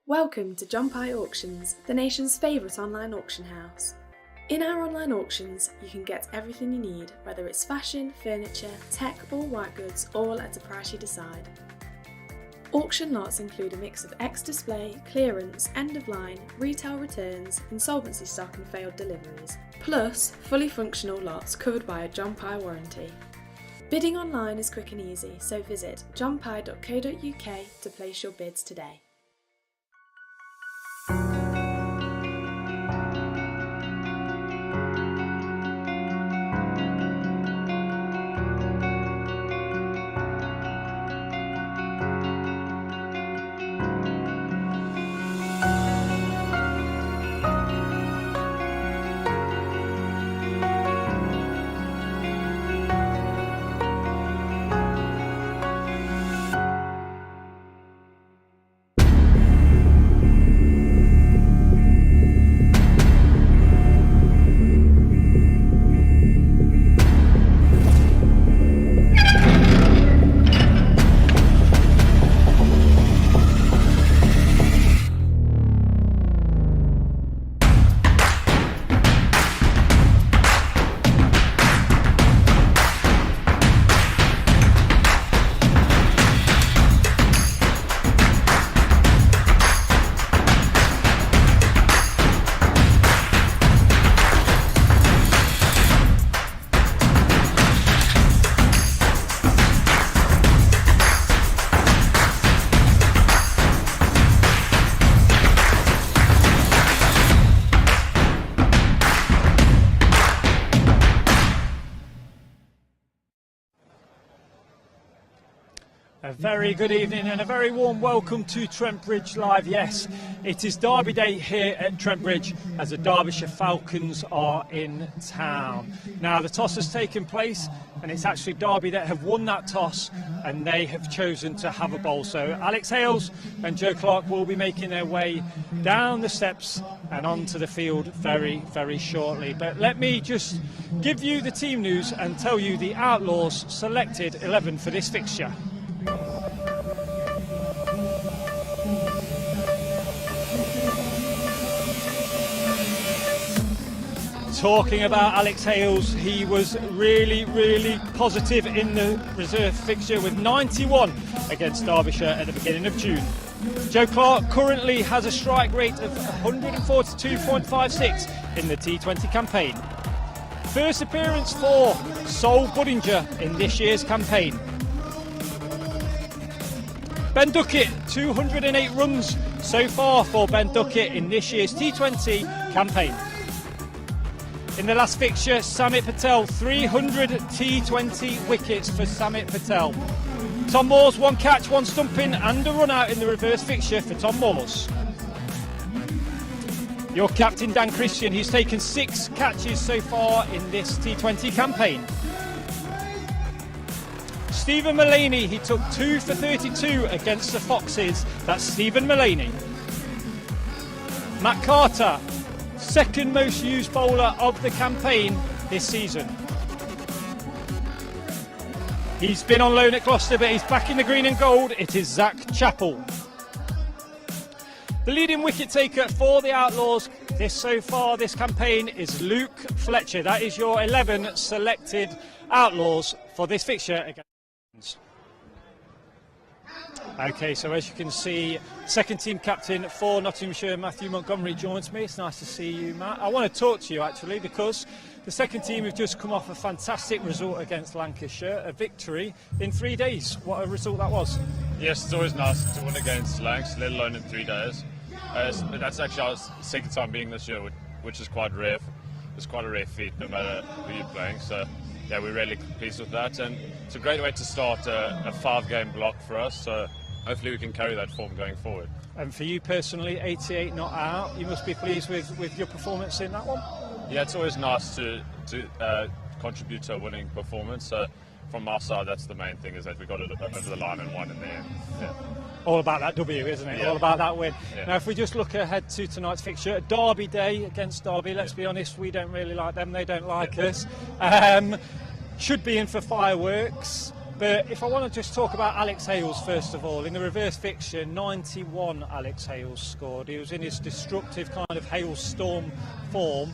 Welcome to John Pye Auctions, the nation's favourite online auction house. In our online auctions, you can get everything you need, whether it's fashion, furniture, tech or white goods, all at a price you decide. Auction lots include a mix of ex-display, clearance, end-of-line, retail returns, insolvency stock and failed deliveries, plus fully functional lots covered by a John Pye warranty. Bidding online is quick and easy, so visit johnpye.co.uk to place your bids today. A very good evening and a very warm welcome to Trent Bridge Live. Yes, it is Derby Day here at Trent Bridge as the Derbyshire Falcons are in town. Now the toss has taken place and it's actually Derby that have won that toss and they have chosen to have a bowl. So Alex Hales and Joe Clark will be making their way down the steps and onto the field very, very shortly. But let me just give you the team news and tell you the Outlaws selected 11 for this fixture. Talking about Alex Hales, he was really positive in the reserve fixture with 91 against Derbyshire at the beginning of June. Joe Clark currently has a strike rate of 142.56 in the T20 campaign. First appearance for Sol Buddinger in this year's campaign. Ben Duckett, 208 runs so far for Ben Duckett in this year's T20 campaign. In the last fixture, Samit Patel, 300 T20 wickets for Samit Patel. Tom Moores, one catch, one stumping and a run out in the reverse fixture for Tom Moores. Your captain Dan Christian, he's taken 6 catches so far in this T20 campaign. Stephen Mullaney, he took 2 for 32 against the Foxes. That's Stephen Mullaney. Matt Carter, second most used bowler of the campaign this season. He's been on loan at Gloucester, but he's back in the green and gold. It is Zach Chappell. The leading wicket taker for the Outlaws this campaign is Luke Fletcher. That is your 11 selected Outlaws for this fixture against. Okay, so as you can see, second team captain for Nottinghamshire, Matthew Montgomery, joins me. It's nice to see you, Matt. I want to talk to you actually because the second team have just come off a fantastic result against Lancashire, a victory in 3 days. What a result that was. Yes, it's always nice to win against Lancs, let alone in 3 days. That's actually our second time being this year, which is quite rare. It's quite a rare feat, no matter who you're playing. So, yeah, we're really pleased with that, and it's a great way to start a 5-game block for us. So, hopefully, we can carry that form going forward. And for you personally, 88 not out. You must be pleased with your performance in that one. Yeah, it's always nice to contribute to a winning performance. So, from our side, that's the main thing, is that we got it over the line and won in the end. Yeah. All about that W, isn't it? Yeah. All about that win. Yeah. Now, if we just look ahead to tonight's fixture, Derby Day against Derby, let's be honest, we don't really like them, they don't like us. Should be in for fireworks. But if I want to just talk about Alex Hales first of all, in the reverse fixture, 91 Alex Hales scored. He was in his destructive kind of hailstorm form.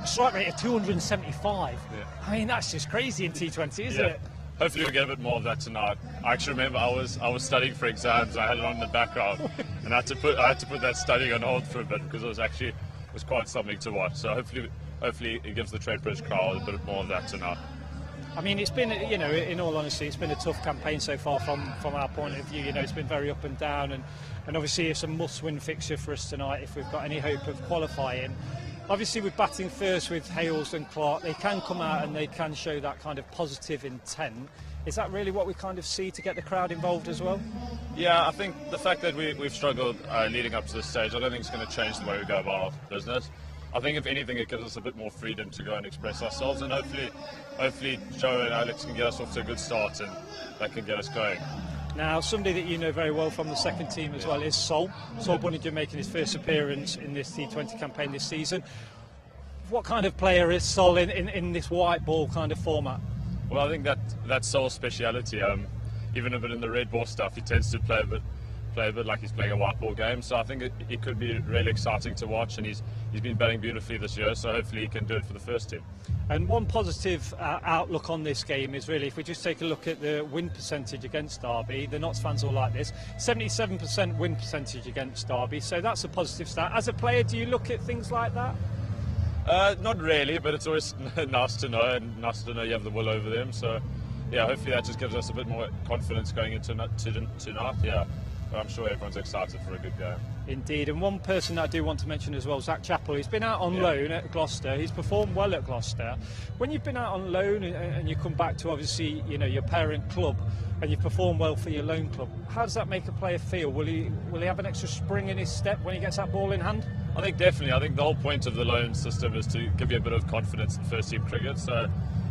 Strike rate of 275. Yeah. I mean, that's just crazy in T20, isn't it? Hopefully we'll get a bit more of that tonight. I actually remember I was studying for exams. I had it on in the background, and I had to put that studying on hold for a bit because it was quite something to watch. So hopefully it gives the Trent Bridge crowd a bit more of that tonight. I mean, it's been, you know, in all honesty, it's been a tough campaign so far from our point of view. You know, it's been very up and down, and obviously it's a must-win fixture for us tonight if we've got any hope of qualifying. Obviously, with batting first with Hales and Clark, they can come out and they can show that kind of positive intent. Is that really what we kind of see to get the crowd involved as well? Yeah, I think the fact that we've struggled leading up to this stage, I don't think it's going to change the way we go about our business. I think if anything, it gives us a bit more freedom to go and express ourselves, and hopefully Joe and Alex can get us off to a good start and that can get us going. Now, somebody that you know very well from the second team as well is Sol Bunninger, making his first appearance in this T20 campaign this season. What kind of player is Sol in this white ball kind of format? Well, I think that's Sol's speciality. Even a bit in the red ball stuff, he tends to play a bit like he's playing a white ball game. So I think it could be really exciting to watch, and he's been batting beautifully this year. So hopefully he can do it for the first team. And one positive outlook on this game is really, if we just take a look at the win percentage against Derby, the Notts fans will like this, 77% win percentage against Derby, so that's a positive stat. As a player, do you look at things like that? Not really, but it's always nice to know, and nice to know you have the will over them. So yeah, hopefully that just gives us a bit more confidence going into tonight. Yeah, but I'm sure everyone's excited for a good game. Indeed, and one person that I do want to mention as well, Zach Chappell. He's been out on loan at Gloucester. He's performed well at Gloucester. When you've been out on loan and you come back to, obviously, you know, your parent club, and you perform well for your loan club, how does that make a player feel? Will he have an extra spring in his step when he gets that ball in hand? I think definitely. I think the whole point of the loan system is to give you a bit of confidence in first team cricket. So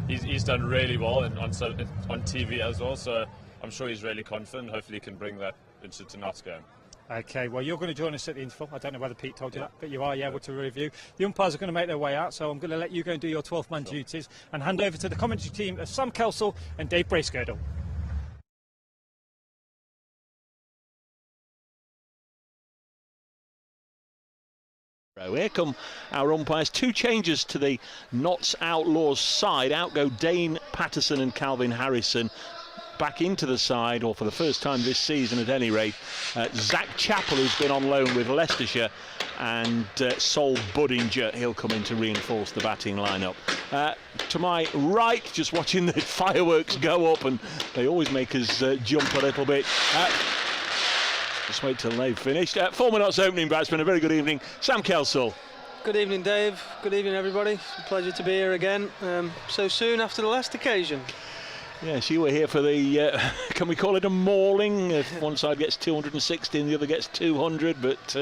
he's done really well on TV as well. So I'm sure he's really confident. Hopefully he can bring that into tonight's game. Okay, well, you're going to join us at the interval. I don't know whether Pete told you that, but you are, able to review. The umpires are going to make their way out, so I'm going to let you go and do your 12th man duties and hand over to the commentary team of Sam Kelsall and Dave Bracegirdle. Here come our umpires. Two changes to the Notts Outlaws side. Out go Dane Patterson and Calvin Harrison. Back into the side, or for the first time this season at any rate, Zach Chappell, who's been on loan with Leicestershire, and Sol Bunninger. He'll come in to reinforce the batting lineup. To my right, just watching the fireworks go up, and they always make us jump a little bit. Just wait till they've finished. Former Notts opening batsman, a very good evening, Sam Kelsall. Good evening, Dave. Good evening, everybody. It's a pleasure to be here again so soon after the last occasion. Yes, you were here for the, can we call it a mauling? If one side gets 260 and the other gets 200, but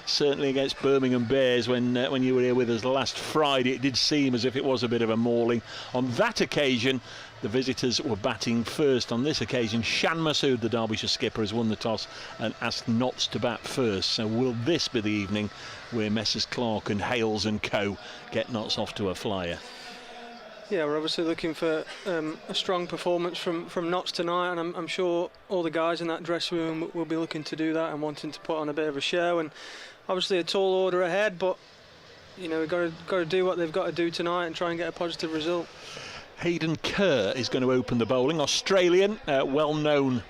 certainly against Birmingham Bears when you were here with us last Friday, it did seem as if it was a bit of a mauling. On that occasion, the visitors were batting first. On this occasion, Shan Masood, the Derbyshire skipper, has won the toss and asked Notts to bat first. So will this be the evening where Messrs Clark and Hales and co get Notts off to a flyer? Yeah, we're obviously looking for a strong performance from Notts tonight, and I'm sure all the guys in that dressing room will be looking to do that and wanting to put on a bit of a show. And obviously a tall order ahead, but you know, we've got to do what they've got to do tonight and try and get a positive result. Hayden Kerr is going to open the bowling. Australian, well known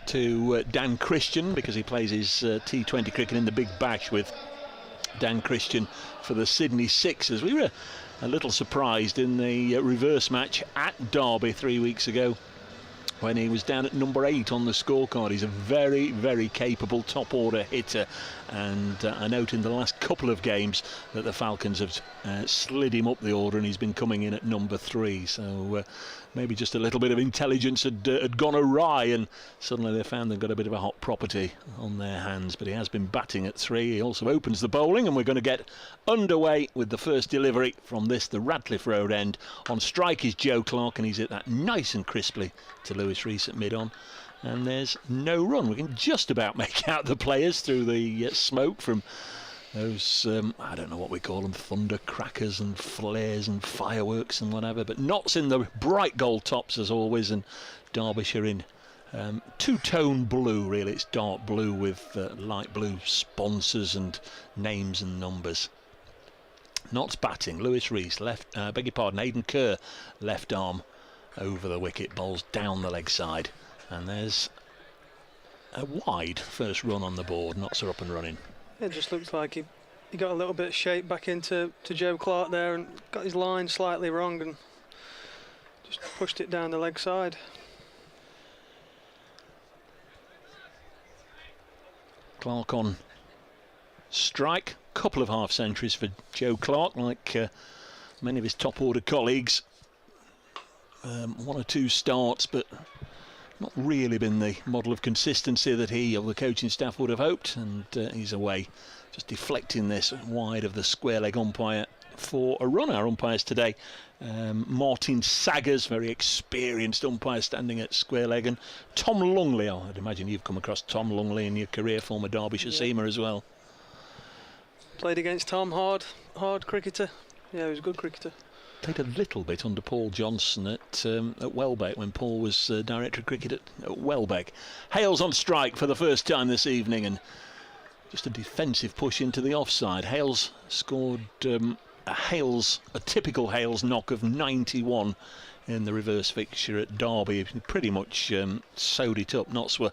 to Dan Christian because he plays his T20 cricket in the Big Bash with Dan Christian for the Sydney Sixers. We were a little surprised in the reverse match at Derby 3 weeks ago when he was down at number 8 on the scorecard. He's a very, very capable top order hitter, and I note in the last couple of games that the Falcons have slid him up the order and he's been coming in at number 3. So maybe just a little bit of intelligence had gone awry, and suddenly they found they've got a bit of a hot property on their hands. But he has been batting at 3. He also opens the bowling, and we're going to get underway with the first delivery from this, the Radcliffe Road end. On strike is Joe Clark, and he's hit that nice and crisply to Lewis Rees at mid-on. And there's no run. We can just about make out the players through the smoke from those, I don't know what we call them, thunder crackers and flares and fireworks and whatever. But Notts in the bright gold tops as always, and Derbyshire in two-tone blue, really. It's dark blue with light blue sponsors and names and numbers. Notts batting. Lewis Rees, Aidan Kerr, left arm over the wicket, bowls down the leg side. And there's a wide first run on the board. Notts are up and running. It just looks like he got a little bit of shape back into Joe Clark there and got his line slightly wrong and just pushed it down the leg side. Clark on strike. Couple of half centuries for Joe Clark, like many of his top order colleagues. One or two starts, but not really been the model of consistency that he or the coaching staff would have hoped, and he's away, just deflecting this wide of the square leg umpire for a run. Our umpires today, Martin Saggers, very experienced umpire standing at square leg, and Tom Lungley. I'd imagine you've come across Tom Lungley in your career, former Derbyshire seamer as well. Played against Tom, hard cricketer. Yeah, he was a good cricketer. Played a little bit under Paul Johnson at Welbeck when Paul was director of cricket at Welbeck. Hales on strike for the first time this evening, and just a defensive push into the offside. Hales scored a typical Hales knock of 91 in the reverse fixture at Derby. He pretty much sewed it up. Notts were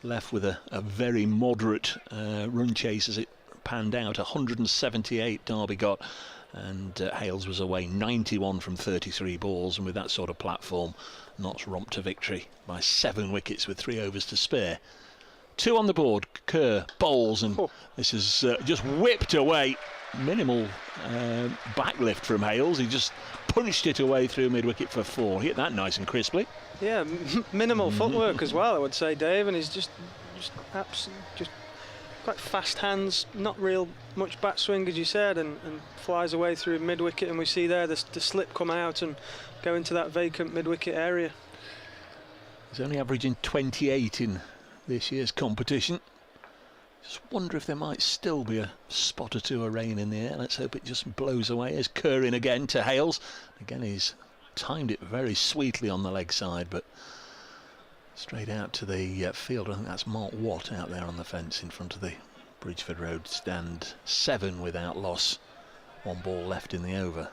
left with a very moderate run chase as it panned out. 178 Derby got, and Hales was away 91 from 33 balls, and with that sort of platform, Notts romped to victory by 7 wickets with 3 overs to spare. 2 on the board. Kerr bowls, and this is just whipped away. Minimal backlift from Hales. He just punched it away through mid-wicket for 4. Hit that nice and crisply. Yeah, minimal footwork as well, I would say, Dave, and he's just quite fast hands, not real much bat swing, as you said, and flies away through mid-wicket, and we see there the slip come out and go into that vacant mid-wicket area. He's only averaging 28 in this year's competition. Just wonder if there might still be a spot or two of rain in the air. Let's hope it just blows away. As Kerr in again to Hales. Again, he's timed it very sweetly on the leg side, but straight out to the field. I think that's Mark Watt out there on the fence in front of the Bridgeford Road stand. 7 without loss. 1 ball left in the over.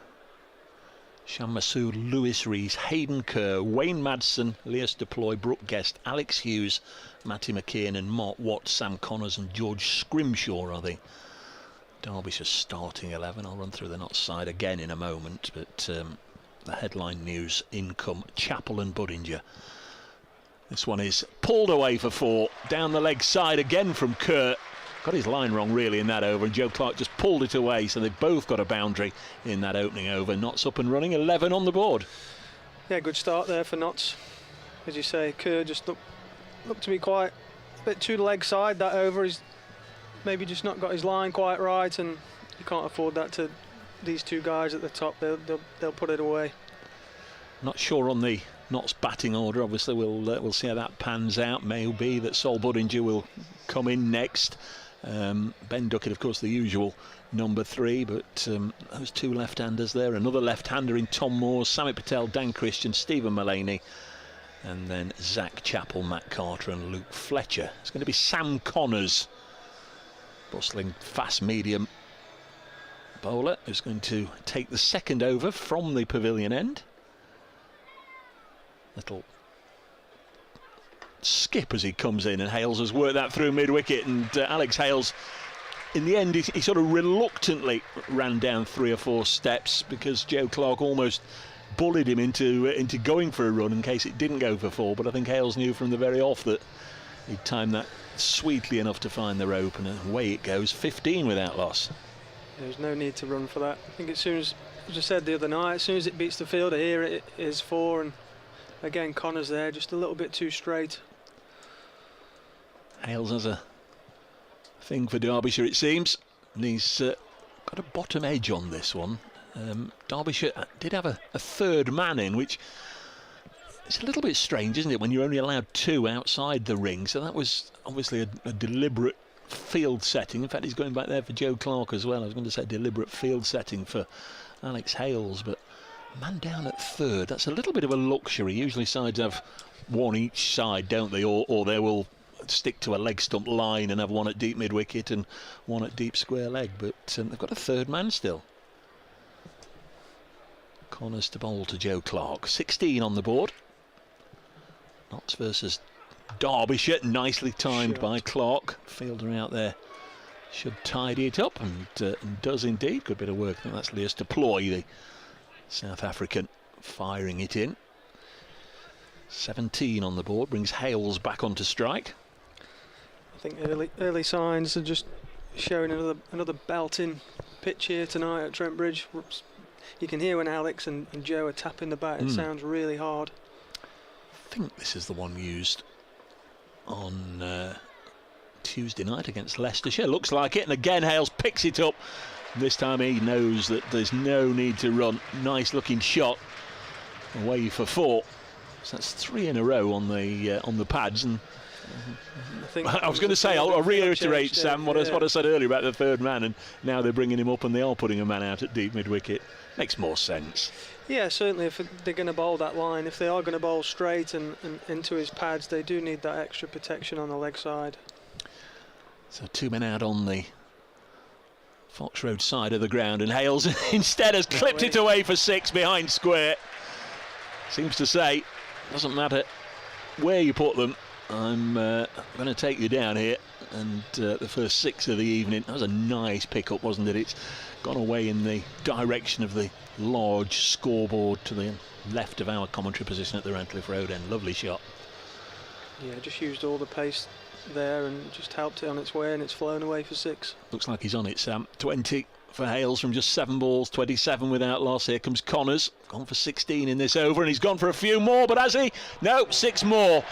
Sham Masood, Lewis Rees, Hayden Kerr, Wayne Madsen, Leas Deploy, Brooke Guest, Alex Hughes, Matty McKeon and Mark Watt, Sam Connors and George Scrimshaw are the Derbyshire starting 11. I'll run through the Notts side again in a moment, but the headline news income, Chappell and Budinger. This one is pulled away for 4, down the leg side again from Kerr. Got his line wrong really in that over, and Joe Clark just pulled it away, so they both got a boundary in that opening over. Notts up and running, 11 on the board. Yeah, good start there for Notts. As you say, Kerr just looked to be quite a bit too leg side that over. He's maybe just not got his line quite right, and you can't afford that to these 2 guys at the top. They'll put it away. Not sure on the Notts batting order. Obviously we'll see how that pans out. May be that Sol Budinger will come in next. Ben Duckett, of course, the usual number 3, but those 2 left-handers there. Another left-hander in Tom Moore, Samit Patel, Dan Christian, Stephen Mullaney, and then Zach Chappell, Matt Carter and Luke Fletcher. It's going to be Sam Connors, bustling fast medium bowler, who's going to take the second over from the pavilion end. Little skip as he comes in, and Hales has worked that through mid-wicket, and Alex Hales in the end he sort of reluctantly ran down 3 or 4 steps because Joe Clark almost bullied him into going for a run in case it didn't go for 4, but I think Hales knew from the very off that he'd timed that sweetly enough to find the rope, and away it goes. 15 without loss. There's no need to run for that. I think as soon as I said the other night, as soon as it beats the fielder here, it is 4, and again Connors there just a little bit too straight. Hales has a thing for Derbyshire, it seems, and he's got a bottom edge on this one. Derbyshire did have a 3rd man in, which is a little bit strange, isn't it, when you're only allowed 2 outside the ring. So that was obviously a deliberate field setting. In fact, he's going back there for Joe Clark as well. I was going to say deliberate field setting for Alex Hales, but Man down at third, that's a little bit of a luxury. Usually sides have one each side, don't they? Or they will stick to a leg stump line and have one at deep mid wicket and one at deep square leg. But they've got a third man still. Connors to bowl to Joe Clark. 16 on the board. Notts versus Derbyshire. Nicely timed by Clark. Fielder out there should tidy it up, and does indeed. Good bit of work. I think that's Hales Deploy, the South African, firing it in. 17 on the board brings Hales back onto strike. I think early signs are just showing another belting pitch here tonight at Trent Bridge. You can hear when Alex and Joe are tapping the bat. It sounds really hard. I think this is the one used on Tuesday night against Leicestershire. Looks like it, and again Hales picks it up. This time he knows that there's no need to run. Nice looking shot away for 4. So that's 3 in a row on the pads. And I was going to say, I'll reiterate, Sam, what I said earlier about the third man, and now they're bringing him up and they are putting a man out at deep mid wicket. Makes more sense. Yeah, certainly if they're going to bowl that line, if they are going to bowl straight and into his pads, they do need that extra protection on the leg side. So 2 men out on the Fox Road side of the ground, and Hales instead has clipped it away for 6 behind square. Seems to say, doesn't matter where you put them, I'm going to take you down here. And the first 6 of the evening, that was a nice pick-up, wasn't it? It's gone away in the direction of the large scoreboard to the left of our commentary position at the Rentcliffe Road end. Lovely shot. Yeah, just used all the pace there and just helped it on its way, and it's flown away for 6. Looks like he's on it, Sam. 20 for Hales from just 7 balls, 27 without loss. Here comes Connors, gone for 16 in this over, and he's gone for a few more, but has he? No, 6 more.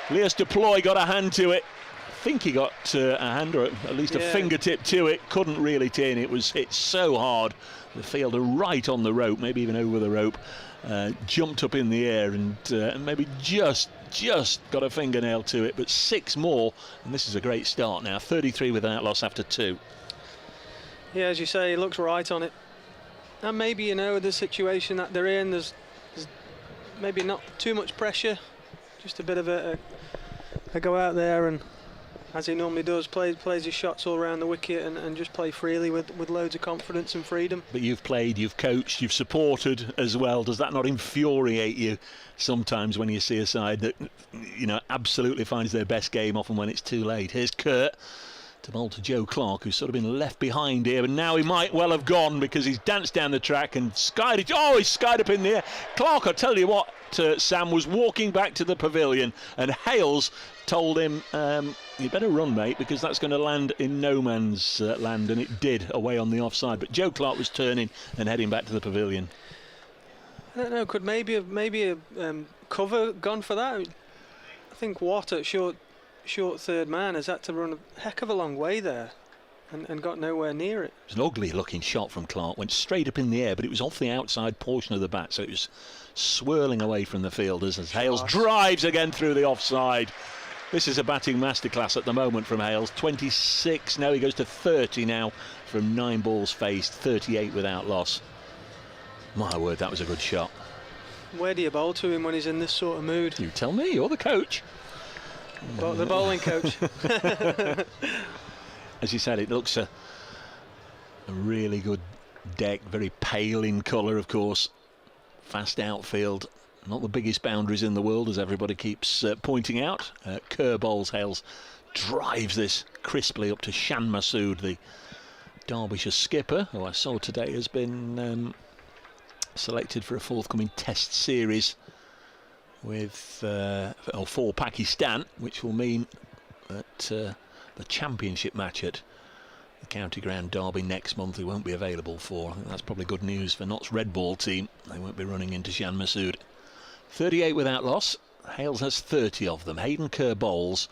Hales Deploy got a hand to it. I think he got a hand, or at least a fingertip to it. Couldn't reel it in. It was hit so hard. The fielder right on the rope, maybe even over the rope, jumped up in the air and maybe just got a fingernail to it. But 6 more, and this is a great start now. 33 without loss after 2. Yeah, as you say, he looks right on it. And maybe, the situation that they're in, there's maybe not too much pressure. Just a bit of a go out there and, as he normally does, plays his shots all around the wicket and just play freely with loads of confidence and freedom. But you've played, you've coached, you've supported as well. Does that not infuriate you sometimes when you see a side that absolutely finds their best game often when it's too late? Here's Kurt to bowl to Joe Clark, who's sort of been left behind here, but now he might well have gone because he's danced down the track and skied it. Oh, he's skied up in the air. Clark, I'll tell you what, Sam, was walking back to the pavilion, and Hales told him, you better run, mate, because that's going to land in no man's land, and it did, away on the offside. But Joe Clark was turning and heading back to the pavilion. I don't know, could maybe a cover gone for that? I think Watt at short third man has had to run a heck of a long way there and got nowhere near it. It was an ugly looking shot from Clark, went straight up in the air, but it was off the outside portion of the bat, so it was swirling away from the fielders as Hales drives again through the offside. This is a batting masterclass at the moment from Hales. 26, now he goes to 30 now from 9 balls faced, 38 without loss. My word, that was a good shot. Where do you bowl to him when he's in this sort of mood? You tell me, you're the coach. The bowling coach. As you said, it looks a really good deck, very pale in colour, of course. Fast outfield, not the biggest boundaries in the world, as everybody keeps pointing out. Kerr bowls, Hales drives this crisply up to Shan Masood, the Derbyshire skipper, who I saw today has been selected for a forthcoming Test series for Pakistan, which will mean that the championship match at the County Ground Derby next month he won't be available for. I think that's probably good news for Notts Red Ball team. They won't be running into Shan Masood. 38 without loss. Hales has 30 of them. Hayden Kerr bowls,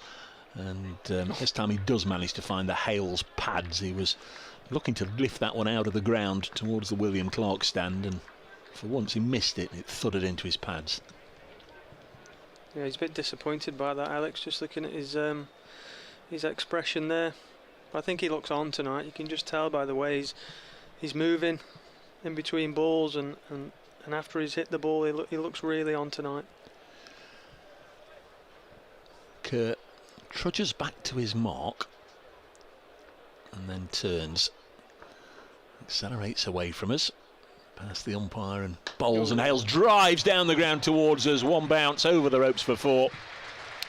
and this time he does manage to find the Hales pads. He was looking to lift that one out of the ground towards the William Clark stand, and for once he missed it. It thudded into his pads. Yeah, he's a bit disappointed by that, Alex, just looking at his expression there. I think he looks on tonight. You can just tell by the way he's moving in between balls and and after he's hit the ball, he looks really on tonight. Kerr trudges back to his mark and then turns, accelerates away from us, past the umpire and bowls, and Hales drives down the ground towards us. One bounce over the ropes for 4.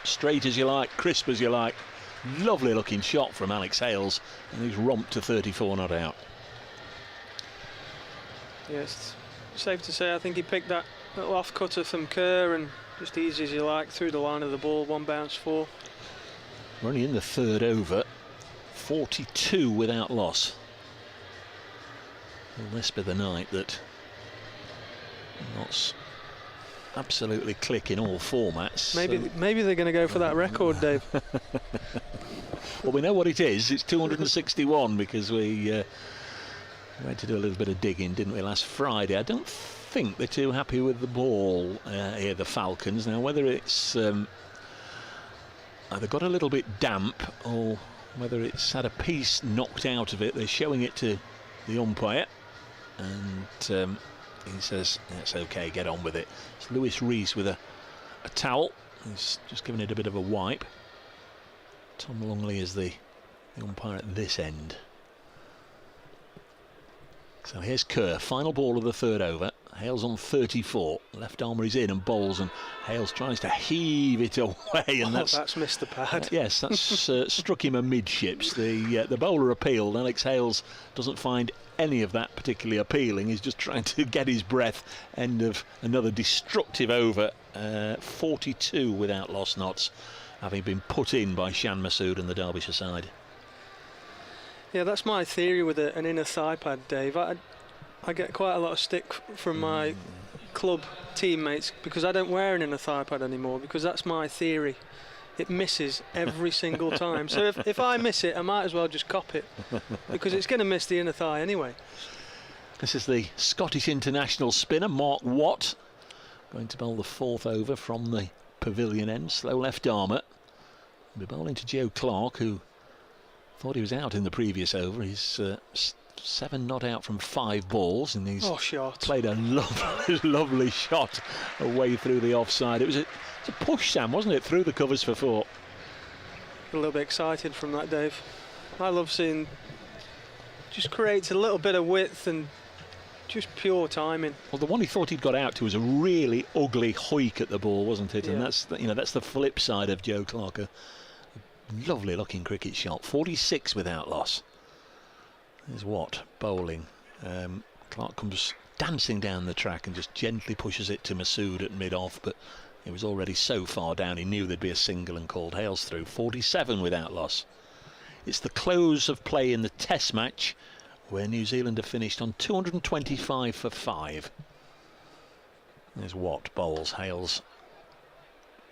Straight as you like, crisp as you like. Lovely looking shot from Alex Hales, and he's romped to 34 not out. Yes, safe to say I think he picked that little off cutter from Kerr and just easy as you like through the line of the ball. 1 bounce 4. We're only in the 3rd over. 42 without loss. Will this be the night that Notts absolutely click in all formats? Maybe they're going to go for that record, Dave. Well, we know what it is. It's 261 because we had to do a little bit of digging, didn't we, last Friday? I don't think they're too happy with the ball here, the Falcons. Now, whether it's either got a little bit damp or whether it's had a piece knocked out of it, they're showing it to the umpire, and he says that's okay, get on with it. It's Lewis Rees with a towel. He's just giving it a bit of a wipe. Tom Longley is the umpire at this end. So here's Kerr, final ball of the 3rd over. Hales on 34. Left armour is in and bowls, and Hales tries to heave it away, and that's missed the pad. Yes, that's struck him amidships. The bowler appealed. Alex Hales doesn't find any of that particularly appealing. He's just trying to get his breath. End of another destructive over. 42 without loss, Notts, having been put in by Shan Masood and the Derbyshire side. Yeah, that's my theory with an inner thigh pad, Dave. I get quite a lot of stick from my club teammates because I don't wear an inner thigh pad anymore, because that's my theory. It misses every single time. So if I miss it, I might as well just cop it, because it's going to miss the inner thigh anyway. This is the Scottish international spinner, Mark Watt, going to bowl the 4th over from the pavilion end. Slow left armour. We'll be bowling to Joe Clark, who thought he was out in the previous over. He's 7 not out from 5 balls, and he's played a lovely shot away through the offside. It was a push, Sam, wasn't it, through the covers for 4. A little bit excited from that, Dave. I love seeing, just creates a little bit of width and just pure timing. Well, the one he thought he'd got out to was a really ugly hoik at the ball, wasn't it? Yeah. And that's the flip side of Joe Clark. A lovely looking cricket shot. 46 without loss. There's Watt bowling. Clark comes dancing down the track and just gently pushes it to Masood at mid-off, but it was already so far down he knew there'd be a single and called Hales through. 47 without loss. It's the close of play in the Test match, where New Zealand have finished on 225 for 5. There's Watt bowls. Hales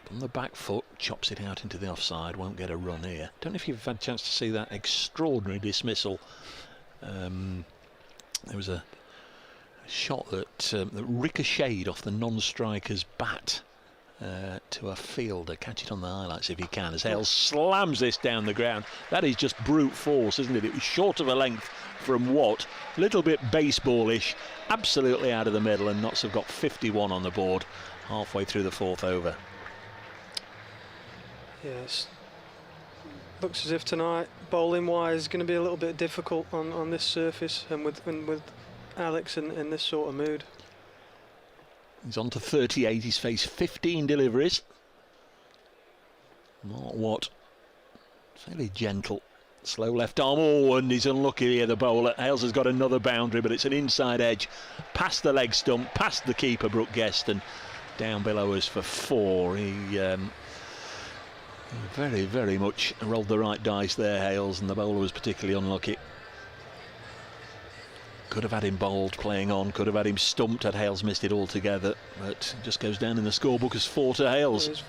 from the back foot, chops it out into the offside, won't get a run here. Don't know if you've had a chance to see that extraordinary dismissal. There was a shot that ricocheted off the non-striker's bat to a fielder. Catch it on the highlights if you can, as Hales slams this down the ground. That is just brute force, isn't it? It was short of a length from Watt, a little bit baseballish, absolutely out of the middle, and Notts have got 51 on the board halfway through the 4th over. Yes, looks as if tonight, bowling wise, is going to be a little bit difficult on this surface, and with Alex in this sort of mood. He's on to 38. He's faced 15 deliveries. Mark Watt, fairly gentle, slow left arm. Oh, and he's unlucky here, the bowler. Hales has got another boundary, but it's an inside edge, past the leg stump, past the keeper, Brooke Guest, and down below us for 4. He very, very much rolled the right dice there, Hales, and the bowler was particularly unlucky. Could have had him bowled playing on, could have had him stumped had Hales missed it altogether, but it just goes down in the scorebook as 4 to Hales. It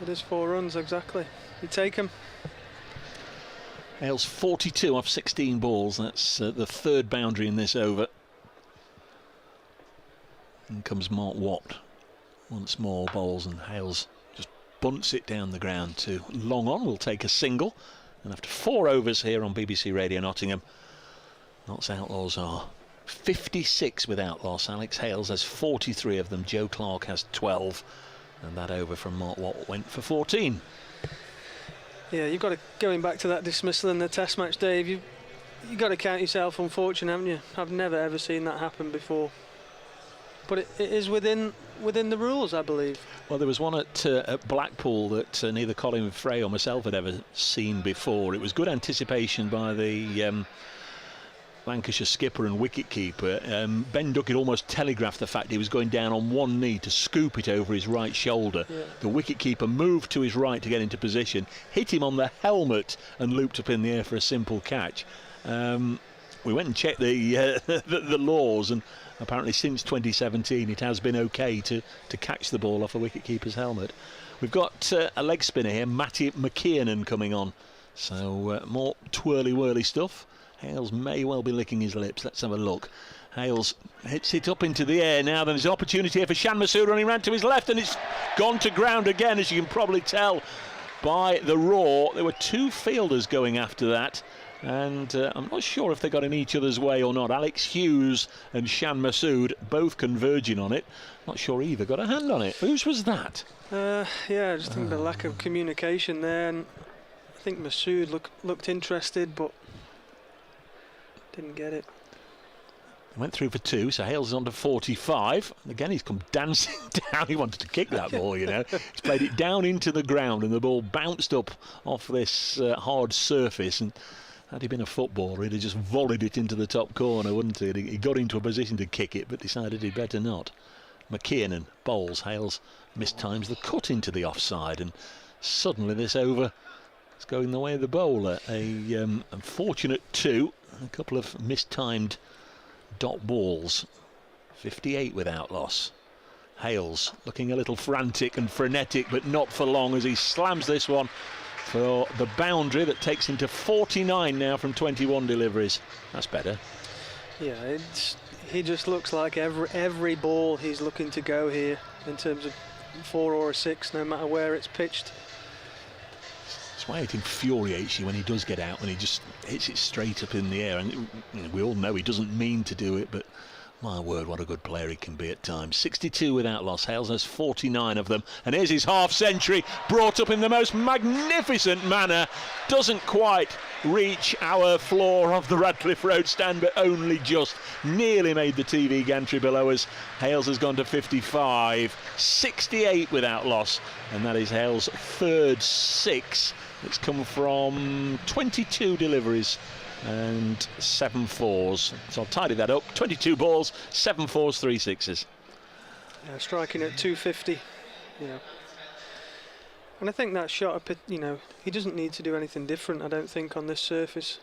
is 4 runs, exactly. You take him. Hales 42 off 16 balls. That's the 3rd boundary in this over. In comes Mark Watt once more, bowls, and Hales just bunts it down the ground to long on. Will take a single, and after 4 overs here on BBC Radio Nottingham, Notts Outlaws are 56 without loss. Alex Hales has 43 of them. Joe Clark has 12. And that over from Mark Watt went for 14. Yeah, you've got to, going back to that dismissal in the Test match, Dave, you've got to count yourself unfortunate, haven't you? I've never ever seen that happen before. But it is within the rules, I believe. Well, there was one at Blackpool that neither Colin Frey or myself had ever seen before. It was good anticipation by the Lancashire skipper and wicket-keeper. Ben Duckett almost telegraphed the fact he was going down on one knee to scoop it over his right shoulder. Yeah. The wicket-keeper moved to his right to get into position, hit him on the helmet and looped up in the air for a simple catch. We went and checked the laws, and apparently since 2017 it has been okay to catch the ball off a wicket-keeper's helmet. We've got a leg spinner here, Matty McKiernan, coming on. So more twirly-whirly stuff. Hales may well be licking his lips. Let's have a look. Hales hits it up into the air now. There's an opportunity here for Shan Masood running round to his left, and it's gone to ground again, as you can probably tell by the roar. There were two fielders going after that, and I'm not sure if they got in each other's way or not. Alex Hughes and Shan Masood both converging on it. Not sure either got a hand on it. Whose was that? Yeah, I just think the lack of communication there, and I think Masood looked interested, but didn't get it. Went through for 2, so Hales is on to 45. And again, he's come dancing down. He wanted to kick that ball, you know. He's played it down into the ground, and the ball bounced up off this hard surface. And had he been a footballer, he'd have just volleyed it into the top corner, wouldn't he? He got into a position to kick it, but decided he'd better not. McKiernan bowls. Hales mistimes the cut into the offside, and suddenly this over is going the way of the bowler. A unfortunate 2. A couple of mistimed dot balls. 58 without loss. Hales looking a little frantic and frenetic, but not for long, as he slams this one for the boundary that takes him to 49 now from 21 deliveries. That's better. Yeah, he just looks like every ball he's looking to go here in terms of 4 or a 6, no matter where it's pitched. That's why it infuriates you when he does get out, when he just hits it straight up in the air. And we all know he doesn't mean to do it, but my word, what a good player he can be at times. 62 without loss. Hales has 49 of them. And here's his half-century, brought up in the most magnificent manner. Doesn't quite reach our floor of the Radcliffe Road stand, but only just. Nearly made the TV gantry below us. Hales has gone to 55. 68 without loss. And that is Hales' third 6. It's come from 22 deliveries and 7 fours. So I'll tidy that up. 22 balls, 7 fours, 3 sixes. Yeah, striking at 250. Yeah. And I think that shot, he doesn't need to do anything different, I don't think, on this surface.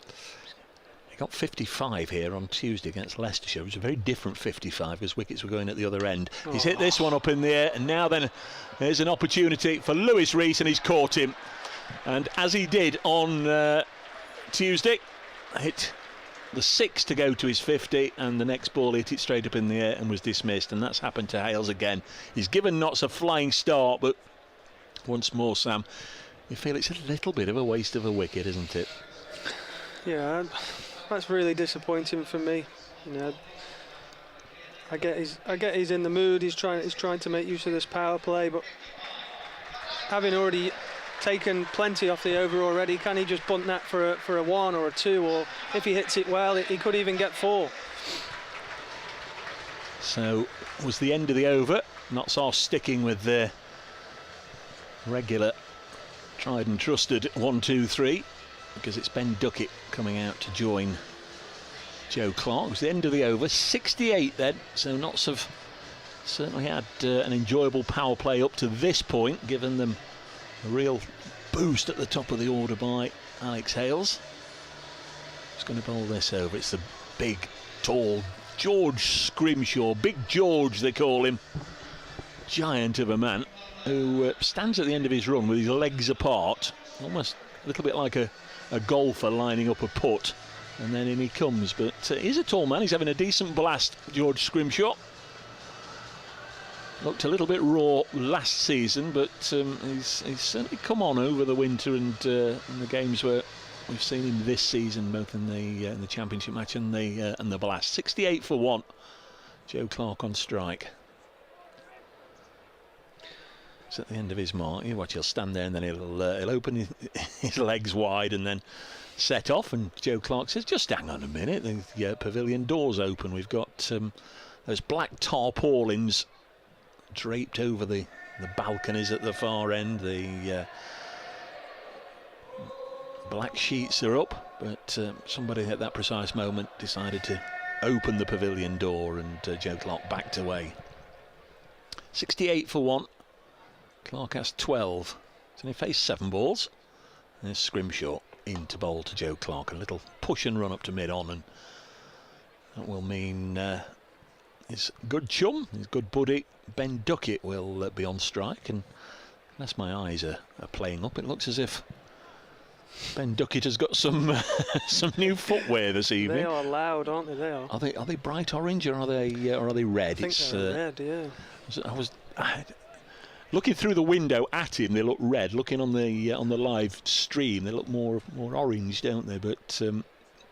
He got 55 here on Tuesday against Leicestershire. It was a very different 55 because wickets were going at the other end. He's hit this one up in the air, and now then there's an opportunity for Lewis Rees, and he's caught him. And as he did on Tuesday, hit the 6 to go to his 50, and the next ball hit it straight up in the air and was dismissed. And that's happened to Hales again. He's given Notts a flying start, but once more, Sam, you feel it's a little bit of a waste of a wicket, isn't it? Yeah, that's really disappointing for me. I get he's in the mood. He's trying to make use of this power play, but having already taken plenty off the over already, can he just bunt that for a 1 or a 2, or if he hits it well, he could even get 4. So was the end of the over. Notts are sticking with their regular tried and trusted 1-2-3, because it's Ben Duckett coming out to join Joe Clark. It was the end of the over. 68 then, so Notts have certainly had an enjoyable power play up to this point, given them a real boost at the top of the order by Alex Hales. He's going to bowl this over. It's the big, tall George Scrimshaw. Big George, they call him. Giant of a man who stands at the end of his run with his legs apart, almost a little bit like a golfer lining up a putt. And then in he comes. But he's a tall man. He's having a decent blast, George Scrimshaw. Looked a little bit raw last season, but he's certainly come on over the winter, and the games were we've seen him this season, both in the championship match and the Blast. 68 for 1. Joe Clarke on strike. It's at the end of his mark. You watch, he'll stand there and then he'll open his legs wide and then set off. And Joe Clarke says, "Just hang on a minute. The pavilion door's open. We've got those black tarpaulins draped over the balconies at the far end. The black sheets are up, but somebody at that precise moment decided to open the pavilion door, and Joe Clarke backed away. 68 for 1. Clarke has 12. So he faced 7 balls. There's Scrimshaw into bowl to Joe Clarke. A little push and run up to mid-on, and that will mean his good chum, his good buddy, Ben Duckett, will be on strike. And unless my eyes are playing up, it looks as if Ben Duckett has got some some new footwear this evening. They are loud, aren't they? They are. Are they bright orange or are they red? I think they're red, yeah. I was looking through the window at him. They look red. Looking on the live stream, they look more orange, don't they? But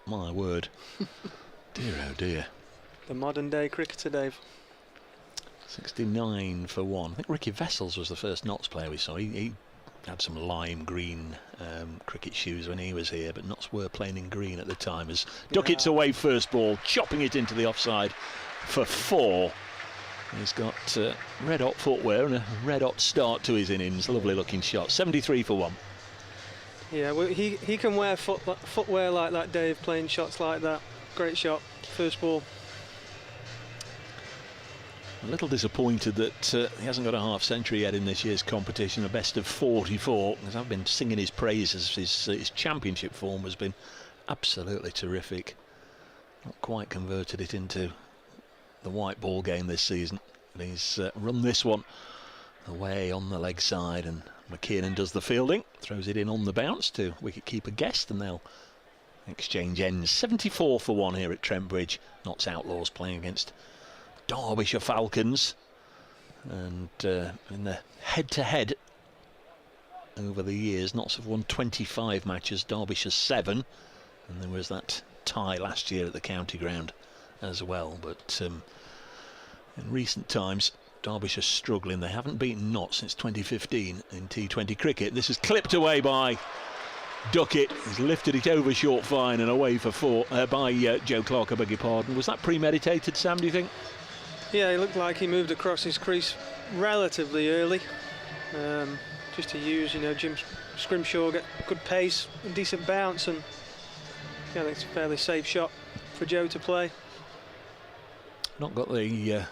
my word, dear oh dear. The modern day cricketer, Dave. 69 for 1. I think Ricky Vessels was the first Notts player we saw. He had some lime green cricket shoes when he was here, but Notts were playing in green at the time. As Duckett's away first ball, chopping it into the offside for 4. He's got red hot footwear and a red hot start to his innings. Lovely looking shot. 73 for 1. Yeah, well, he can wear footwear like that, Dave, playing shots like that. Great shot, first ball. A little disappointed that he hasn't got a half century yet in this year's competition, a best of 44, because I've been singing his praises. His championship form has been absolutely terrific. Not quite converted it into the white ball game this season, but he's run this one away on the leg side, and McKiernan does the fielding, throws it in on the bounce to wicketkeeper Guest, and they'll exchange ends. 74 for 1 here at Trent Bridge. Notts Outlaws playing against Derbyshire Falcons, and in the head-to-head over the years, Notts have won 25 matches, Derbyshire 7, and there was that tie last year at the county ground as well. But in recent times, Derbyshire struggling. They haven't beaten Notts since 2015 in T20 cricket. This is clipped away by Duckett. He's lifted it over short fine and away for 4 by Joe Clarke, I beg your pardon. Was that premeditated, Sam, do you think? Yeah, he looked like he moved across his crease relatively early, just to use, Jim Scrimshaw, get good pace, a decent bounce, and yeah, I think it's a fairly safe shot for Joe to play. Not got the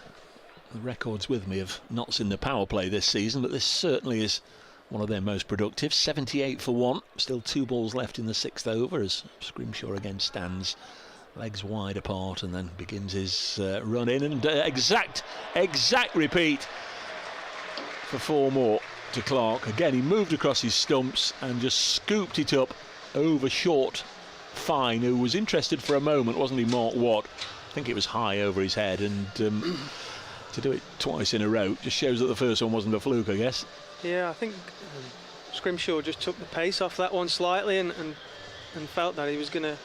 records with me of Notts in the power play this season, but this certainly is one of their most productive. 78 for 1, still 2 balls left in the 6th over as Scrimshaw again stands legs wide apart and then begins his run in, and exact repeat for 4 more to Clarke. Again, he moved across his stumps and just scooped it up over short fine, who was interested for a moment, wasn't he, Mark Watt? I think it was high over his head, and to do it twice in a row just shows that the first one wasn't a fluke, I guess. Yeah, I think Scrimshaw just took the pace off that one slightly and felt that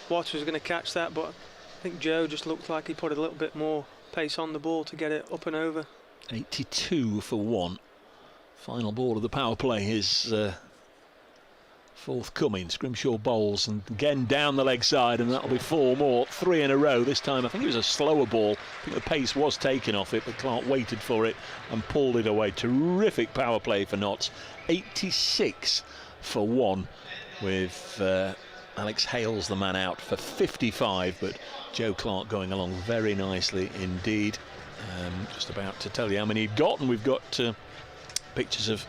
Watts was going to catch that, but I think Joe just looked like he put a little bit more pace on the ball to get it up and over. 82 for 1. Final ball of the power play is forthcoming. Scrimshaw bowls, and again down the leg side, and that'll be 4 more, 3 in a row. This time I think it was a slower ball. I think the pace was taken off it, but Clarke waited for it and pulled it away. Terrific power play for Notts. 86 for 1 with Alex Hales the man out for 55, but Joe Clarke going along very nicely indeed. Just about to tell you how many he'd got, and we've got pictures of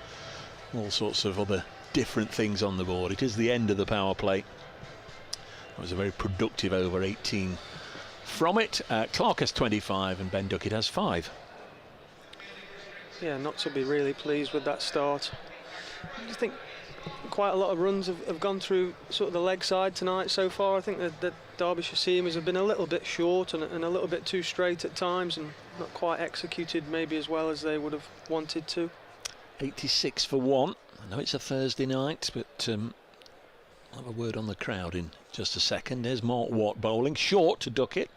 all sorts of other different things on the board. It is the end of the power play. It was a very productive over 18 from it. Clarke has 25 and Ben Duckett has 5. Yeah, Notts will be really pleased with that start. I think quite a lot of runs have gone through sort of the leg side tonight so far. I think that the Derbyshire seamers have been a little bit short and a little bit too straight at times, and not quite executed maybe as well as they would have wanted to. 86 for 1. I know it's a Thursday night, but I'll have a word on the crowd in just a second. There's Mark Watt bowling, short to Duckett.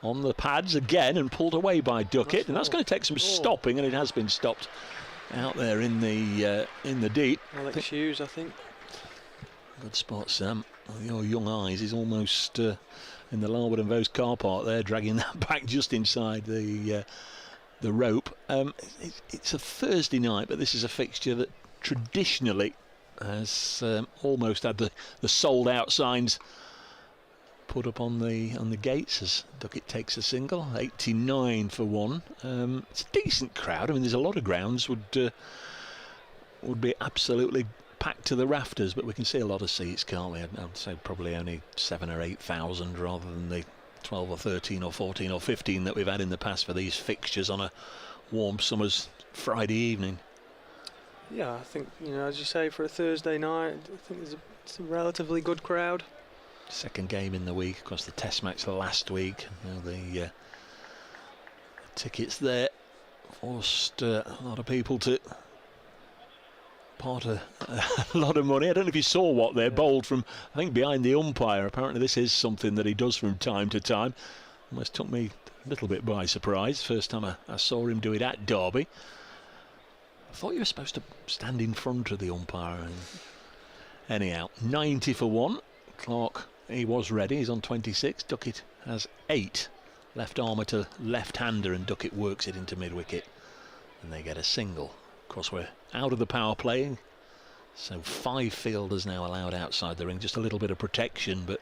On the pads again and pulled away by Duckett, and that's going to take some stopping, and it has been stopped out there in the deep. Alex Hughes, I think. Good spot, Sam. Your young eyes is almost in the Larwood and Vose car park there, dragging that back just inside the rope. It's a Thursday night, but this is a fixture that traditionally has almost had the sold out signs put up on the gates as Duckett takes a single. 89 for 1. It's a decent crowd. I mean, there's a lot of grounds would be absolutely packed to the rafters, but we can see a lot of seats, can't we? I'd say probably only 7,000 or 8,000 rather than the 12 or 13 or 14 or 15 that we've had in the past for these fixtures on a warm summer's Friday evening. Yeah, I think, as you say, for a Thursday night, I think it's a relatively good crowd. Second game in the week, of course the test match last week. The tickets there forced a lot of people to part a lot of money. I don't know if you saw what they're bowled from, I think, behind the umpire. Apparently this is something that he does from time to time. Almost took me a little bit by surprise. First time I saw him do it at Derby. I thought you were supposed to stand in front of the umpire. Anyhow, 90 for 1. Clark, he was ready, he's on 26. Duckett has 8. Left armour to left-hander, and Duckett works it into mid-wicket. And they get a single. Of course, we're out of the power play, so 5 fielders now allowed outside the ring. Just a little bit of protection, but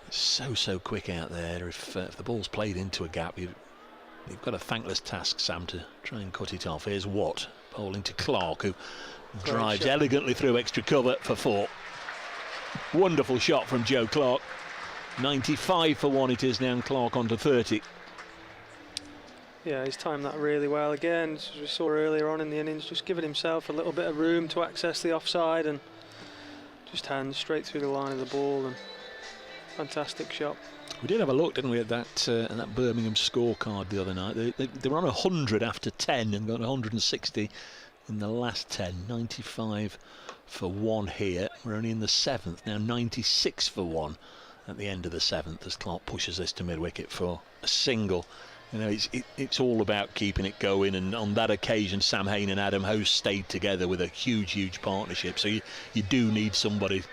it's so quick out there. If the ball's played into a gap, you've got a thankless task, Sam, to try and cut it off. Here's Watt bowling to Clark, who drives elegantly through extra cover for 4. Wonderful shot from Joe Clark. 95 for 1 it is now, and Clark on to 30. Yeah, he's timed that really well again, as we saw earlier on in the innings, just giving himself a little bit of room to access the offside and just hands straight through the line of the ball, and fantastic shot. We did have a look, didn't we, at that Birmingham scorecard the other night. They were on 100 after 10 and got 160 in the last 10. 95 for 1 here. We're only in the 7th now. 96 for 1 at the end of the 7th as Clark pushes this to mid-wicket for a single. It's all about keeping it going, and on that occasion Sam Hain and Adam Host stayed together with a huge partnership, so you do need somebody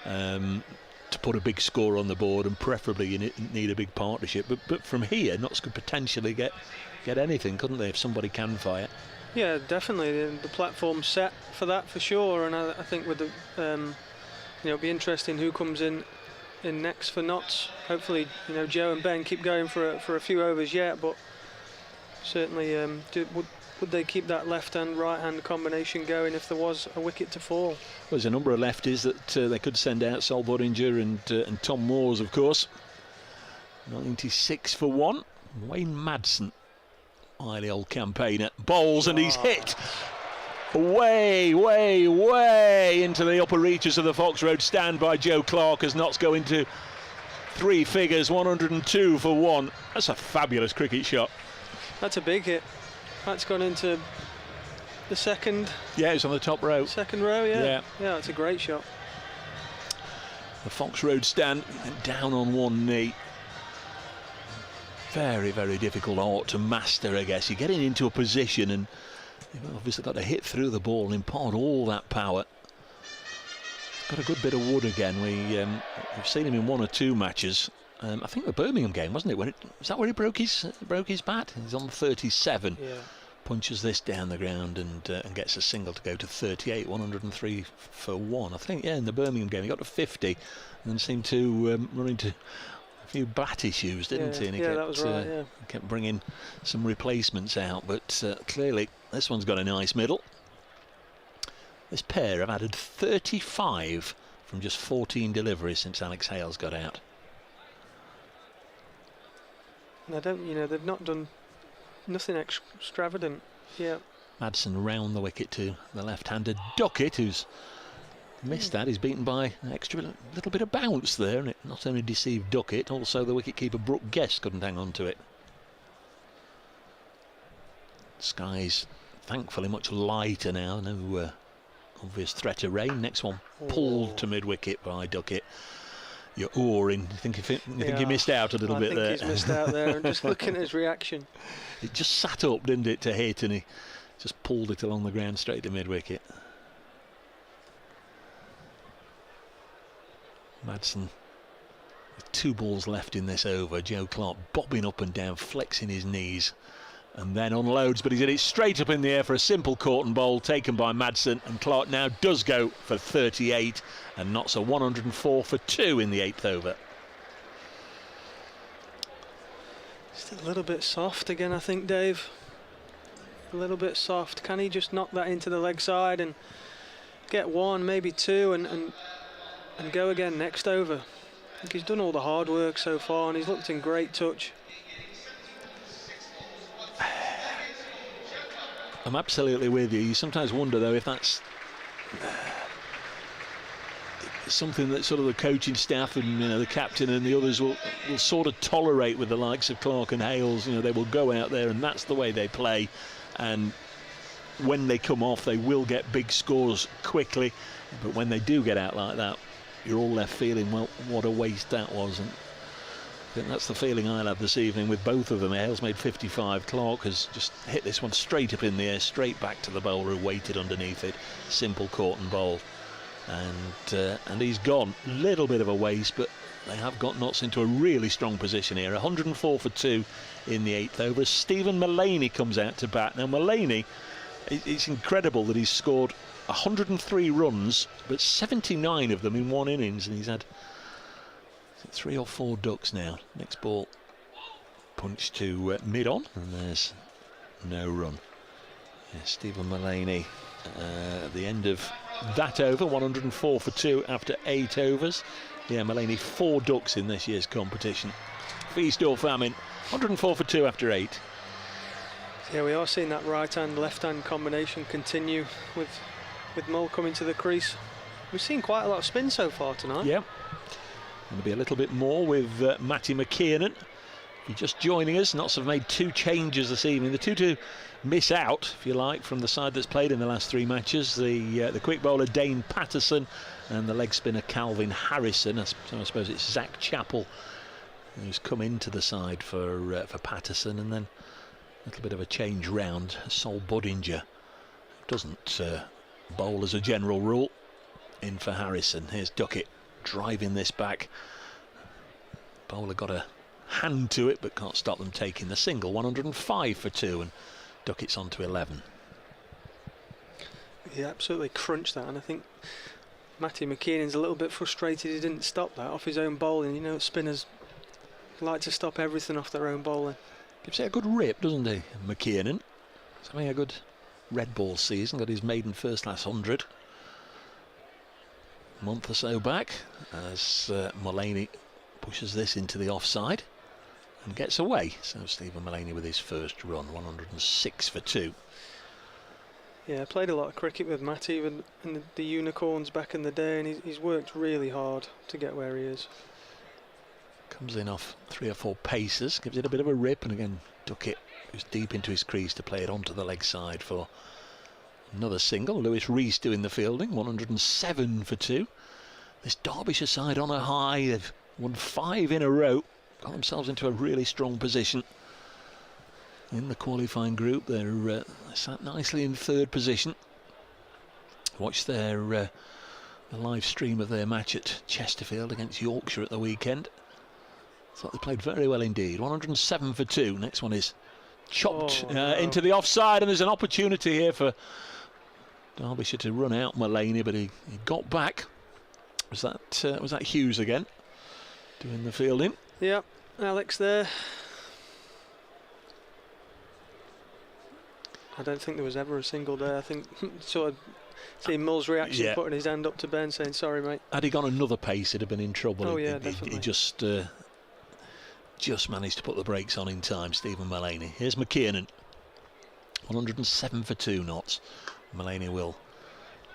to put a big score on the board, and preferably you need a big partnership. But from here, Notts could potentially get anything, couldn't they, if somebody can fire? Yeah, definitely. The platform's set for that for sure, and I think with the it'll be interesting who comes in next for Notts. Hopefully, Joe and Ben keep going for a few overs yet, but certainly would they keep that left-hand right-hand combination going if there was a wicket to fall? Well, there's a number of lefties that they could send out. Sol Budinger and Tom Moores, of course. 96 for 1. Wayne Madsen, wily old campaigner, bowls, and he's hit way into the upper reaches of the Fox Road stand by Joe Clark, as Notts go into 3 figures. 102 for 1. That's a fabulous cricket shot. That's a big hit. That's gone into the second. Yeah, it's on the top row. Second row, yeah. Yeah, that's a great shot. The Fox Road stand down on one knee. Very difficult art to master, I guess. You're getting into a position and you've obviously got to hit through the ball and impart all that power. He's got a good bit of wood again. We've seen him in 1 or 2 matches. I think the Birmingham game, wasn't it? Was that where he broke his bat? He's on 37. Yeah. Punches this down the ground and gets a single to go to 38. 103 for 1. I think, yeah, in the Birmingham game he got to 50 and then seemed to run into a few bat issues, didn't he? And he kept, that was right. Yeah. Kept bringing some replacements out, but clearly this one's got a nice middle. This pair have added 35 from just 14 deliveries since Alex Hales got out. And they've not done nothing extravagant. Yeah. Madsen round the wicket to the left-hander Duckett, who's missed that. He's beaten by an extra little bit of bounce there, and it not only deceived Duckett, also the wicketkeeper Brooke Guest couldn't hang on to it. Sky's thankfully much lighter now. No obvious threat of rain. Next one pulled to mid-wicket by Duckett. You're awing. You think he missed out a little bit there? I think he's missed out there. And just looking at his reaction. It just sat up, didn't it, to hit, and he just pulled it along the ground straight to mid-wicket. Madsen with 2 balls left in this over. Joe Clark bobbing up and down, flexing his knees, and then unloads, but he's hit it straight up in the air for a simple caught and bowl taken by Madsen, and Clark now does go for 38 and knots a 104 for 2 in the 8th over. Just a little bit soft again, I think, Dave. A little bit soft. Can he just knock that into the leg side and get 1, maybe 2, and go again next over? I think he's done all the hard work so far, and he's looked in great touch. I'm absolutely with you. You sometimes wonder, though, if that's something that sort of the coaching staff and the captain and the others will sort of tolerate with the likes of Clark and Hales. They will go out there and that's the way they play, and when they come off they will get big scores quickly, but when they do get out like that, you're all left feeling, well, what a waste that was. And I think that's the feeling I'll have this evening with both of them. Hales made 55. Clark has just hit this one straight up in the air, straight back to the bowler who waited underneath it. Simple caught and bowled. And he's gone. Little bit of a waste, but they have got Notts into a really strong position here. 104 for 2 in the 8th over. Stephen Mullaney comes out to bat. Now Mullaney, it's incredible that he's scored 103 runs, but 79 of them in one innings, and he's had 3 or 4 ducks now. Next ball punched to mid-on, and there's no run. Yeah, Stephen Mullaney at the end of that over, 104 for 2 after 8 overs. Yeah, Mullaney 4 ducks in this year's competition. Feast or famine, 104 for 2 after 8. Yeah, we are seeing that right-hand, left-hand combination continue with Mull coming to the crease. We've seen quite a lot of spin so far tonight. Yeah. Going to be a little bit more with Matty McKiernan. If you're just joining us, Notts have made 2 changes this evening. The 2 to miss out, if you like, from the side that's played in the last 3 matches. The quick bowler Dane Patterson and the leg spinner Calvin Harrison. So I suppose it's Zach Chappell who's come into the side for Patterson, and then a little bit of a change round. Sol Budinger doesn't bowl as a general rule. In for Harrison. Here's Duckett driving this back. Bowler got a hand to it but can't stop them taking the single. 105 for 2, and Duckett's on to 11. He absolutely crunched that, and I think Matty McKiernan's a little bit frustrated he didn't stop that off his own bowling. Spinners like to stop everything off their own bowling. Gives it a good rip, doesn't he, McKiernan? He's having a good red ball season, got his maiden first class 100 a month or so back, as Mullaney pushes this into the offside and gets away. So Stephen Mullaney with his first run, 106 for 2. Yeah, I played a lot of cricket with Matty in the Unicorns back in the day, and he's worked really hard to get where he is. Comes in off 3 or 4 paces, gives it a bit of a rip, and again Duckett, who's deep into his crease, to play it onto the leg side for another single. Lewis Rees doing the fielding, 107 for 2. This Derbyshire side on a high. They've won 5 in a row, got themselves into a really strong position in the qualifying group. They're sat nicely in 3rd position. Watch their the live stream of their match at Chesterfield against Yorkshire at the weekend. Thought they played very well indeed. 107 for 2. Next one is chopped into the offside, and there's an opportunity here for Derbyshire to run out Mullaney, but he got back. Was that Hughes again doing the fielding? Yep, Alex there. I don't think there was ever a single there. I think sort of seeing Mull's reaction, putting his hand up to Ben saying sorry mate. Had he gone another pace he'd have been in trouble. Oh yeah, definitely. He just managed to put the brakes on in time, Stephen Mullaney. Here's McKiernan, 107 for 2 Notts. Mullaney will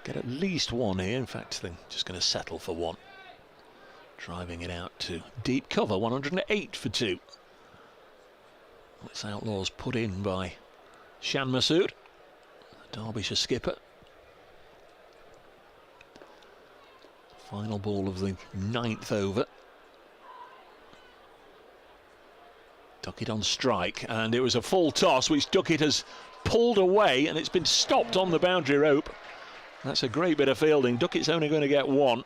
get at least 1 here. In fact, they're just going to settle for 1. Driving it out to deep cover, 108 for 2. Notts Outlaws put in by Shan Masood, the Derbyshire skipper. Final ball of the 9th over. Duckett on strike, and it was a full toss which Duckett has pulled away, and it's been stopped on the boundary rope. That's a great bit of fielding. Duckett's only going to get one.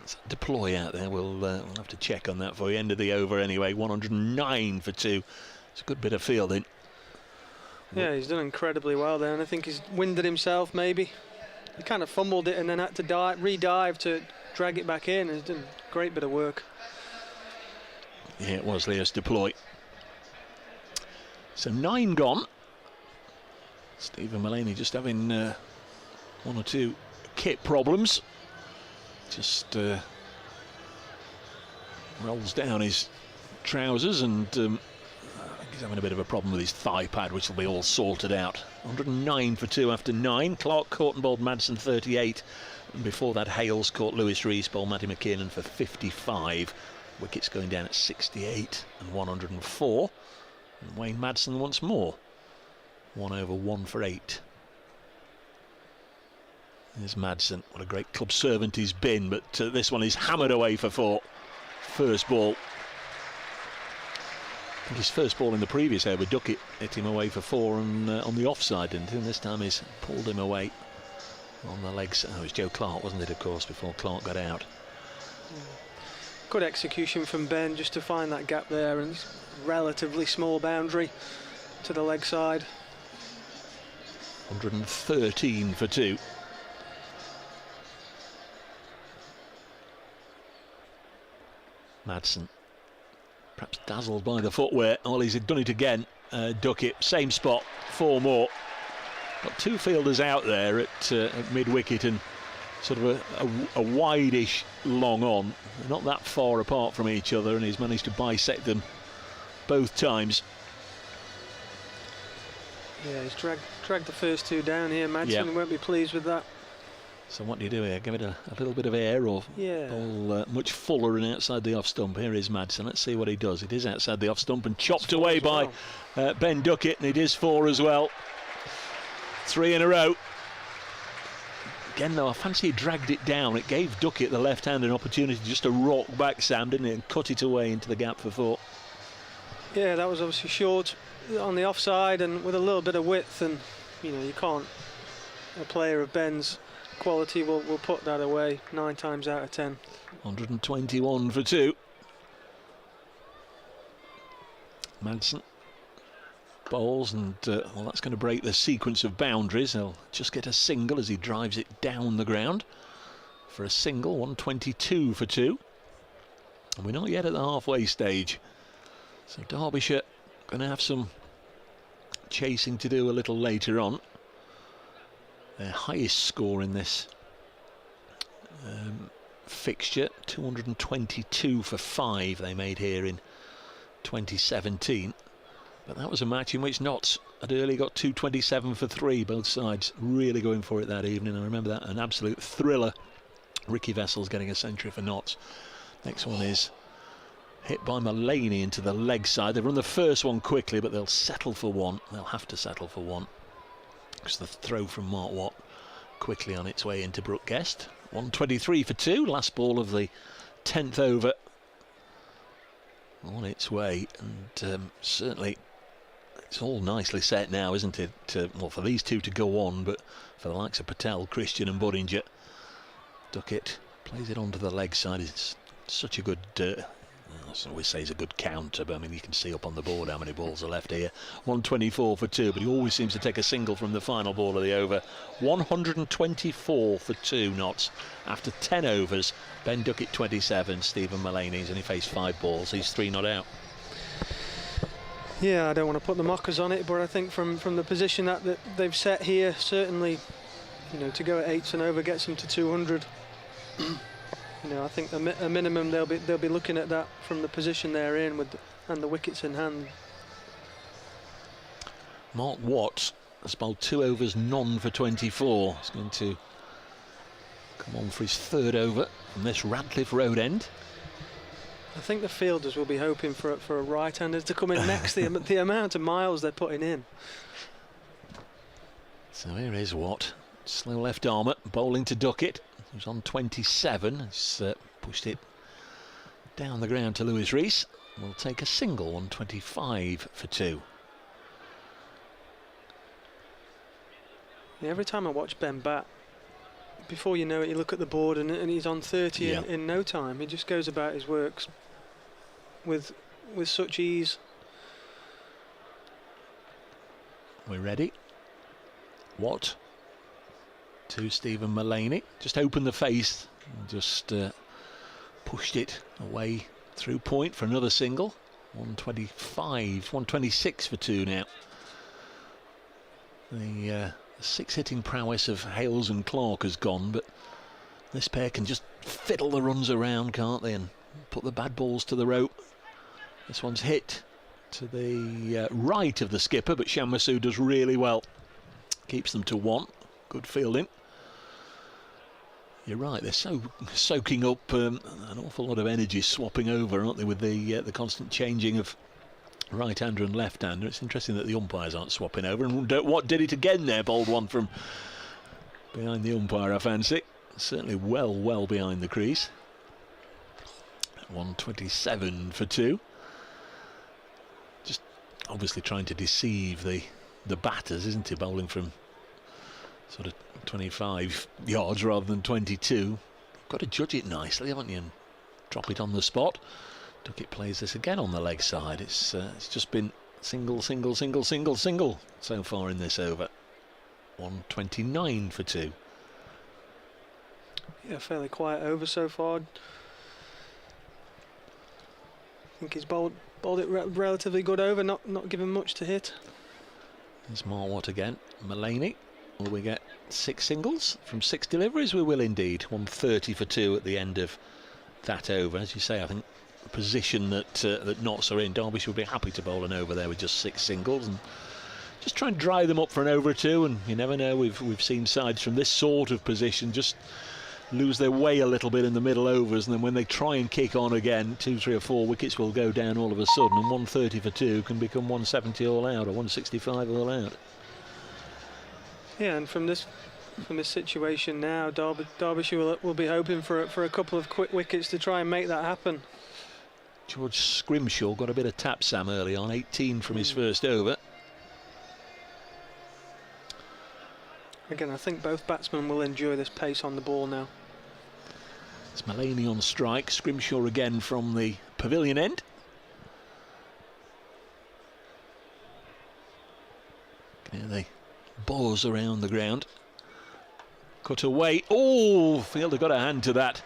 It's a deploy out there. We'll have to check on that for you. End of the over anyway. 109 for 2. It's a good bit of fielding. Yeah, he's done incredibly well there, and I think he's winded himself maybe. He kind of fumbled it and then had to re-dive to drag it back in. He's done a great bit of work. Yeah, it was Leo's deploy. So 9 gone. Stephen Mullaney just having 1 or 2 kit problems. Just rolls down his trousers, and I think he's having a bit of a problem with his thigh pad, which will be all sorted out. 109 for 2 after 9. Clark caught and bowled Madsen 38. And before that, Hales caught Lewis Rees, bowled Matty McKinnon for 55. Wickets going down at 68 and 104. And Wayne Madsen once more. 1 over 1 for 8. There's Madsen. What a great club servant he's been, but this one is hammered away for 4. First ball. I think his first ball in the previous over, Duckett hit him away for 4 on the offside, didn't he? And this time he's pulled him away on the legs. Oh, it was Joe Clark, wasn't it, of course, before Clark got out. Good execution from Ben just to find that gap there, and relatively small boundary to the leg side. 113 for 2. Madsen, perhaps dazzled by the footwear. Oh, he's done it again. Duckett, same spot, 4 more. Got 2 fielders out there at mid-wicket, and sort of a wide-ish long on. They're not that far apart from each other, and he's managed to bisect them both times. Yeah, he's dragged the first 2 down here. Madsen won't be pleased with that. So what do you do here? Give it a little bit of air, or bowl much fuller and outside the off stump? Here is Madsen. Let's see what he does. It is outside the off stump and chopped away by Ben Duckett, and it is 4 as well. 3 in a row. Again, though, I fancy he dragged it down. It gave Duckett, the left hand, an opportunity just to rock back, Sam, didn't it, and cut it away into the gap for 4. Yeah, that was obviously short on the offside and with a little bit of width, and you know, you can't, a player of Ben's quality will put that away 9 times out of 10. 121 for 2. Madsen bowls, and well, that's going to break the sequence of boundaries. He'll just get a single as he drives it down the ground for a single. 122 for 2, and we're not yet at the halfway stage, so Derbyshire going to have some chasing to do a little later on. Their highest score in this fixture, 222 for 5 they made here in 2017. But that was a match in which Notts had early got 227 for 3, both sides really going for it that evening. I remember that, an absolute thriller. Ricky Vessel's getting a century for Notts. Next one is hit by Mullaney into the leg side. They've run the first one quickly, but they'll settle for 1. They'll have to settle for 1. Because the throw from Mark Watt quickly on its way into Brooke Guest. 123 for 2, last ball of the 10th over on its way, and certainly it's all nicely set now, isn't it? Well, for these 2 to go on, but for the likes of Patel, Christian and Budinger. Duckett plays it onto the leg side. It's such a good I always say he's a good counter, but I mean, you can see up on the board how many balls are left here. 124 for 2, but he always seems to take a single from the final ball of the over. 124 for 2 Notts after 10 overs. Ben Duckett 27, Stephen Mullaney's only faced 5 balls. He's 3 not out. Yeah, I don't want to put the mockers on it, but I think from the position that they've set here, certainly, you know, to go at 8s and over gets them to 200. You know, I think a minimum they'll be looking at that from the position they're in and the wickets in hand. Mark Watt has bowled 2 overs, none for 24. He's going to come on for his 3rd over from this Radcliffe Road end. I think the fielders will be hoping for a right-hander to come in next. The amount of miles they're putting in. So here is Watt, slow left armour, bowling to Duckett. who's on 27, has pushed it down the ground to Lewis Rees. Will take a single, 125 for 2. Yeah, every time I watch Ben bat, before you know it, you look at the board and he's on 30 in no time. He just goes about his works with such ease. We're ready. Watt to Stephen Mullaney. Just opened the face and just pushed it away through point for another single. 125, 126 for 2 now. The 6-hitting prowess of Hales and Clark has gone, but this pair can just fiddle the runs around, can't they, and put the bad balls to the rope. This one's hit to the right of the skipper, but Shan Masood does really well. Keeps them to 1. Good fielding. You're right, they're so soaking up an awful lot of energy swapping over, aren't they, with the constant changing of right-hander and left-hander. It's interesting that the umpires aren't swapping over. And Watt did it again there, bowled one from behind the umpire, I fancy. Certainly well behind the crease. 127 for 2. Just obviously trying to deceive the batters, isn't he? Bowling from sort of 25 yards rather than 22. Got to judge it nicely, haven't you? And drop it on the spot. Duckett plays this again on the leg side. It's just been single so far in this over. 129 for 2. Yeah, fairly quiet over so far. I think he's bowled it relatively good over, not given much to hit. There's Marwatt again. Mullaney. Will we get 6 singles from 6 deliveries? We will indeed. 130 for 2 at the end of that over. As you say, I think the position that Notts are in, Derbyshire would be happy to bowl an over there with just 6 singles and just try and dry them up for an over or 2. And you never know, we've seen sides from this sort of position just lose their way a little bit in the middle overs, and then when they try and kick on again, 2, 3 or 4 wickets will go down all of a sudden, and 130 for 2 can become 170 all out or 165 all out. Yeah, and from this situation now, Derbyshire will be hoping for a couple of quick wickets to try and make that happen. George Scrimshaw got a bit of tap Sam early on, 18 from his first over. Again, I think both batsmen will enjoy this pace on the ball now. It's Mullaney on strike, Scrimshaw again from the pavilion end. Yeah, they buzz around the ground. Cut away. Oh, fielder got a hand to that.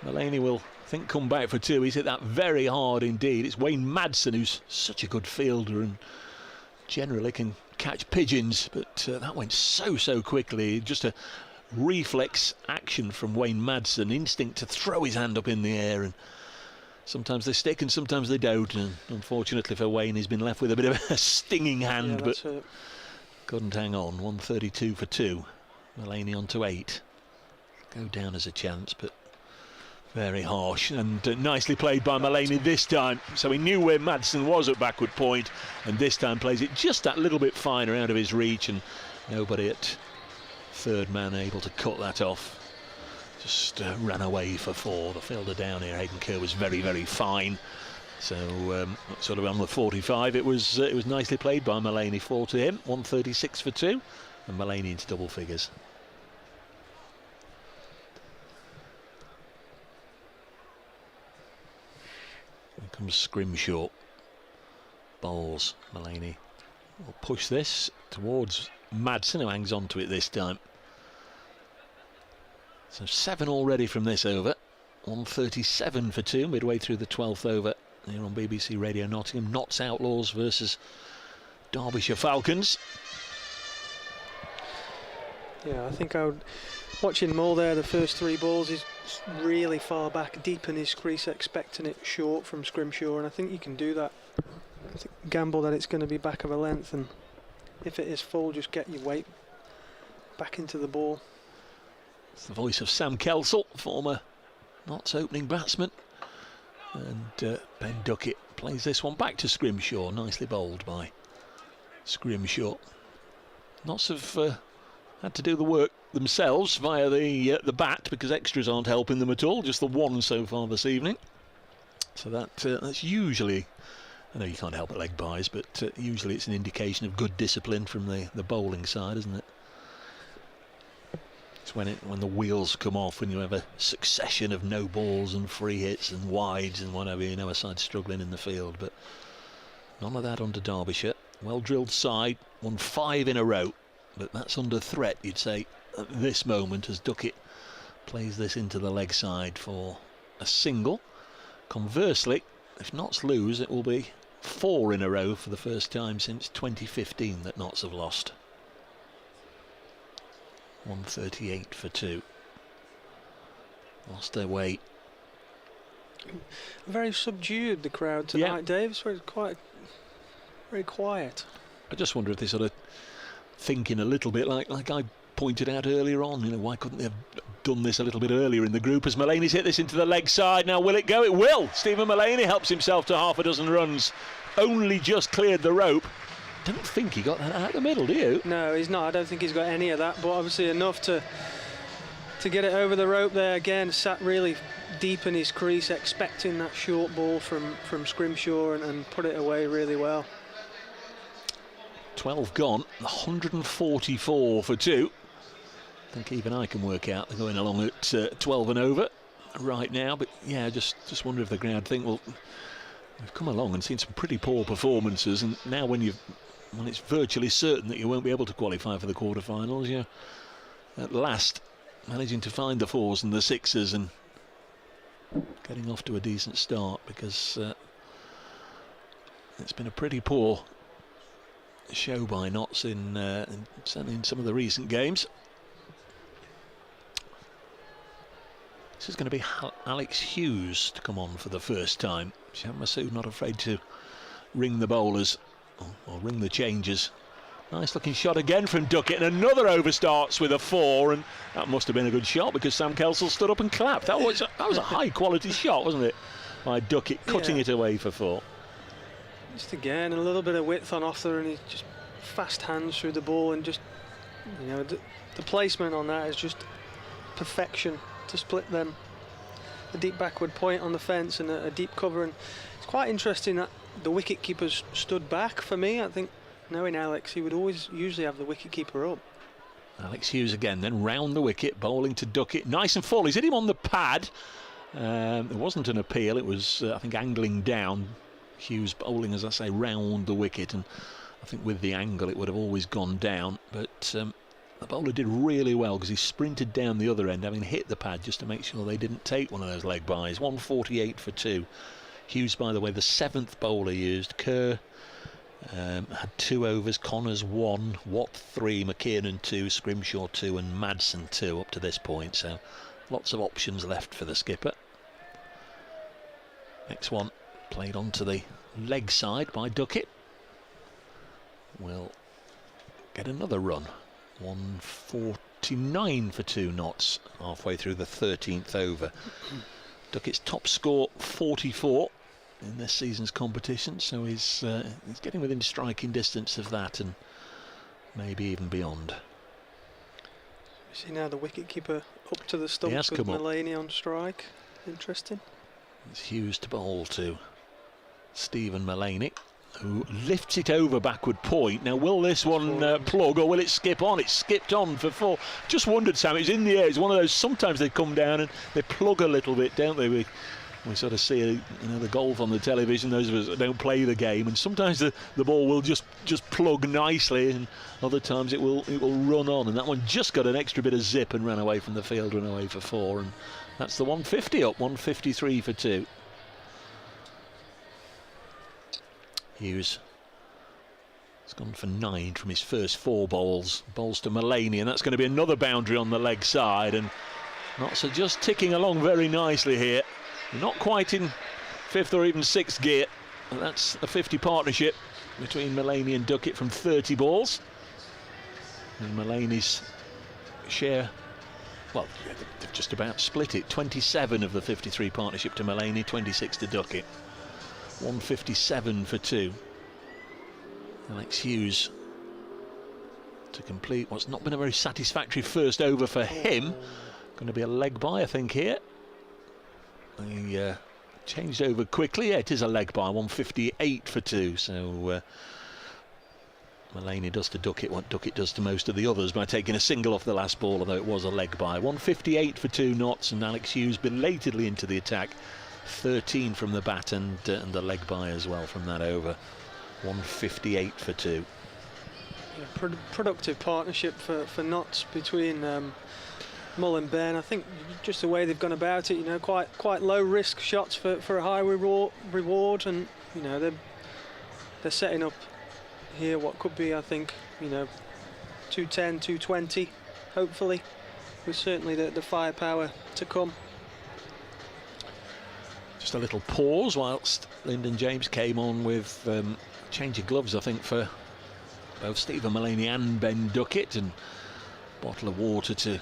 Mullaney will, I think, come back for 2. He's hit that very hard indeed. It's Wayne Madsen, who's such a good fielder and generally can catch pigeons, but that went so quickly. Just a reflex action from Wayne Madsen, instinct to throw his hand up in the air, and sometimes they stick and sometimes they don't, and unfortunately for Wayne, he's been left with a bit of a stinging hand, but couldn't hang on. 132 for 2. Mullaney on to 8. Go down as a chance, but very harsh, and nicely played by Mullaney this time. So he knew where Madsen was at backward point, and this time plays it just that little bit finer out of his reach, and nobody at third man able to cut that off. Just ran away for 4. The fielder down here, Hayden Kerr, was very fine. So sort of on the 45, it was nicely played by Mullaney. 4 to him, 136 for 2, and Mullaney into double figures. Here comes Scrimshaw. Bowls. Mullaney will push this towards Madsen, who hangs on to it this time. So 7 already from this over. 137 for 2, midway through the 12th over here on BBC Radio Nottingham. Notts Outlaws versus Derbyshire Falcons. Yeah, I think watching Moore there, the first 3 balls, he's really far back, deep in his crease, expecting it short from Scrimshaw, and I think you can do that. I think gamble that it's going to be back of a length, and if it is full, just get your weight back into the ball. It's the voice of Sam Kelsall, former Notts opening batsman, and Ben Duckett plays this one back to Scrimshaw, nicely bowled by Scrimshaw. Lots of had to do the work themselves via the bat, because extras aren't helping them at all, just the one so far this evening. So that's usually, I know you can't help at leg byes, but usually it's an indication of good discipline from the bowling side, isn't it? It's when the wheels come off, when you have a succession of no balls and free hits and wides and whatever, you know a side's struggling in the field. But none of that under Derbyshire. Well drilled side, won 5 in a row, but that's under threat, you'd say, at this moment, as Duckett plays this into the leg side for a single. Conversely, if Notts lose, it will be 4 in a row for the first time since 2015 that Notts have lost. 138 for 2. Lost their way. Very subdued, the crowd tonight, yeah. Dave. It's very quiet. I just wonder if they're sort of thinking a little bit like I pointed out earlier on, you know, why couldn't they have done this a little bit earlier in the group? As Mullaney's hit this into the leg side. Now will it go? It will. Stephen Mullaney helps himself to half a dozen runs. Only just cleared the rope. Don't think he got that out the middle, do you? No, he's not. I don't think he's got any of that, but obviously enough to get it over the rope there. Again, sat really deep in his crease, expecting that short ball from Scrimshaw, and put it away really well. 12 gone, 144 for 2. I think even I can work out they're going along at 12 and over right now. But yeah, just wonder if the crowd think, well, we've come along and seen some pretty poor performances, and now when it's virtually certain that you won't be able to qualify for the quarterfinals, you're at last managing to find the 4s and the 6s and getting off to a decent start, because it's been a pretty poor show by Notts certainly in some of the recent games. This is going to be Alex Hughes to come on for the first time. Sham Masood not afraid to ring the bowlers or ring the changes. Nice looking shot again from Duckett, and another over starts with a 4, and that must have been a good shot because Sam Kelsall stood up and clapped. That was a high quality shot, wasn't it, by Duckett, cutting it away for 4. Just again a little bit of width on Arthur, and he's just fast hands through the ball, and just, you know, the placement on that is just perfection to split them. A deep backward point on the fence and a deep cover, and it's quite interesting that the wicket keepers stood back. For me, I think, knowing Alex, he would usually have the wicket keeper up. Alex Hughes again, then round the wicket, bowling to Duckett, nice and full. He's hit him on the pad. There wasn't an appeal, it was I think angling down. Hughes bowling, as I say, round the wicket, and I think with the angle it would have always gone down, but the bowler did really well because he sprinted down the other end, having hit the pad just to make sure they didn't take one of those leg byes. 148 for 2. Hughes, by the way, the 7th bowler used. Kerr had 2 overs, Connors 1, Watt 3, McKiernan 2, Scrimshaw 2 and Madsen 2 up to this point, so lots of options left for the skipper. Next one played onto the leg side by Duckett. Will get another run. 149 for 2 Notts halfway through the 13th over. Duckett's top score 44 in this season's competition, so he's getting within striking distance of that and maybe even beyond. You see now the wicketkeeper up to the stumps with Mullaney on strike. Interesting. It's Hughes to bowl to Stephen Mullaney, who lifts it over backward point. Now will this one plug, or will it skip on? It's skipped on for 4. Just wondered, Sam, it's in the air. It's one of those, sometimes they come down and they plug a little bit, don't they? We sort of see the golf on the television, those of us that don't play the game, and sometimes the ball will just plug nicely, and other times it will run on, and that one just got an extra bit of zip and ran away from the field, ran away for 4, and that's the 150 up. 153 for 2. Hughes has gone for 9 from his first 4 bowls to Mullaney, and that's going to be another boundary on the leg side, and Notts are just ticking along very nicely here. Not quite in 5th or even 6th gear. And that's a 50 partnership between Mullaney and Duckett from 30 balls, and Mullaney's share, well, they've just about split it. 27 of the 53 partnership to Mullaney, 26 to Duckett. 157 for 2. Alex Hughes to complete what's not been a very satisfactory first over for him. Going to be a leg bye, I think, here. He changed over quickly. Yeah, it is a leg bye, 158 for 2. So Mullaney does to Duckett what Duckett does to most of the others by taking a single off the last ball, although it was a leg bye. 158 for 2 Notts, and Alex Hughes belatedly into the attack. 13 from the bat and the leg bye as well from that over. 158 for 2. Yeah, productive partnership for Notts between Mull and Ben. I think just the way they've gone about it, you know, quite low risk shots for a high reward, and you know they're setting up here what could be, I think, you know, 210, 220, hopefully, with certainly the firepower to come. Just a little pause whilst Lyndon James came on with change of gloves, I think, for both Stephen Mullaney and Ben Duckett, and a bottle of water to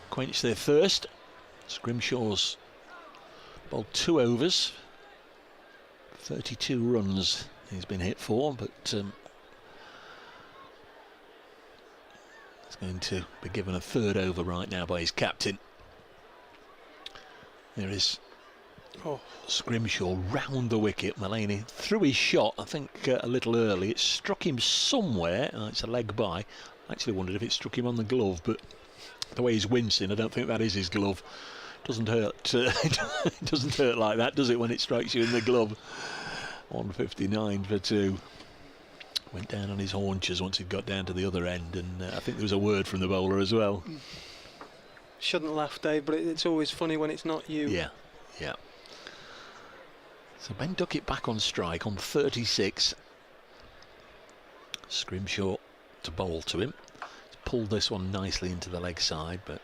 quench their thirst. Scrimshaw's bowled 2 overs, 32 runs he's been hit for, but he's going to be given a 3rd over right now by his captain. There is Scrimshaw round the wicket. Mullaney threw his shot, I think, a little early. It struck him somewhere. It's a leg bye. I actually wondered if it struck him on the glove, but the way he's wincing, I don't think that is his glove. Doesn't hurt. It doesn't hurt like that, does it, when it strikes you in the glove? 159 for 2. Went down on his haunches once he got down to the other end, and I think there was a word from the bowler as well. Shouldn't laugh, Dave, but it's always funny when it's not you. Yeah, yeah. So Ben Duckett back on strike on 36. Scrimshaw to bowl to him. He's pulled this one nicely into the leg side, but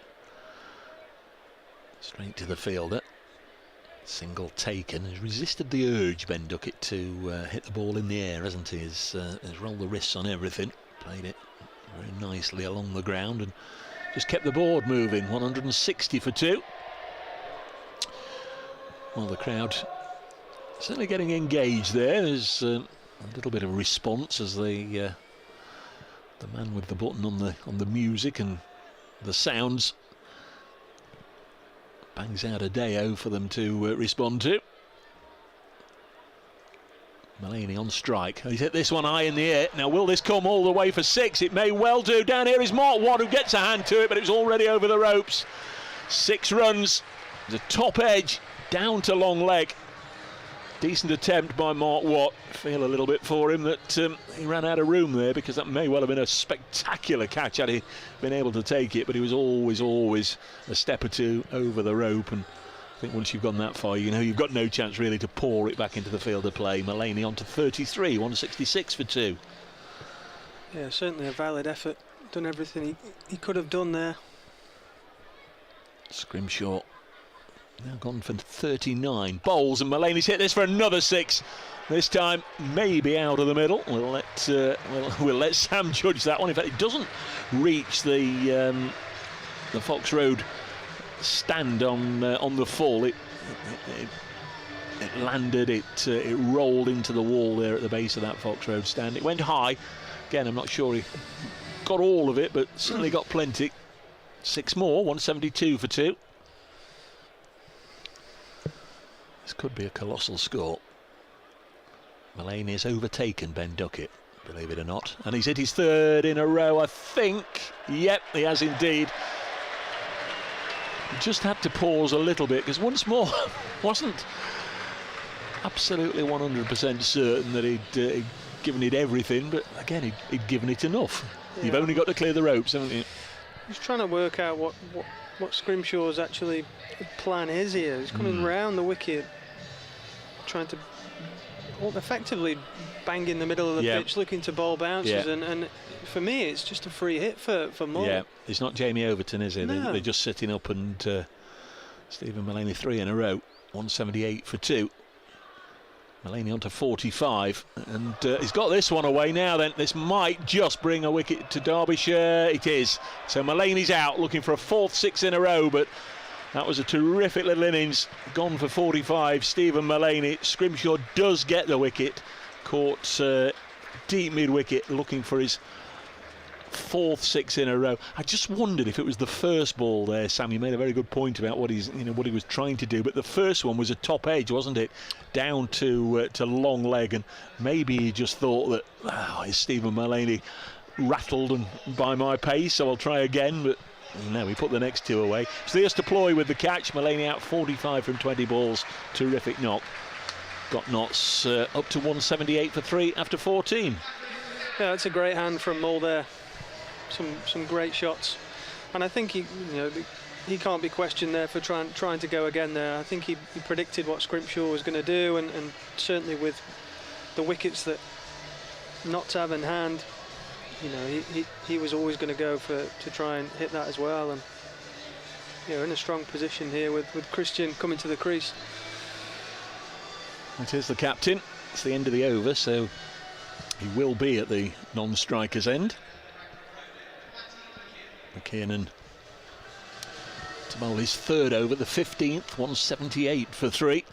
straight to the fielder. Single taken. Has resisted the urge, Ben Duckett, to hit the ball in the air, hasn't he? Has rolled the wrists on everything. Played it very nicely along the ground and just kept the board moving. 160 for 2. Well, the crowd certainly getting engaged there. There's a little bit of a response as the man with the button on the music and the sounds bangs out a day-o for them to respond to. Mullaney on strike. He's hit this one high in the air. Now, will this come all the way for 6? It may well do. Down here is Mark Watt, who gets a hand to it, but it's already over the ropes. 6 runs. The top edge down to long leg. Decent attempt by Mark Watt. Feel a little bit for him that he ran out of room there, because that may well have been a spectacular catch had he been able to take it, but he was always a step or 2 over the rope, and I think once you've gone that far, you know you've got no chance really to pour it back into the field of play. Mullaney on to 33, 166 for 2. Yeah, certainly a valid effort. Done everything he could have done there. Scrimshaw now gone for 39 bowls, and Mullaney's hit this for another 6. This time maybe out of the middle. We'll let Sam judge that one. In fact, it doesn't reach the Fox Road stand on the full. It landed. It rolled into the wall there at the base of that Fox Road stand. It went high. Again, I'm not sure he got all of it, but certainly got plenty. 6 more, 172 for 2. This could be a colossal score. Mullaney has overtaken Ben Duckett, believe it or not, and he's hit his 3rd in a row, I think. Yep, he has indeed. He just had to pause a little bit, because once more wasn't absolutely 100% certain that he'd given it everything, but again he'd given it enough. Yeah. You've only got to clear the ropes, haven't you? He's trying to work out what Scrimshaw's actually plan is here. He's coming round the wicket, trying to effectively bang in the middle of the pitch, looking to bowl bounces, and for me it's just a free hit for Mull. Yeah, it's not Jamie Overton, is it? No. They're just sitting up, and Stephen Mullaney 3 in a row, 178 for 2. Mullaney on to 45, and he's got this one away now. Then this might just bring a wicket to Derbyshire. It is. So Mullaney's out, looking for a 4th 6 in a row, but that was a terrific little innings. Gone for 45, Stephen Mullaney. Scrimshaw does get the wicket. Caught deep mid-wicket, looking for his fourth six in a row. I just wondered if it was the first ball there, Sam. You made a very good point about what he was trying to do, but the first one was a top edge, wasn't it? Down to long leg, and maybe he just thought that is Stephen Mullaney rattled and by my pace, so I'll try again, but no, he put the next two away. So there's to Ploy with the catch. Mullaney out 45 from 20 balls. Terrific knock. Got Notts up to 178 for 3 after 14. Yeah, it's a great hand from Mull there. Some great shots, and I think he can't be questioned there for trying to go again there. I think he predicted what Scrimshaw was going to do, and certainly with the wickets that Notts have in hand, he was always going to go to try and hit that as well. And in a strong position here with Christian coming to the crease. It is the captain. It's the end of the over, so he will be at the non-striker's end. McKiernan to bowl his third over, the 15th, 178 for 3.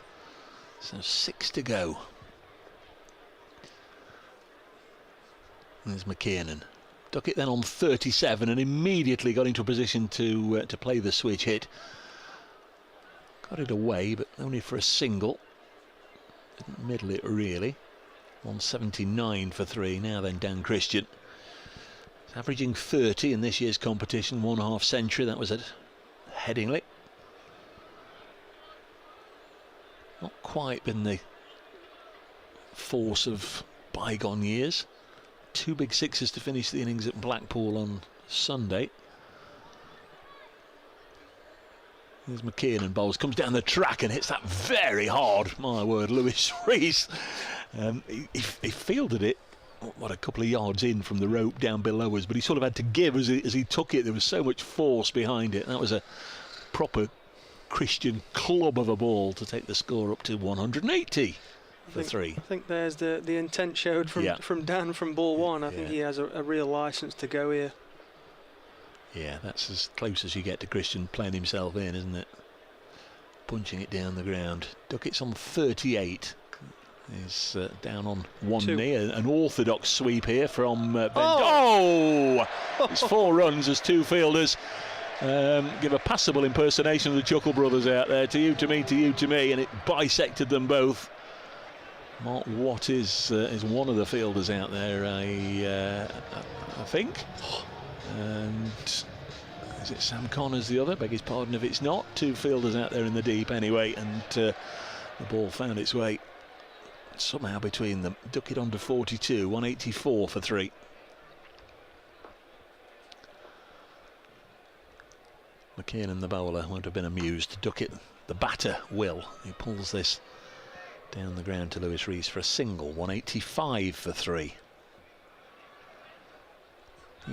So 6 to go. There's McKiernan. Duckett then on 37 and immediately got into a position to play the switch hit. Got it away, but only for a single. Didn't middle it really. 179 for 3. Now then, Dan Christian. He's averaging 30 in this year's competition, 1/2 century. That was at Headingley. Not quite been the force of bygone years. 2 big sixes to finish the innings at Blackpool on Sunday. There's McKiernan bowls, comes down the track and hits that very hard. My word, Lewis Rees. He fielded it, a couple of yards in from the rope down below us, but he sort of had to give as he took it. There was so much force behind it. That was a proper Christian club of a ball to take the score up to 180 for 3. I think there's the intent showed from Dan from ball one. I think he has a real licence to go here. Yeah, that's as close as you get to Christian playing himself in, isn't it? Punching it down the ground. Duckett's on 38. He's down on one knee. An orthodox sweep here from Ben. It's 4 runs as 2 fielders. Give a passable impersonation of the Chuckle Brothers out there. To you, to me, to you, to me. And it bisected them both. Mark Watt is one of the fielders out there, I think. And is it Sam Connors the other? Beg his pardon if it's not. 2 fielders out there in the deep anyway, and the ball found its way somehow between them. Duckett on to 42, 184 for 3. McKiernan, the bowler, won't have been amused. Duckett, the batter, will. He pulls this down the ground to Lewis Rees for a single, 185 for 3.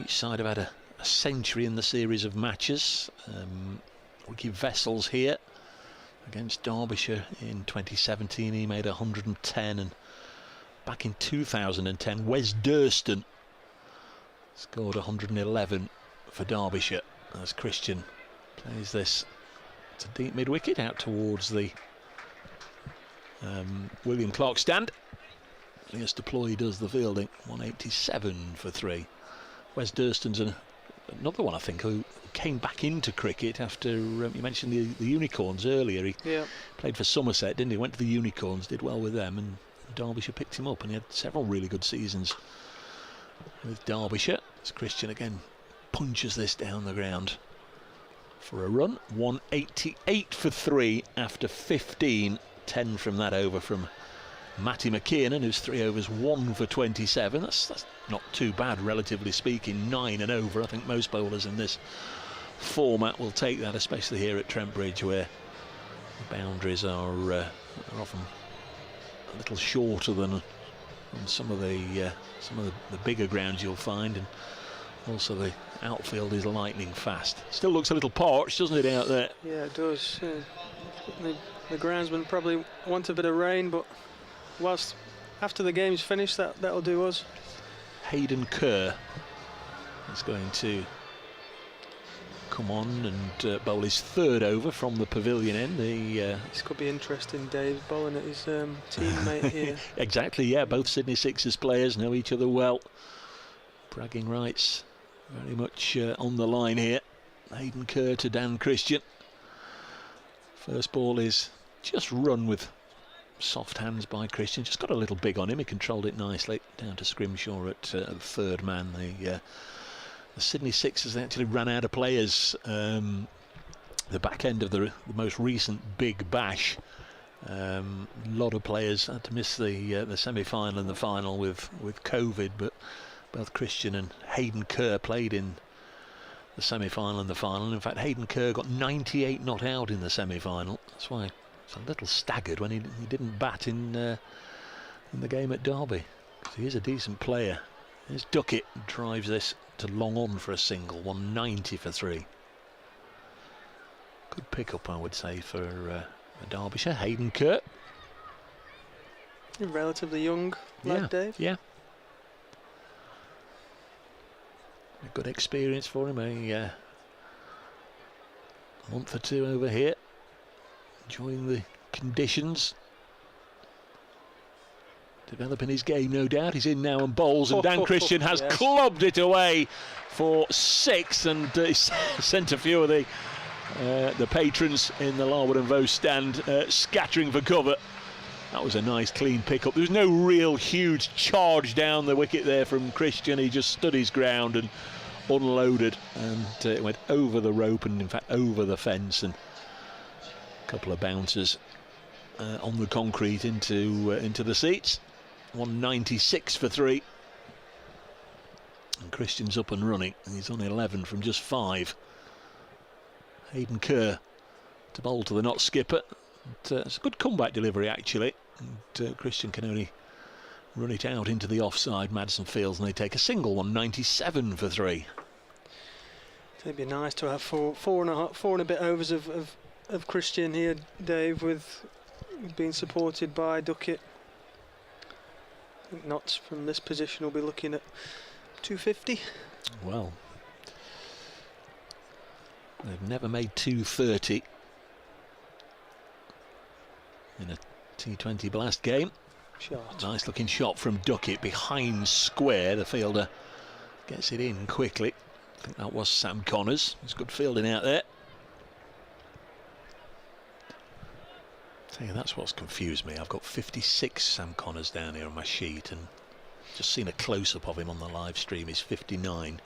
Each side have had a century in the series of matches. Ricky Vessels here against Derbyshire in 2017. He made 110, and back in 2010, Wes Durston scored 111 for Derbyshire as Christian plays this to deep mid-wicket out towards the William Clark stand. Elias Deploy does the fielding, 187 for 3. Wes Durston's another one, I think, who came back into cricket after you mentioned the Unicorns earlier. He played for Somerset, didn't he? Went to the Unicorns, did well with them, and Derbyshire picked him up, and he had several really good seasons with Derbyshire. As Christian again punches this down the ground for a run. 188 for 3 after 15. 10 from that over from Matty McKiernan, who's 3 overs, 1 for 27. That's not too bad, relatively speaking. 9 and over. I think most bowlers in this format will take that, especially here at Trent Bridge, where the boundaries are often a little shorter than some of the bigger grounds you'll find, and also the outfield is lightning fast. Still looks a little parched, doesn't it, out there? Yeah, it does. The groundsman probably wants a bit of rain, but whilst after the game's finished, that'll do us. Hayden Kerr is going to come on and bowl his 3rd over from the pavilion end. This could be interesting. Dave bowling at his teammate here. Exactly, yeah. Both Sydney Sixers players know each other well. Bragging rights very much on the line here. Hayden Kerr to Dan Christian. First ball is just run with soft hands by Christian. Just got a little big on him. He controlled it nicely. Down to Scrimshaw at third man. The Sydney Sixers, they actually ran out of players the back end of the most recent Big Bash. A lot of players had to miss the semi-final and the final with COVID, but both Christian and Hayden Kerr played in the semi-final and the final. In fact, Hayden Kerr got 98 not out in the semi-final. That's why it's a little staggered when he didn't bat in the game at Derby, because he is a decent player. Here's Duckett, drives this to long on for a single, 190 for 3. Good pick-up, I would say, for Derbyshire. Hayden Kerr. Relatively young lad, Dave. Yeah. A good experience for him. A month or two over here, enjoying the conditions. Developing his game, no doubt. He's in now and bowls, and Dan Christian has clubbed it away for 6, and sent a few of the patrons in the Larwood and Vaux stand scattering for cover. That was a nice clean pick-up. There was no real huge charge down the wicket there from Christian. He just stood his ground and unloaded, and it went over the rope and in fact over the fence, and a couple of bounces on the concrete into the seats. 196 for 3, and Christian's up and running, and he's on 11 from just 5. Hayden Kerr to bowl to the Notts skipper. It's a good comeback delivery actually, and Christian can only run it out into the offside Madison Fields, and they take a single. 197 for 3. It'd be nice to have four and a bit overs of Christian here, Dave, with being supported by Duckett. I think Notts from this position will be looking at 250. Well, they've never made 230 in a T20 Blast game. Shot. Nice looking shot from Duckett behind square. The fielder gets it in quickly. I think that was Sam Connors. It's good fielding out there. Tell you, that's what's confused me. I've got 56 Sam Connors down here on my sheet, and just seen a close-up of him on the live stream. He's 59.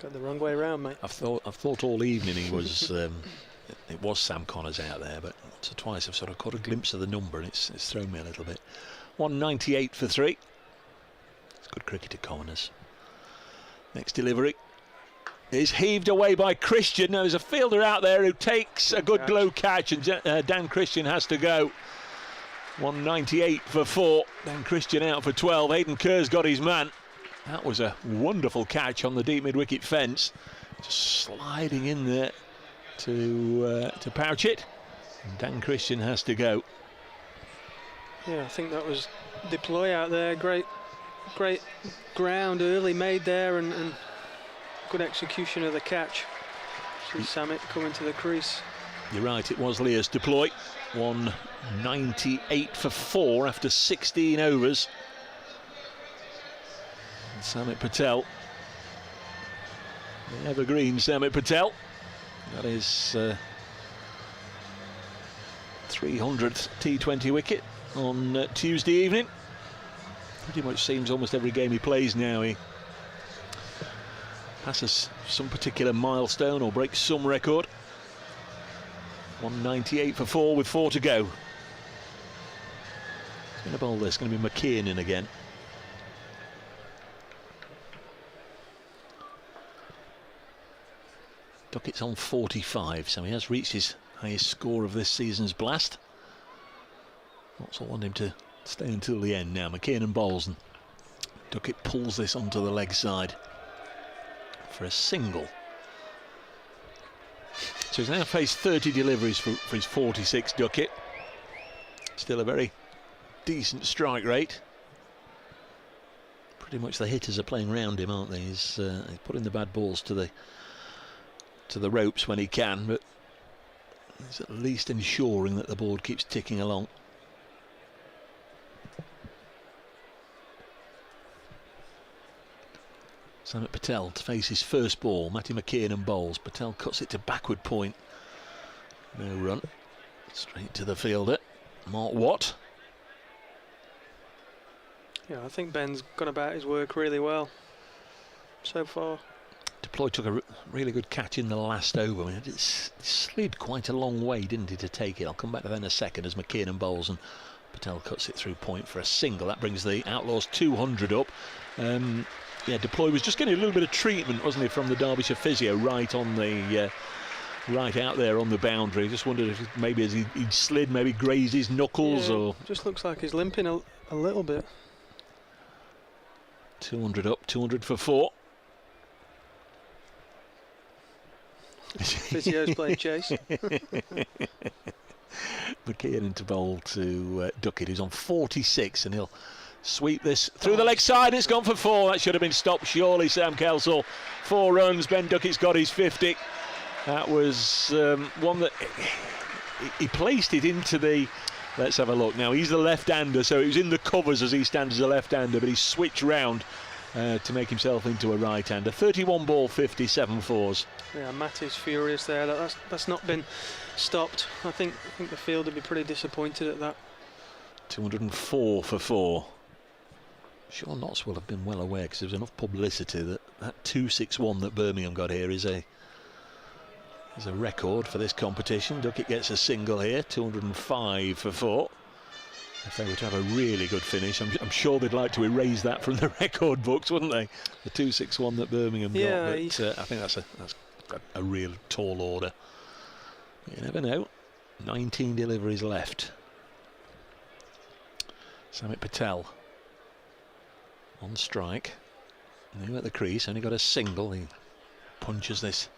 Got the wrong way around, mate. I've thought all evening he was it was Sam Connors out there, but once or twice I've sort of caught a glimpse of the number, and it's thrown me a little bit. 198 for 3. It's good cricket to Connors. Next delivery is heaved away by Christian. Now there's a fielder out there who takes a good low catch, and Dan Christian has to go. 198 for 4. Dan Christian out for 12. Hayden Kerr's got his man. That was a wonderful catch on the deep mid-wicket fence. Just sliding in there to pouch it. And Dan Christian has to go. Yeah, I think that was deploy out there. Great ground early made there, and good execution of the catch. See Samit coming to the crease. You're right, it was Leah's deploy. 198 for 4 after 16 overs. And Samit Patel, the evergreen Samit Patel, that is 300th T20 wicket on Tuesday evening. Pretty much seems almost every game he plays now he passes some particular milestone or breaks some record. 198 for 4 with 4 to go. He's going to bowl this, going to be McKeon in again. Duckett's on 45, so he has reached his highest score of this season's Blast. Lots want him to stay until the end now. McKeon and bowls, and Duckett pulls this onto the leg side for a single. So he's now faced 30 deliveries for his 46, Duckett. Still a very decent strike rate. Pretty much the hitters are playing round him, aren't they? He's putting the bad balls to the ropes when he can, but he's at least ensuring that the board keeps ticking along. Samit Patel to face his first ball. Matty McKiernan bowls. Patel cuts it to backward point. No run. Straight to the fielder. Mark Watt. Yeah, I think Ben's gone about his work really well so far. Deploy took a really good catch in the last over. I mean, it slid quite a long way, didn't he, to take it? I'll come back to that in a second as McKiernan bowls and Patel cuts it through point for a single. That brings the Outlaws 200 up. Yeah, Deploy was just getting a little bit of treatment, wasn't he, from the Derbyshire physio right on the right out there on the boundary. Just wondered if maybe as he'd slid, maybe grazed his knuckles, or just looks like he's limping a little bit. 200 up, 200 for 4. Physio's playing chase. McKiernan to bowl to Duckett, who's on 46, and he'll sweep this through the leg side. It's gone for 4. That should have been stopped, surely, Sam Kelsall. 4 runs. Ben Duckett's got his 50. That was one that he placed it into the. Let's have a look now. He's the left-hander, so it was in the covers as he stands as a left-hander, but he switched round to make himself into a right-hander. 31 ball, 57 fours. Yeah, Matt is furious there. That's not been stopped. I think the field would be pretty disappointed at that. 204 for 4. Sure, Notts will have been well aware, because there was enough publicity that 261 that Birmingham got here is a record for this competition. Duckett gets a single here. 205 for 4. If they were to have a really good finish, I'm sure they'd like to erase that from the record books, wouldn't they? The 261 that Birmingham got. But I think that's a real tall order. You never know. 19 deliveries left. Samit Patel on strike. New at the crease, only got a single. He punches this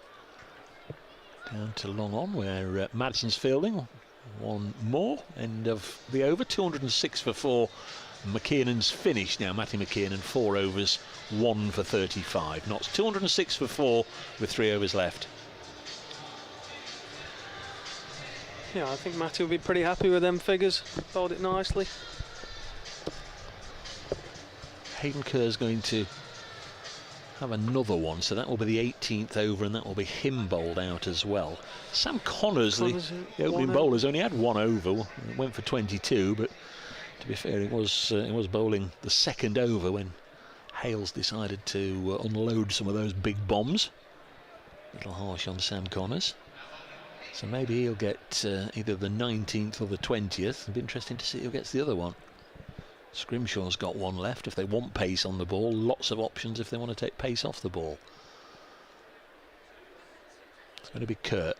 down to long on, where Madsen's fielding. One more, end of the over. 206 for 4. McKiernan's finished now. Matty McKiernan, 4 overs, 1 for 35. Notts 206 for 4 with 3 overs left. Yeah, I think Matty will be pretty happy with them figures. Bowled it nicely. Hayden Kerr's going to have another one, so that will be the 18th over, and that will be him bowled out as well. Sam Connors, the opening bowler, has only had 1 over. It went for 22, but to be fair, it was bowling the second over when Hales decided to unload some of those big bombs. A little harsh on Sam Connors. So maybe he'll get either the 19th or the 20th. It'll be interesting to see who gets the other one. Scrimshaw's got 1 left if they want pace on the ball. Lots of options if they want to take pace off the ball. It's going to be Kurt.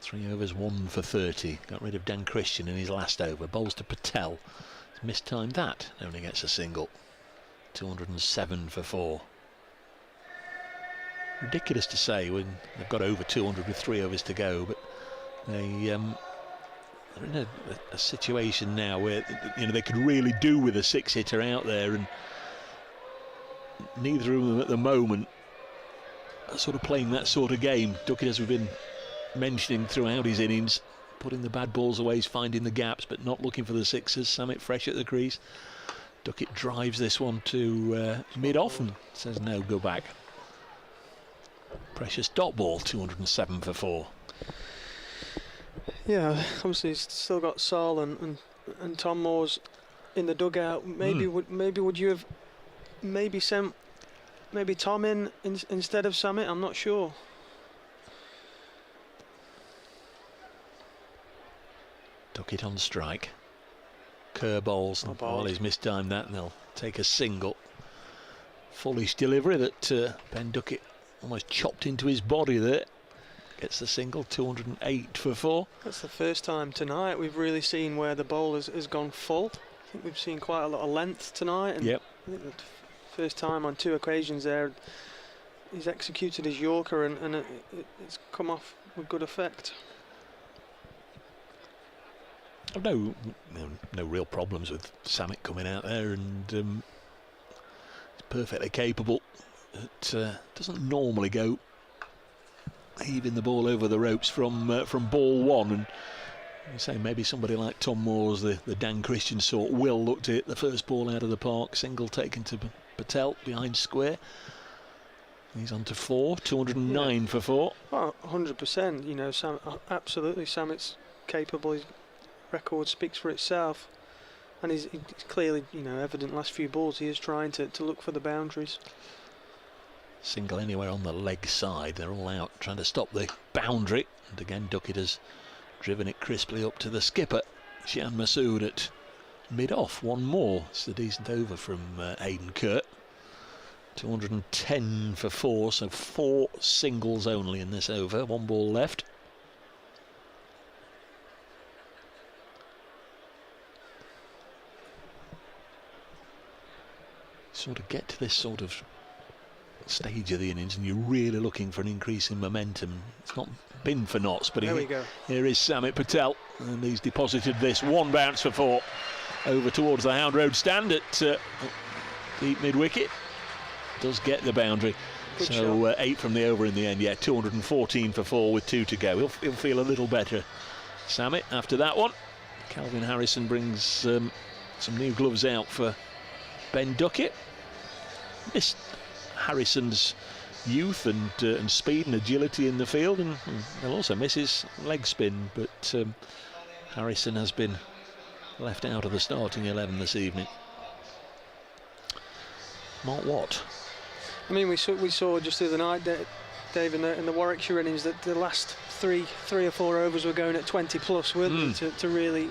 3 overs, 1 for 30. Got rid of Dan Christian in his last over. Bowls to Patel. He's mistimed that. Only gets a single. 207 for 4. Ridiculous to say when they've got over 200 with 3 overs to go, but they're in a situation now where they could really do with a 6-hitter out there, and neither of them at the moment are sort of playing that sort of game. Duckett, as we've been mentioning throughout his innings, putting the bad balls away, finding the gaps, but not looking for the sixes. Samit fresh at the crease. Duckett drives this one to mid-off and says no, go back. Precious dot ball, 207 for 4. Yeah, obviously he's still got Saul and Tom Moores in the dugout. Maybe would you have sent Tom in instead of Samit? I'm not sure. Duckett on strike. Kerr bowls. Oh, he's mistimed that, and they'll take a single. Foolish delivery that Ben Duckett almost chopped into his body there. Gets the single. 208 for 4. That's the first time tonight we've really seen where the ball has gone full. I think we've seen quite a lot of length tonight. And yep. I think the first time on 2 occasions there, he's executed his Yorker and it's come off with good effect. No real problems with Samit coming out there, and he's perfectly capable. It doesn't normally go heaving the ball over the ropes from ball 1, and You say maybe somebody like Tom Moores, the Dan Christian sort, will look to hit the first ball out of the park. Single taken to Patel behind square. He's on to 4, 209 for 4. Oh, 100%. You know, absolutely, Samit's capable. His record speaks for itself, and he's clearly, you know, evident last few balls. He is trying to look for the boundaries. Single anywhere on the leg side. They're all out trying to stop the boundary, and again Duckett has driven it crisply up to the skipper, Shan Masood, at mid-off. One more. It's a decent over from Aidan Kurt. 210 for 4, so 4 singles only in this over. 1 ball left. Sort of get to this sort of stage of the innings and you're really looking for an increase in momentum. It's not been for Notts, but here is Samit Patel, and he's deposited this. 1 bounce for 4 over towards the Hound Road stand at deep mid-wicket. Does get the boundary. Good so shot. 8 from the over in the end. Yeah, 214 for 4 with 2 to go. He'll feel a little better, Samit, after that one. Calvin Harrison brings some new gloves out for Ben Duckett. Missed Harrison's youth and speed and agility in the field, and they'll also miss his leg spin, but Harrison has been left out of the starting 11 this evening. Mark Watt. I mean, we saw just the other night, Dave, in the Warwickshire innings, that the last three or four overs were going at 20 plus, weren't they, to really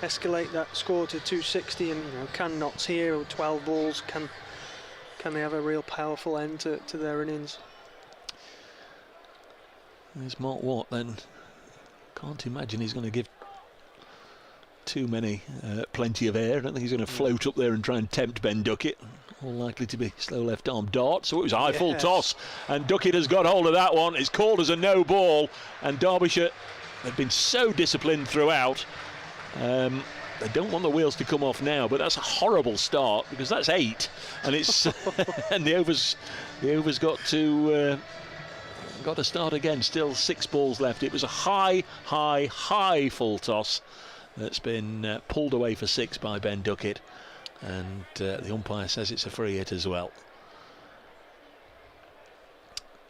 escalate that score to 260. And, you know, can Notts here with 12 balls, can they have a real powerful end to their innings? There's Mark Watt then. Can't imagine he's going to give too many plenty of air. I don't think he's going to float up there and try and tempt Ben Duckett. All likely to be slow left arm dart. So it was a high full toss, and Duckett has got hold of that one. It's called as a no ball, and Derbyshire have been so disciplined throughout. They don't want the wheels to come off now, but that's a horrible start, because that's 8, and it's and the overs got to start again. Still 6 balls left. It was a high full toss that's been pulled away for 6 by Ben Duckett, and the umpire says it's a free hit as well.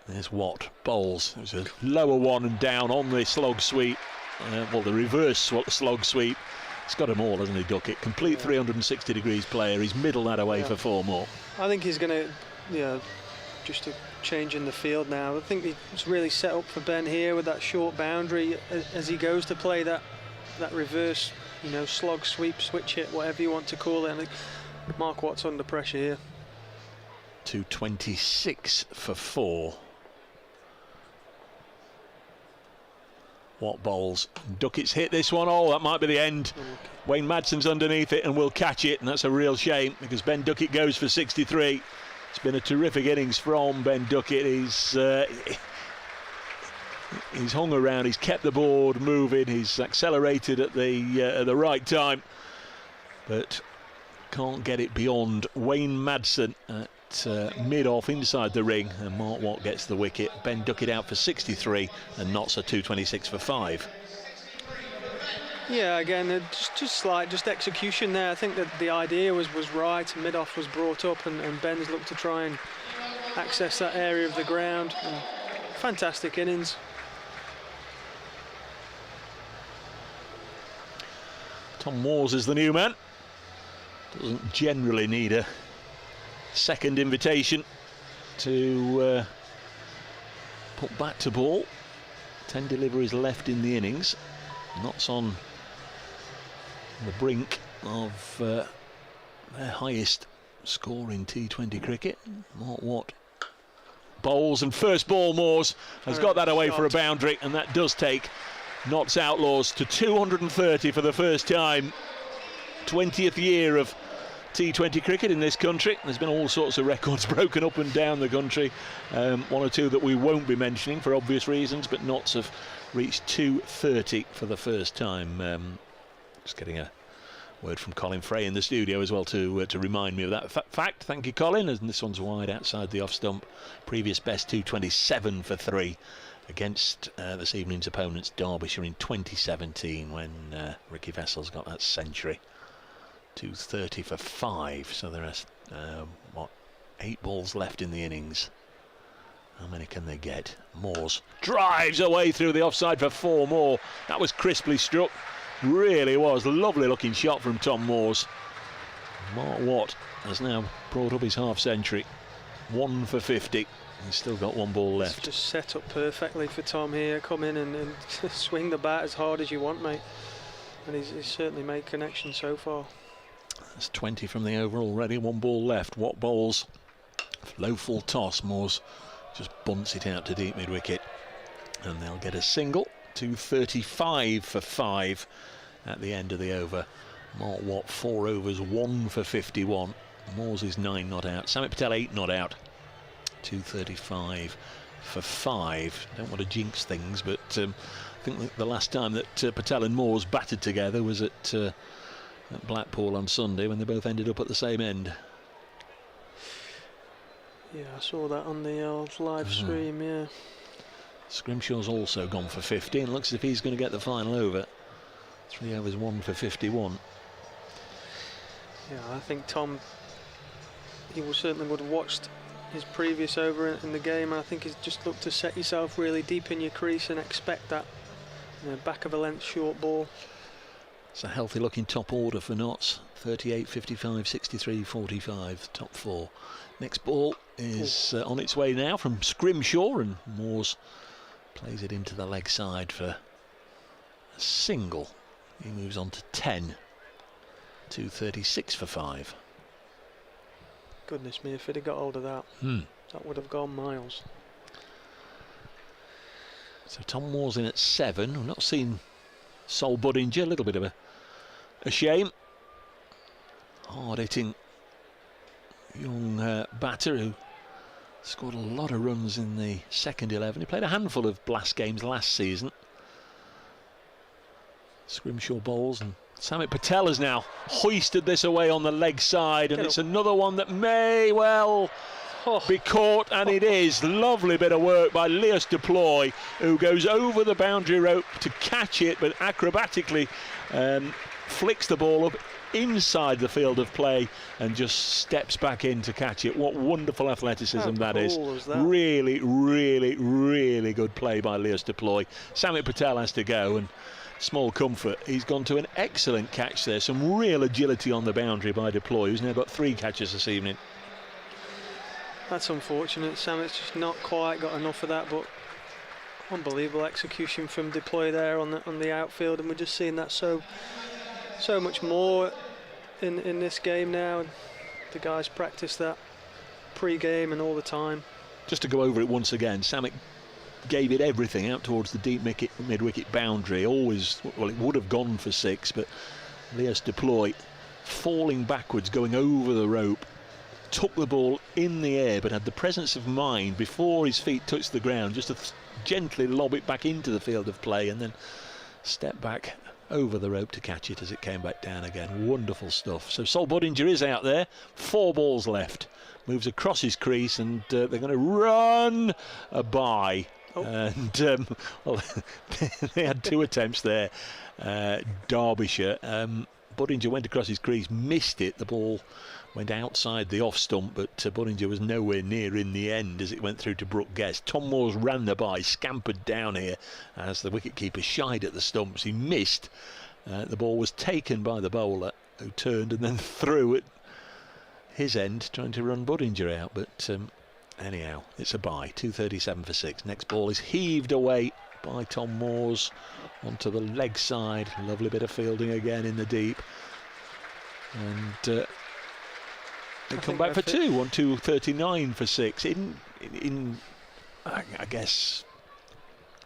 There's Watt bowls. It was a lower one and down on the slog sweep. Well, the reverse slog sweep. He's got them all, hasn't he, Duckett? Complete 360 degrees player. He's middled that away for 4 more. I think he's going to, just a change in the field now. I think he's really set up for Ben here with that short boundary as he goes to play that reverse, slog sweep, switch hit, whatever you want to call it. I think Mark Watt's under pressure here. 226 for 4. Watt bowls. Duckett's hit this one. Oh, that might be the end. Wayne Madson's underneath it and will catch it, and that's a real shame, because Ben Duckett goes for 63. It's been a terrific innings from Ben Duckett. He's hung around, he's kept the board moving, he's accelerated at the right time, but can't get it beyond Wayne Madsen at mid-off inside the ring, and Mark Watt gets the wicket. Ben Duckett out for 63, and Notts are 226 for 5. Yeah, again, just execution there. I think that the idea was right. Mid-off was brought up, and Ben's looked to try and access that area of the ground. Fantastic innings. Tom Moores is the new man. Doesn't generally need a second invitation to put back to ball. 10 deliveries left in the innings. Notts on the brink of their highest score in T20 cricket. Mark Watt bowls, and first ball Moores has got that away for a boundary, and that does take Notts Outlaws to 230 for the first time. 20th year of T20 cricket in this country. There's been all sorts of records broken up and down the country, 1 or 2 that we won't be mentioning for obvious reasons, but Notts have reached 230 for the first time. Just getting a word from Colin Frey in the studio as well to remind me of that fact. Thank you, Colin. And this one's wide outside the off stump. Previous best 227 for 3 against this evening's opponents, Derbyshire, in 2017 when Ricky Vessel's got that century. 230 for 5, so there are 8 balls left in the innings. How many can they get? Moores drives away through the offside for 4 more. That was crisply struck, really was. Lovely looking shot from Tom Moores. Mark Watt has now brought up his half century. 1 for 50. He's still got 1 ball left. It's just set up perfectly for Tom here. Come in and swing the bat as hard as you want, mate. And he's certainly made connection so far. That's 20 from the over already. 1 ball left. Watt bowls. Low full toss. Moores just bunts it out to deep mid wicket. And they'll get a single. 235 for 5 at the end of the over. Mark Watt 4 overs, 1 for 51. Moores is 9 not out. Samit Patel 8 not out. 235 for 5. Don't want to jinx things, but I think the last time that Patel and Moores batted together was at Blackpool on Sunday when they both ended up at the same end. Yeah, I saw that on the live stream, yeah. Scrimshaw's also gone for 50 and looks as if he's going to get the final over. 3 overs, 1 for 51. Yeah, I think Tom, he certainly would have watched his previous over in the game, and I think he's just looked to set yourself really deep in your crease and expect that back of a length short ball. It's a healthy looking top order for Notts. 38, 55, 63, 45, top 4. Next ball is on its way now from Scrimshaw, and Moores plays it into the leg side for a single. He moves on to 10. 236 for 5. Goodness me, if he'd have got hold of that, that would have gone miles. So Tom Moores in at 7. We've not seen Sol Budinger, a little bit of a shame. Hard hitting young batter who scored a lot of runs in the second 11. He played a handful of blast games last season. Scrimshaw bowls, and Samit Patel has now hoisted this away on the leg side, and it's another one that may well be caught, and it is. Lovely bit of work by Leos Deploy, who goes over the boundary rope to catch it, but acrobatically flicks the ball up inside the field of play and just steps back in to catch it. What wonderful athleticism that is. Really, really, really good play by Leos Deploy. Samit Patel has to go, and small comfort, he's gone to an excellent catch there. Some real agility on the boundary by Deploy, who's now got 3 catches this evening. That's unfortunate. Samit's just not quite got enough of that, but unbelievable execution from Deploy there on the outfield, and we're just seeing that so much more in this game now. And the guys practice that pre-game and all the time. Just to go over it once again, Samit gave it everything out towards the deep mid-wicket boundary. Always, well, it would have gone for 6, but Leos Deploy falling backwards, going over the rope, took the ball in the air, but had the presence of mind before his feet touched the ground just to gently lob it back into the field of play, and then step back over the rope to catch it as it came back down again. Wonderful stuff. So Sol Budinger is out there. 4 balls left. Moves across his crease, and they're going to run a bye. And well, they had 2 attempts there. Derbyshire. Budinger went across his crease, missed it. The ball went outside the off stump, but Budinger was nowhere near in the end as it went through to Brooke Guest. Tom Moores ran the by, scampered down here as the wicketkeeper shied at the stumps. He missed. The ball was taken by the bowler, who turned and then threw at his end, trying to run Budinger out. But anyhow, it's a bye. 237 for 6. Next ball is heaved away by Tom Moores onto the leg side. Lovely bit of fielding again in the deep. And they come back for 2 on 239 for 6. In I guess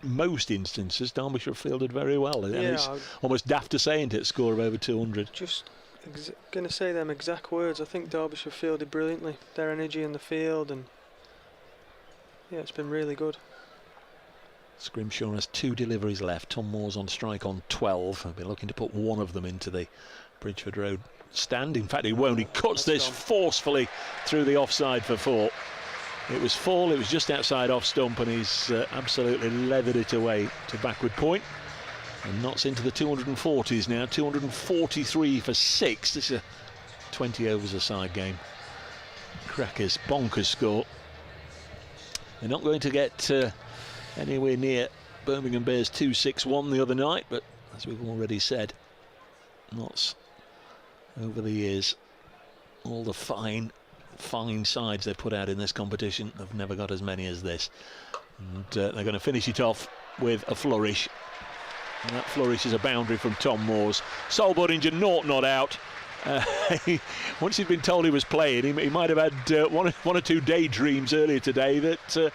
most instances, Derbyshire fielded very well. And it's almost daft to say, isn't it, score of over 200. Just going to say them exact words. I think Derbyshire fielded brilliantly. Their energy in the field, and yeah, it's been really good. Scrimshaw has 2 deliveries left. Tom Moores on strike on 12. I'll be looking to put one of them into the Bridgeford Road stand. In fact, he won't. He cuts this forcefully through the offside for 4. It was full, it was just outside off stump, and he's absolutely leathered it away to backward point. And Notts into the 240s now, 243 for 6. This is a 20 overs a side game. Crackers, bonkers score. They're not going to get anywhere near Birmingham Bears 2-6-1 the other night, but as we've already said, Notts over the years, all the fine sides they've put out in this competition have never got as many as this. And they're going to finish it off with a flourish. And that flourish is a boundary from Tom Moores. Solbud injured, not out. Once he'd been told he was playing, he might have had one or two daydreams earlier today that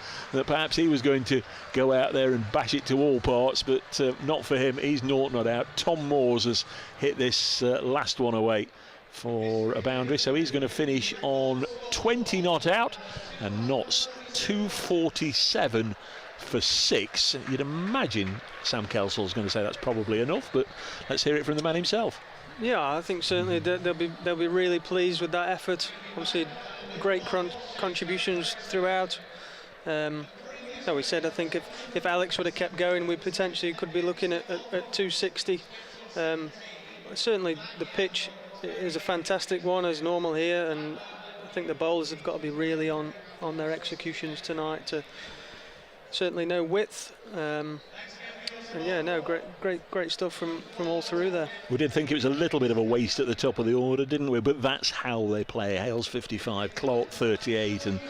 perhaps he was going to go out there and bash it to all parts, but not for him. He's not out. Tom Moores has hit this last one away for a boundary, so he's going to finish on 20 not out, and Notts 247 for 6. You'd imagine Sam Kelsall's going to say that's probably enough, but let's hear it from the man himself. Yeah, I think certainly they'll be really pleased with that effort. Obviously, great contributions throughout. So we said, I think if Alex would have kept going, we potentially could be looking at 260. Certainly, the pitch is a fantastic one as normal here, and I think the bowlers have got to be really on their executions tonight. To certainly no width. And yeah, no, great stuff from all through there. We did think it was a little bit of a waste at the top of the order, didn't we? But that's how they play. Hales 55, Clark 38, and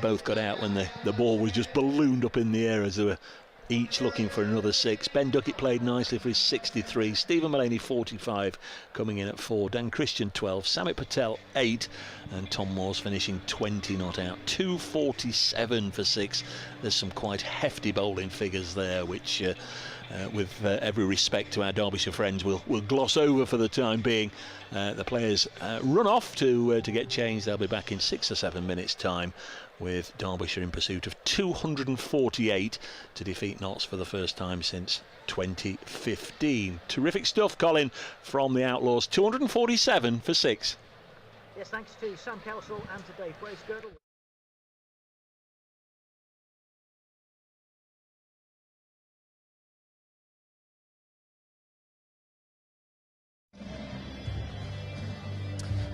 both got out when the ball was just ballooned up in the air as they were each looking for another 6. Ben Duckett played nicely for his 63. Stephen Mullaney 45, coming in at 4. Dan Christian 12. Samit Patel 8, and Tom Moores finishing 20 not out. 247 for 6. There's some quite hefty bowling figures there, which with every respect to our Derbyshire friends, we'll gloss over for the time being. The players run off to get changed. They'll be back in 6 or 7 minutes time, with Derbyshire in pursuit of 248 to defeat Notts for the first time since 2015. Terrific stuff, Colin, from the Outlaws. 247 for 6. Yes, thanks to Sam Kelsall and to Dave Bracegirdle.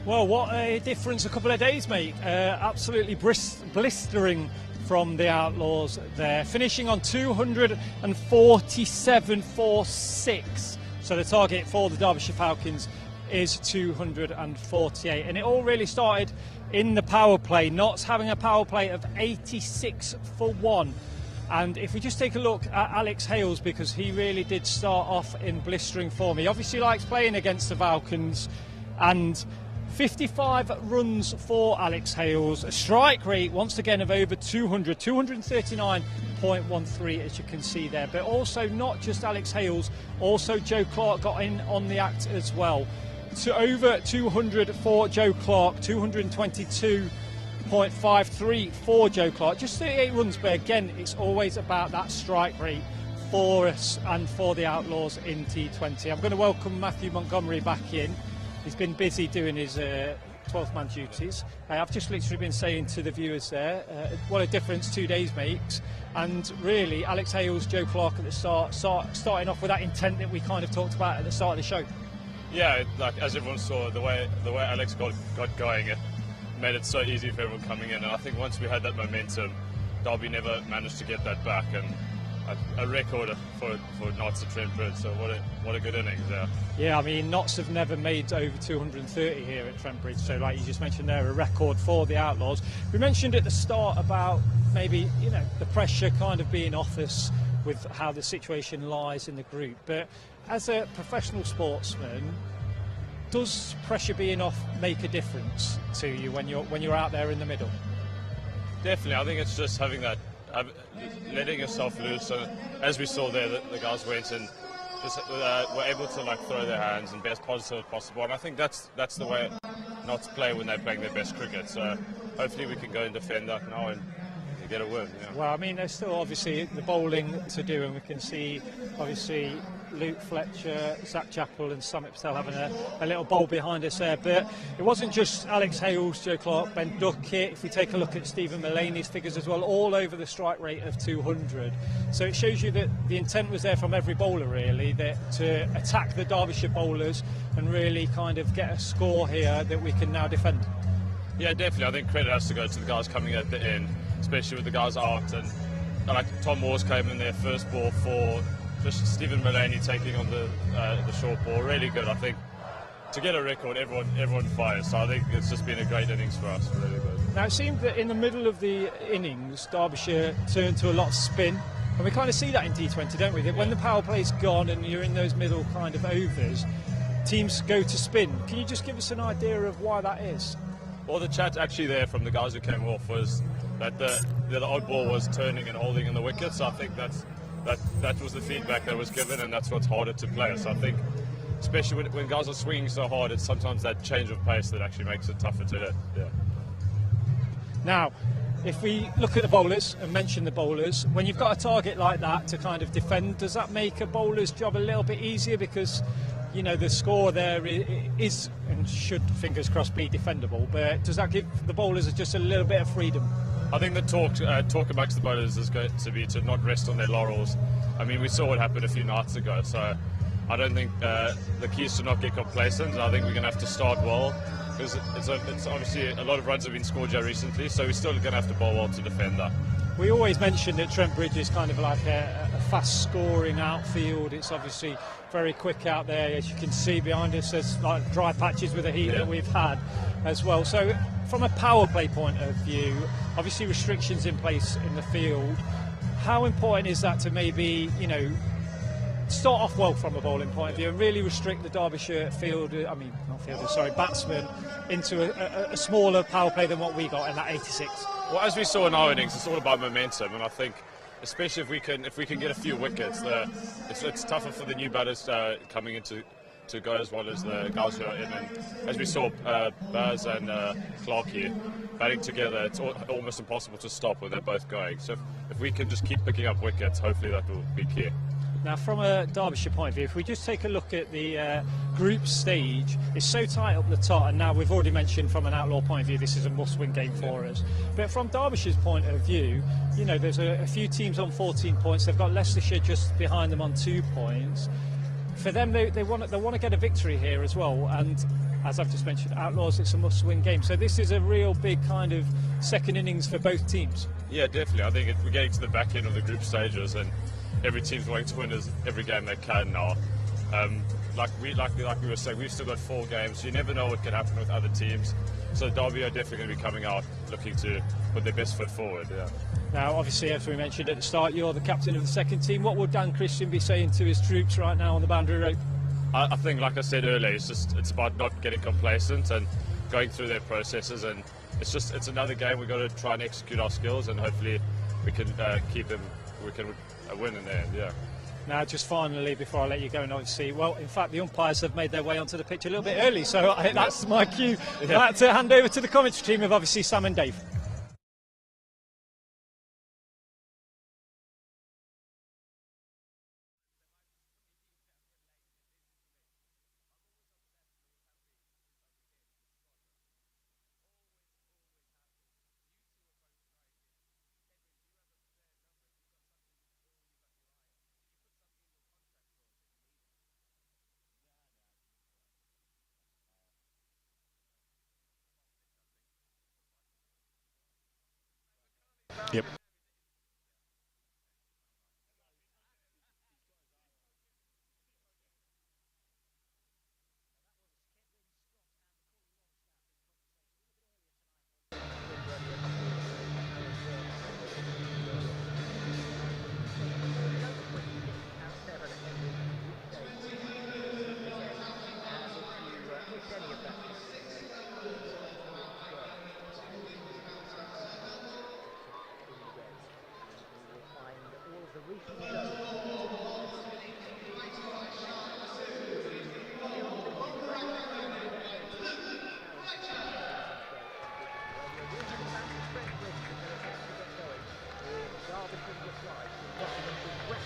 Well, what a difference a couple of days make. Absolutely blistering from the Outlaws there. Finishing on 247 for 6. So the target for the Derbyshire Falcons is 248. And it all really started in the power play. Notts having a power play of 86 for 1. And if we just take a look at Alex Hales, because he really did start off in blistering form. He obviously likes playing against the Falcons, and 55 runs for Alex Hales, a strike rate once again of over 200, 239.13 as you can see there. But also not just Alex Hales, also Joe Clark got in on the act as well. To over 200 for Joe Clark, 222.53 for Joe Clark. Just 38 runs, but again, it's always about that strike rate for us and for the Outlaws in T20. I'm going to welcome Matthew Montgomery back in. He's been busy doing his 12th man duties. I've just literally been saying to the viewers there, what a difference 2 days makes. And really, Alex Hales, Joe Clark at the starting off with that intent that we kind of talked about at the start of the show. Yeah, like as everyone saw, the way Alex got going, it made it so easy for everyone coming in. And I think once we had that momentum, Derby never managed to get that back. And a record for Notts at Trent Bridge, so what a good innings there. Yeah, I mean, Notts have never made over 230 here at Trent Bridge, so like you just mentioned there, a record for the Outlaws. We mentioned at the start about maybe, the pressure kind of being off us with how the situation lies in the group, but as a professional sportsman, does pressure being off make a difference to you when you're out there in the middle? Definitely, I think it's just having that, letting yourself loose. So as we saw there, the guys went and just were able to throw their hands and be as positive as possible. And I think that's the way not to play when they're playing their best cricket. So hopefully we can go and defend that now and get a win. Yeah. Well, I mean, there's still obviously the bowling to do, and we can see obviously Luke Fletcher, Zach Chappell and Samit Patel having a little bowl behind us there. But it wasn't just Alex Hales, Joe Clark, Ben Duckett. If we take a look at Stephen Mullaney's figures as well, all over the strike rate of 200. So it shows you that the intent was there from every bowler, really, that to attack the Derbyshire bowlers and really kind of get a score here that we can now defend. Yeah, definitely. I think credit has to go to the guys coming at the end, especially with the guys out. And like Tom Moores came in their first ball for just Stephen Mullaney taking on the short ball. Really good. I think to get a record, everyone fires. So I think it's just been a great innings for us. Really good. Now it seemed that in the middle of the innings, Derbyshire turned to a lot of spin. And we kind of see that in T20, don't we? That when the power play's gone and you're in those middle kind of overs, teams go to spin. Can you just give us an idea of why that is? Well, the chat actually there from the guys who came off was that the odd ball was turning and holding in the wicket. So I think that was the feedback that was given, and that's what's harder to play. So I think, especially when guys are swinging so hard, it's sometimes that change of pace that actually makes it tougher to hit. Yeah. Now, if we look at the bowlers and mention the bowlers, when you've got a target like that to kind of defend, does that make a bowler's job a little bit easier? Because, you know, the score there is and should, fingers crossed, be defendable, but does that give the bowlers just a little bit of freedom? I think the talk amongst the bowlers is going to be to not rest on their laurels. I mean, we saw what happened a few nights ago, so I don't think the key is to not get complacent. I think we're going to have to start well, because it's obviously a lot of runs have been scored here recently, so we're still going to have to bowl well to defend that. We always mention that Trent Bridge is kind of like a fast scoring outfield. It's obviously very quick out there. As you can see behind us, there's like dry patches with the heat that we've had as well. So from a power play point of view, obviously restrictions in place in the field. How important is that to maybe, you know, start off well from a bowling point of view and really restrict the Derbyshire batsmen into a smaller power play than what we got in that 86? Well, as we saw in our innings, it's all about momentum, and I think, especially if we can get a few wickets, it's tougher for the new batters coming into to go as well as the guys who are in. And as we saw, Baz and Clark here batting together, it's almost impossible to stop when they're both going. So if we can just keep picking up wickets, hopefully that will be key. Now, from a Derbyshire point of view, if we just take a look at the group stage, it's so tight up the top, and now we've already mentioned from an Outlaw point of view, this is a must-win game for us. But from Derbyshire's point of view, you know, there's a few teams on 14 points. They've got Leicestershire just behind them on 2 points. For them, they want to get a victory here as well. And as I've just mentioned, Outlaws, it's a must-win game. So this is a real big kind of second innings for both teams. Yeah, definitely. I think we're getting to the back end of the group stages, and every team's wanting to win every game they can now. Like we were saying, we've still got 4 games. You never know what could happen with other teams. So Derby are definitely going to be coming out looking to put their best foot forward. Yeah. Now, obviously, as we mentioned at the start, you're the captain of the second team. What would Dan Christian be saying to his troops right now on the boundary rope? I think, like I said earlier, it's about not getting complacent and going through their processes. And it's another game. We've got to try and execute our skills, and hopefully we can keep them. We can win in the end. Yeah. Now, just finally, before I let you go, and obviously, well, in fact, the umpires have made their way onto the pitch a little bit early, so that's my cue. To hand over to the commentary team of obviously Sam and Dave. Yep.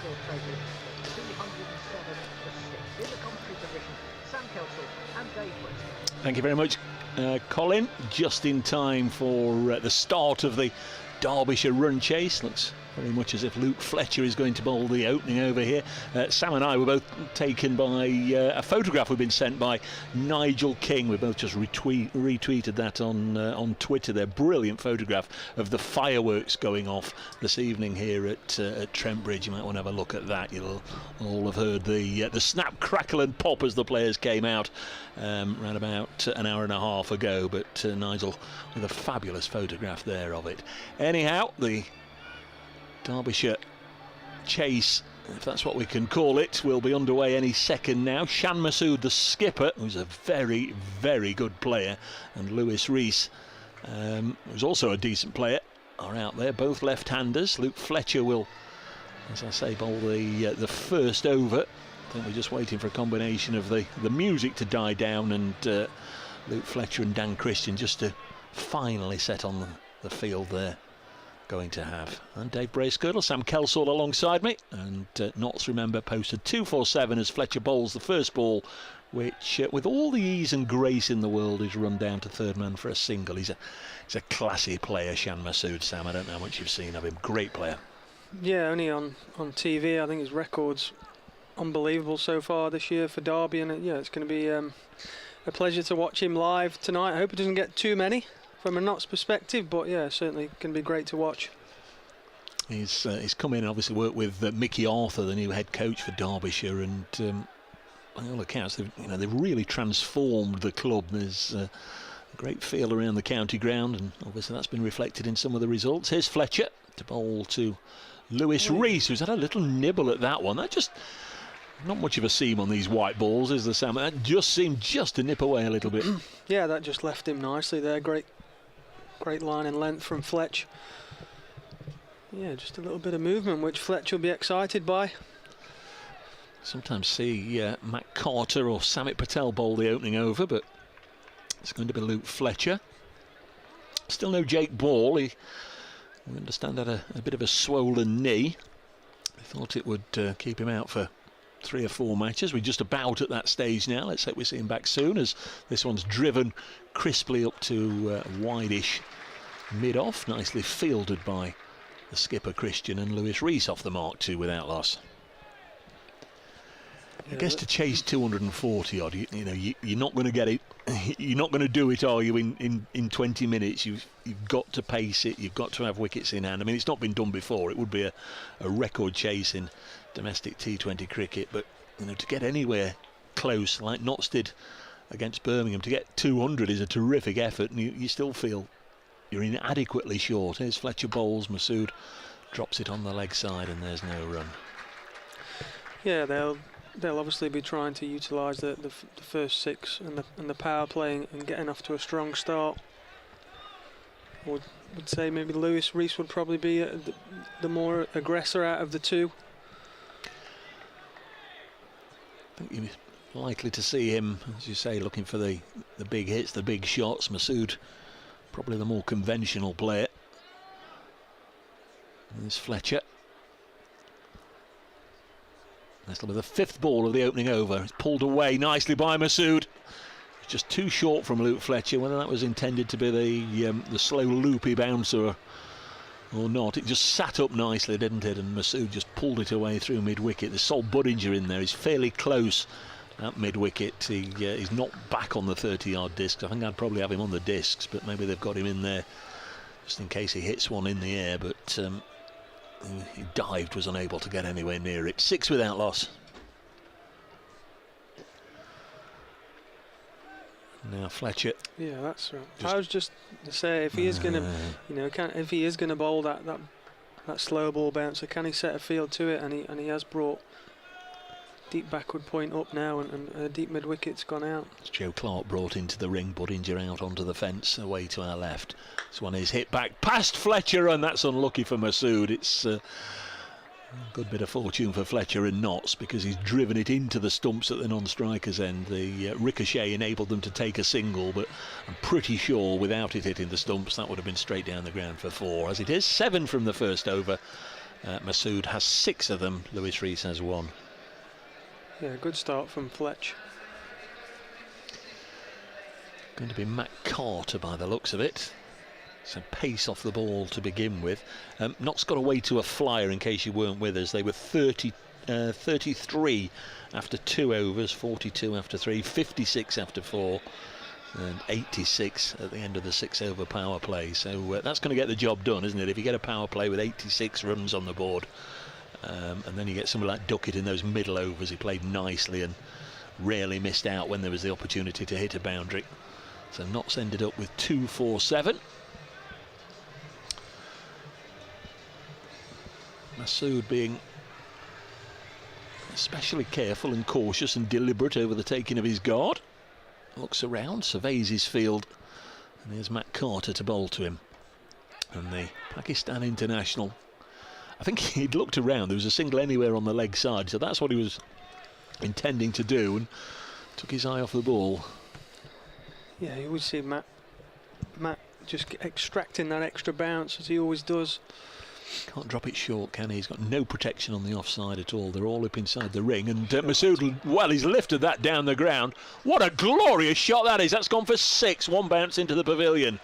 score table, 207 for 6. In the commentary position, Sam Kelsall and Dave Bracewell. Thank you very much, Colin. Just in time for the start of the Derbyshire run chase. Looks very much as if Luke Fletcher is going to bowl the opening over here. Sam and I were both taken by a photograph we've been sent by Nigel King. We both just retweeted that on Twitter. Their brilliant photograph of the fireworks going off this evening here at Trent Bridge. You might want to have a look at that. You'll all have heard the snap, crackle and pop as the players came out around about an hour and a half ago. But Nigel with a fabulous photograph there of it. Anyhow, the Derbyshire chase, if that's what we can call it, will be underway any second now. Shan Masood, the skipper, who's a very, very good player, and Lewis Rees, who's also a decent player, are out there, both left-handers. Luke Fletcher will, as I say, bowl the first over. I think we're just waiting for a combination of the music to die down and Luke Fletcher and Dan Christian just to finally set on the field there. Going to have. And Dave Bracewell, Sam Kelsall alongside me, and Notts, remember, posted 247 as Fletcher bowls the first ball, which with all the ease and grace in the world is run down to third man for a single. He's a classy player, Shan Masood. Sam, I don't know how much you've seen of him. Great player. Yeah, only on TV. I think his record's unbelievable so far this year for Derby, and yeah, it's going to be a pleasure to watch him live tonight. I hope he doesn't get too many from a Notts perspective, but yeah, certainly can be great to watch. He's come in and obviously worked with Mickey Arthur, the new head coach for Derbyshire, and by all accounts, they've really transformed the club. There's a great feel around the county ground, and obviously that's been reflected in some of the results. Here's Fletcher to bowl to Lewis Rees, who's had a little nibble at that one. That just not much of a seam on these white balls, is there, Sam? That just seemed just to nip away a little bit. Yeah, that just left him nicely there. Great line and length from Fletch. Yeah, just a little bit of movement, which Fletch will be excited by. Sometimes see Matt Carter or Samit Patel bowl the opening over, but it's going to be Luke Fletcher. Still no Jake Ball. We understand had a bit of a swollen knee. I thought it would keep him out for 3 or 4 matches. We're just about at that stage now. Let's hope we see him back soon, as this one's driven crisply up to wide-ish mid-off. Nicely fielded by the skipper Christian, and Lewis Rees off the mark too without loss. I guess to chase 240 odd, you're not going to get it. You're not going to do it, are you? In 20 minutes, you've got to pace it. You've got to have wickets in hand. I mean, it's not been done before. It would be a record chase in domestic T20 cricket, but to get anywhere close like Notts did against Birmingham, to get 200 is a terrific effort, and you still feel you're inadequately short. Here's Fletcher bowls, Masood drops it on the leg side, and there's no run. Yeah, they'll obviously be trying to utilise the first 6 and the power play and getting off to a strong start. I would say maybe Lewis Rees would probably be the more aggressor out of the two. I think you're likely to see him, as you say, looking for the big hits, the big shots. Masood, probably the more conventional player. There's Fletcher. This will be the 5th ball of the opening over. It's pulled away nicely by Masood. Just too short from Luke Fletcher. Whether that was intended to be the slow loopy bouncer or not, it just sat up nicely, didn't it? And Masood just pulled it away through mid-wicket. There's Sol Budinger in there. He's fairly close at mid-wicket. He's not back on the 30-yard discs. I think I'd probably have him on the discs, but maybe they've got him in there just in case he hits one in the air. But he dived, was unable to get anywhere near it. 6 without loss. Now Fletcher. Yeah, that's right. I was just to say, if he is going to, if he is going to bowl that slow ball bouncer, can he set a field to it? And he has brought deep backward point up now, and deep mid wicket's gone out. It's Joe Clark brought into the ring, Budinger out onto the fence, away to our left. This one is hit back past Fletcher, and that's unlucky for Masood. It's a good bit of fortune for Fletcher and Notts, because he's driven it into the stumps at the non-striker's end. The ricochet enabled them to take a single, but I'm pretty sure without it hitting the stumps that would have been straight down the ground for 4. As it is, 7 from the first over, Masood has 6 of them. Lewis Rees has 1. Yeah, good start from Fletch. Going to be Matt Carter by the looks of it. So pace off the ball to begin with. Notts got away to a flyer, in case you weren't with us. They were 33 after 2 overs, 42 after 3, 56 after 4, and 86 at the end of the 6-over power play. So that's going to get the job done, isn't it? If you get a power play with 86 runs on the board, and then you get somebody like Duckett in those middle overs, he played nicely and rarely missed out when there was the opportunity to hit a boundary. So Notts ended up with 247. Masood being especially careful and cautious and deliberate over the taking of his guard. Looks around, surveys his field, and there's Matt Carter to bowl to him. And the Pakistan international, I think he'd looked around, there was a single anywhere on the leg side, so that's what he was intending to do, and took his eye off the ball. Yeah, you would see Matt just extracting that extra bounce, as he always does. Can't drop it short, can he? He's got no protection on the offside at all. They're all up inside the ring, and Masood, well, he's lifted that down the ground. What a glorious shot that is. That's gone for 6. 1 bounce into the pavilion.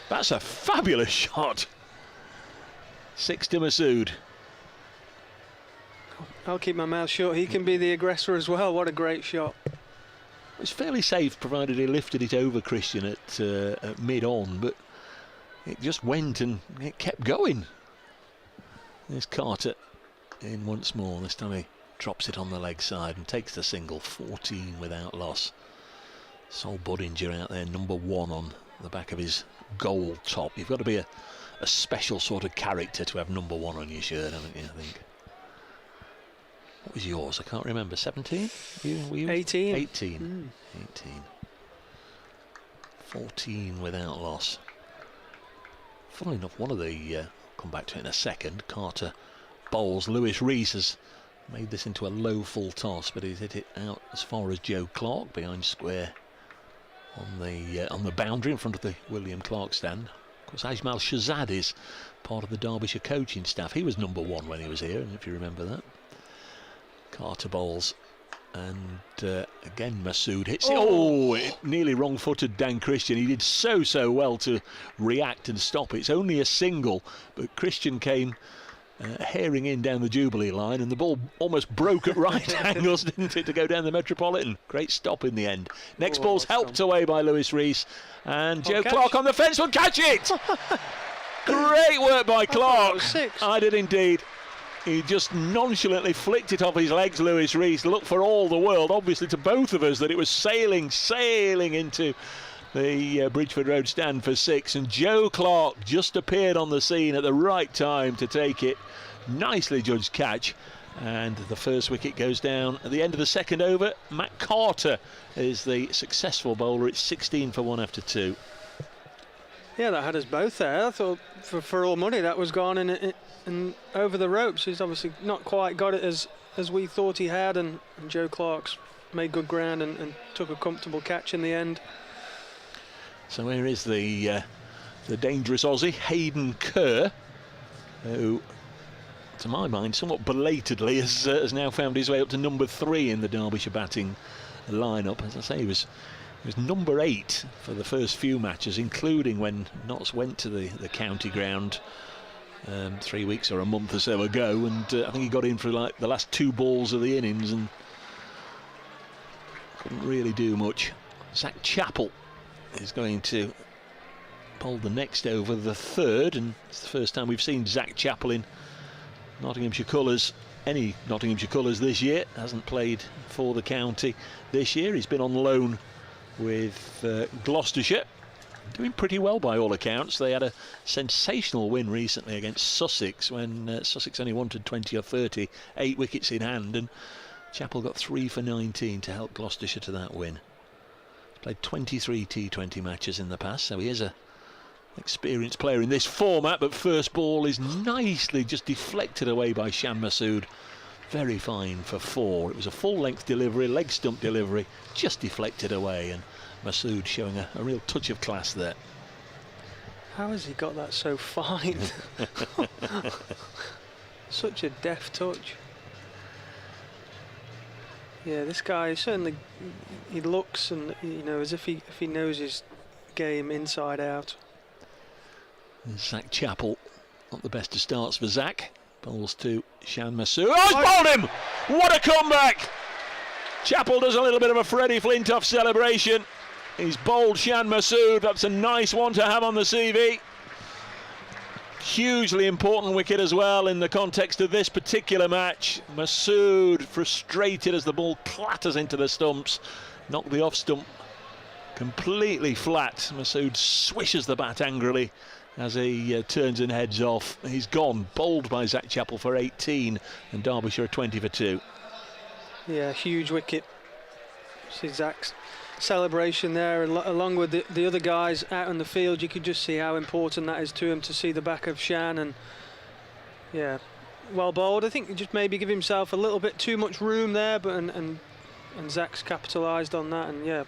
That's a fabulous shot. 6 to Masood. I'll keep my mouth shut. He can be the aggressor as well. What a great shot. It's fairly safe, provided he lifted it over Christian at mid-on, but it just went and it kept going. There's Carter in once more. This time he drops it on the leg side and takes the single. 14 without loss. Sol Budinger out there, number 1 on the back of his gold top. You've got to be a special sort of character to have number 1 on your shirt, haven't you, I think? What was yours? I can't remember. 17? Were you 18. 18. 18. 14 without loss. Funnily enough, one of the, I'll come back to it in a second, Carter bowls. Lewis Rees has made this into a low full toss, but he's hit it out as far as Joe Clark behind square on the boundary in front of the William Clark stand. Of course, Ajmal Shahzad is part of the Derbyshire coaching staff. He was number 1 when he was here, if you remember that. Carter bowls, and again Masood hits it. Oh, it nearly wrong-footed Dan Christian. He did so well to react and stop it. It's only a single, but Christian came herring in down the Jubilee line, and the ball almost broke at right angles, didn't it, to go down the Metropolitan. Great stop in the end. Next ball's helped away by Lewis Rees, and Joe Clark on the fence will catch it. Great work by Clark. I did indeed. He just nonchalantly flicked it off his legs, Lewis Rees. Looked for all the world, obviously to both of us, that it was sailing into the Bridgeford Road stand for 6. And Joe Clark just appeared on the scene at the right time to take it. Nicely judged catch. And the first wicket goes down at the end of the 2nd over. Matt Carter is the successful bowler. It's 16 for 1 after 2. Yeah, that had us both there. I thought for all money that was gone and over the ropes. He's obviously not quite got it as we thought he had, and Joe Clark's made good ground and took a comfortable catch in the end. So here is the dangerous Aussie, Hayden Kerr, who, to my mind, somewhat belatedly has now found his way up to number 3 in the Derbyshire batting lineup. As I say, he was number 8 for the first few matches, including when Notts went to the county ground 3 weeks or a month or so ago, and I think he got in for like the last 2 balls of the innings and couldn't really do much. Zach Chappell is going to bowl the next over, the 3rd, and it's the first time we've seen Zach Chappell in Nottinghamshire colours, any Nottinghamshire colours this year. Hasn't played for the county this year. He's been on loan with Gloucestershire, doing pretty well by all accounts. They had a sensational win recently against Sussex when Sussex only wanted 20 or 30, 8 wickets in hand, and Chappell got 3 for 19 to help Gloucestershire to that win. He's played 23 T20 matches in the past, so he is a experienced player in this format, but first ball is nicely just deflected away by Shan Masood. Very fine for 4. It was a full-length delivery, leg stump delivery, just deflected away, and Masood showing a real touch of class there. How has he got that so fine? Such a deft touch. Yeah, this guy certainly, he looks and as if he knows his game inside out. Zach Chappell, not the best of starts for Zach. Bowls to Shan Masood. Oh, he's bowled him! What a comeback! Chappell does a little bit of a Freddie Flintoff celebration. He's bowled Shan Masood. That's a nice one to have on the CV. Hugely important wicket as well in the context of this particular match. Masood frustrated as the ball clatters into the stumps. Knocked the off stump completely flat. Masood swishes the bat angrily as he turns and heads off. He's gone, bowled by Zach Chappell for 18, and Derbyshire 20 for 2. Yeah, huge wicket. See Zach's celebration there, along with the other guys out on the field. You could just see how important that is to him to see the back of Shan, and yeah, well bowled. I think he just maybe give himself a little bit too much room there, but and Zach's capitalised on that, and yeah,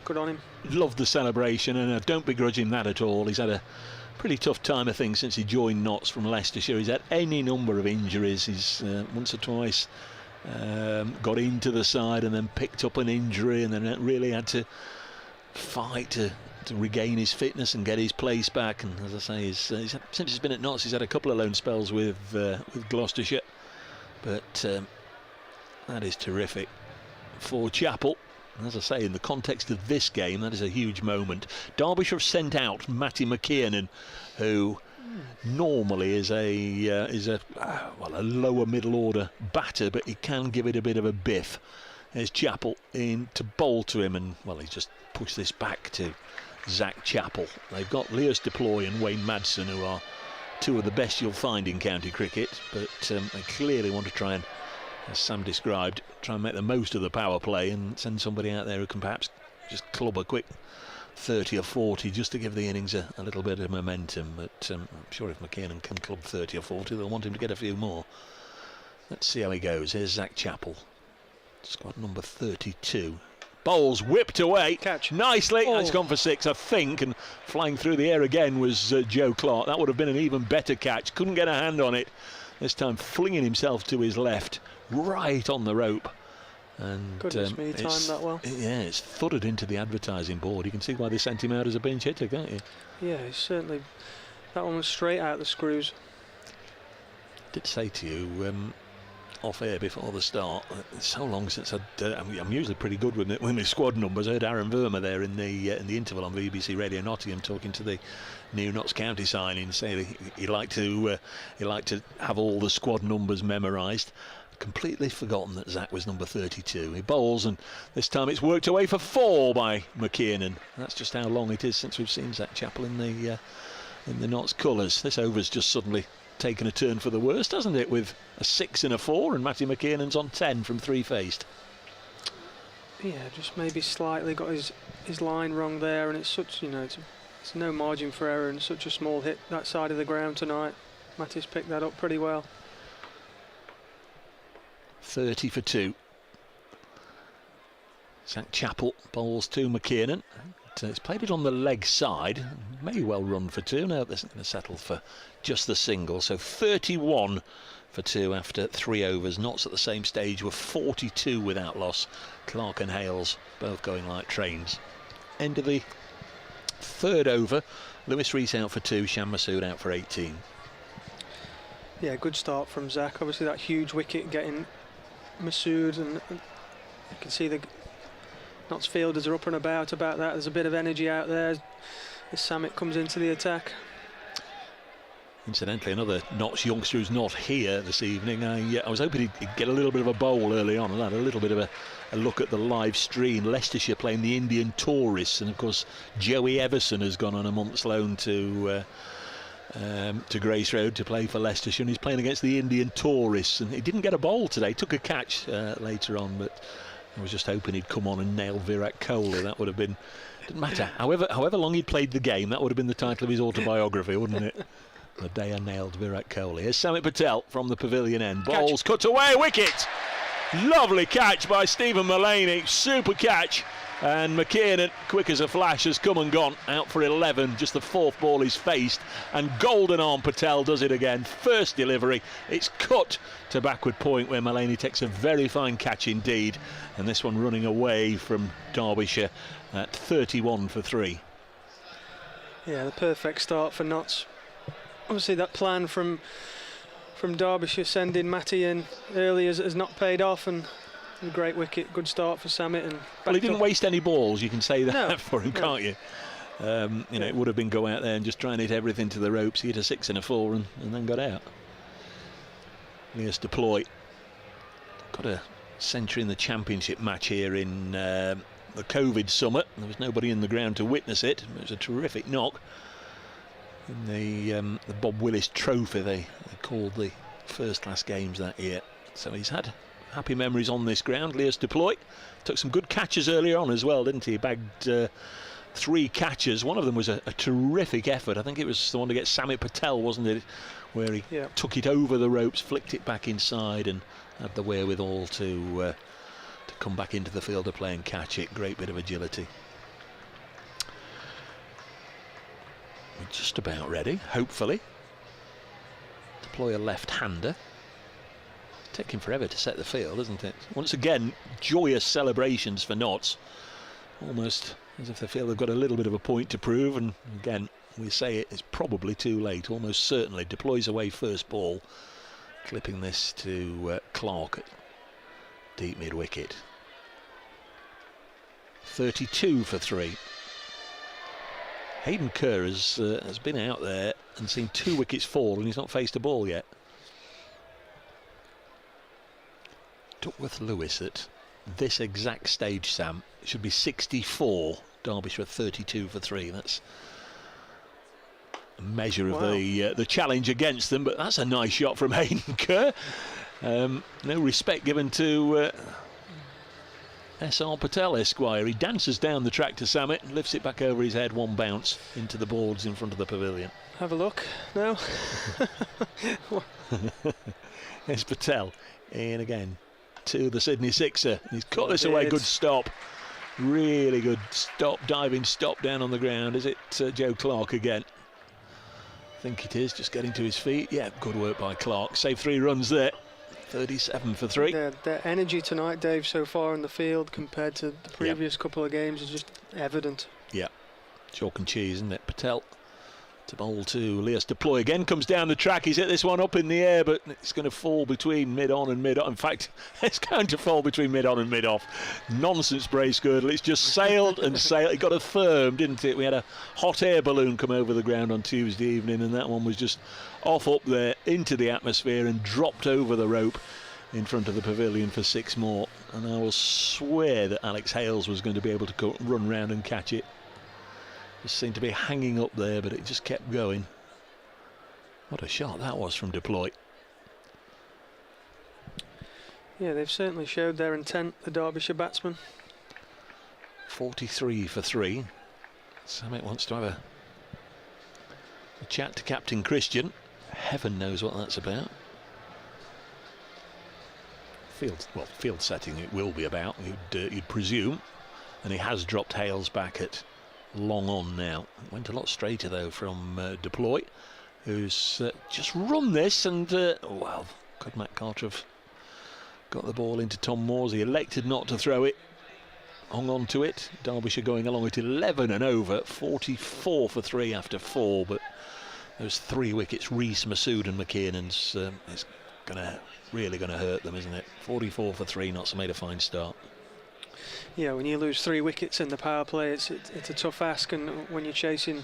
good on him. Loved the celebration, and I don't begrudge him that at all. He's had a pretty tough time of things since he joined Notts from Leicestershire. He's had any number of injuries. He's once or twice got into the side and then picked up an injury, and then really had to fight to regain his fitness and get his place back. And as I say, he's had, since he's been at Notts, he's had a couple of loan spells with Gloucestershire, but that is terrific for Chappell. As I say, in the context of this game, that is a huge moment. Derbyshire have sent out Matty McKiernan, who normally is a lower middle order batter, but he can give it a bit of a biff. There's Chappell in to bowl to him, and well, he's just pushed this back to Zach Chappell. They've got Lewis Deploy and Wayne Madsen, who are two of the best you'll find in county cricket, but they clearly want to try and, as Sam described, try and make the most of the power play and send somebody out there who can perhaps just club a quick 30 or 40 just to give the innings a little bit of momentum. But I'm sure if McKiernan can club 30 or 40, they'll want him to get a few more. Let's see how he goes. Here's Zach Chappell, squad number 32. Bowls whipped away. Catch nicely. Oh. It's gone for 6, I think, and flying through the air again was Joe Clark. That would have been an even better catch. Couldn't get a hand on it. This time flinging himself to his left, right on the rope. And goodness me, timed that well. Yeah, it's thudded into the advertising board. You can see why they sent him out as a pinch hitter, can't you? Yeah, it's certainly. That one was straight out the screws. I did say to you off air before the start, it's so long since I'm usually pretty good with my squad numbers. I heard Aaron Verma there in the interval on BBC Radio Nottingham talking to the new Notts County signing, saying he liked to have all the squad numbers memorised. Completely forgotten that Zach was number 32. He bowls, and this time it's worked away for 4 by McKiernan. That's just how long it is since we've seen Zach Chappell in the Notts colours. This over's just suddenly taken a turn for the worst, hasn't it? With a 6 and a 4, and Matty McKiernan's on 10 from 3 faced. Yeah, just maybe slightly got his line wrong there, and it's such, it's no margin for error, and such a small hit that side of the ground tonight. Matty's picked that up pretty well. 30 for 2. Zach Chappell bowls to McKiernan. It's played it on the leg side. May well run for 2. Now this is going to settle for just the single. So 31 for 2 after 3 overs. Notts at the same stage were 42 without loss. Clark and Hales both going like trains. End of the 3rd over. Lewis Rees out for 2. Shan Masood out for 18. Yeah, good start from Zach. Obviously that huge wicket getting Masood, and you can see the Notts fielders are up and about that. There's a bit of energy out there as Samit comes into the attack. Incidentally, another Notts youngster who's not here this evening. I was hoping he'd get a little bit of a bowl early on, and had a little bit of a look at the live stream. Leicestershire playing the Indian Tourists, and of course Joey Everson has gone on a month's loan to Grace Road to play for Leicestershire, and he's playing against the Indian Tourists, and he didn't get a bowl today. Took a catch later on, but I was just hoping he'd come on and nail Virat Kohli. That would have been, didn't matter, however long he'd played the game, that would have been the title of his autobiography, wouldn't it? The day I nailed Virat Kohli. Here's Samit Patel from the pavilion end. Bowls cut away, wicket. Lovely catch by Stephen Mullaney, super catch. And McKiernan, quick as a flash, has come and gone. Out for 11, just the 4th ball he's faced. And golden arm Patel does it again. First delivery, it's cut to backward point where Mullaney takes a very fine catch indeed. And this one running away from Derbyshire at 31 for 3. Yeah, the perfect start for Notts. Obviously that plan from Derbyshire sending Matty in early has not paid off, and a great wicket, good start for Samet. And well, he didn't waste any balls, you can say that for him, no. can't you? You know, it would have been go out there and just try and hit everything to the ropes. He hit a 6 and a 4 and then got out. Leas Deploy got a century in the championship match here in the COVID summer. There was nobody in the ground to witness it. It was a terrific knock in the Bob Willis Trophy, they called the first class games that year. So he's had happy memories on this ground. Leas Deploy took some good catches earlier on as well, didn't he? He bagged 3 catches. One of them was a terrific effort. I think it was the one to get Samet Patel, wasn't it, where he took it over the ropes, flicked it back inside, and had the wherewithal to come back into the field to play and catch it. Great bit of agility. We're just about ready, hopefully. Deploy a left-hander. It's taking forever to set the field, isn't it? Once again, joyous celebrations for Notts. Almost as if they feel they've got a little bit of a point to prove, and again, we say it's probably too late, almost certainly. Deploys away first ball, clipping this to Clark at deep mid-wicket. 32 for 3. Hayden Kerr has been out there and seen 2 wickets fall, and he's not faced a ball yet. Duckworth Lewis at this exact stage, Sam, should be 64. Derbyshire 32 for 3. That's a measure of the challenge against them, but that's a nice shot from Hayden Kerr. No respect given to S.R. Patel, Esquire. He dances down the track to Samet and lifts it back over his head, 1 bounce into the boards in front of the pavilion. Have a look now. There's Patel in again to the Sydney Sixer. He's cut this away. Good stop. Really good stop, diving stop down on the ground. Is it Joe Clark again? I think it is, just getting to his feet. Yeah, good work by Clark. Saved 3 runs there. 37 for 3. Their energy tonight, Dave, so far in the field compared to the previous couple of games is just evident. Yeah, chalk and cheese, isn't it? Patel to bowl to Leas Deploy again, comes down the track. He's hit this one up in the air, but it's going to fall between mid-on and mid-off. In fact, it's going to fall between mid-on and mid-off. Nonsense brace girdle. It's just sailed and sailed. It got a firm, didn't it? We had a hot air balloon come over the ground on Tuesday evening, and that one was just off up there into the atmosphere and dropped over the rope in front of the pavilion for 6 more. And I will swear that Alex Hales was going to be able to run round and catch it. Just seemed to be hanging up there, but it just kept going. What a shot that was from Deploy. Yeah, they've certainly showed their intent, the Derbyshire batsmen. 43 for 3. Samet wants to have a chat to Captain Christian. Heaven knows what that's about. Field setting it will be about, you'd presume. And he has dropped Hales back at long on now. Went a lot straighter though from Deploy, who's just run this, and well, could Matt Carter have got the ball into Tom Moores? He elected not to throw it, hung on to it. Derbyshire going along at 11 and over, 44 for 3 after 4, but those 3 wickets, Rees, Masood and McKiernan's, is really going to hurt them, isn't it? 44 for 3, Notts made a fine start. Yeah, when you lose 3 wickets in the power play, it's a tough ask, and when you're chasing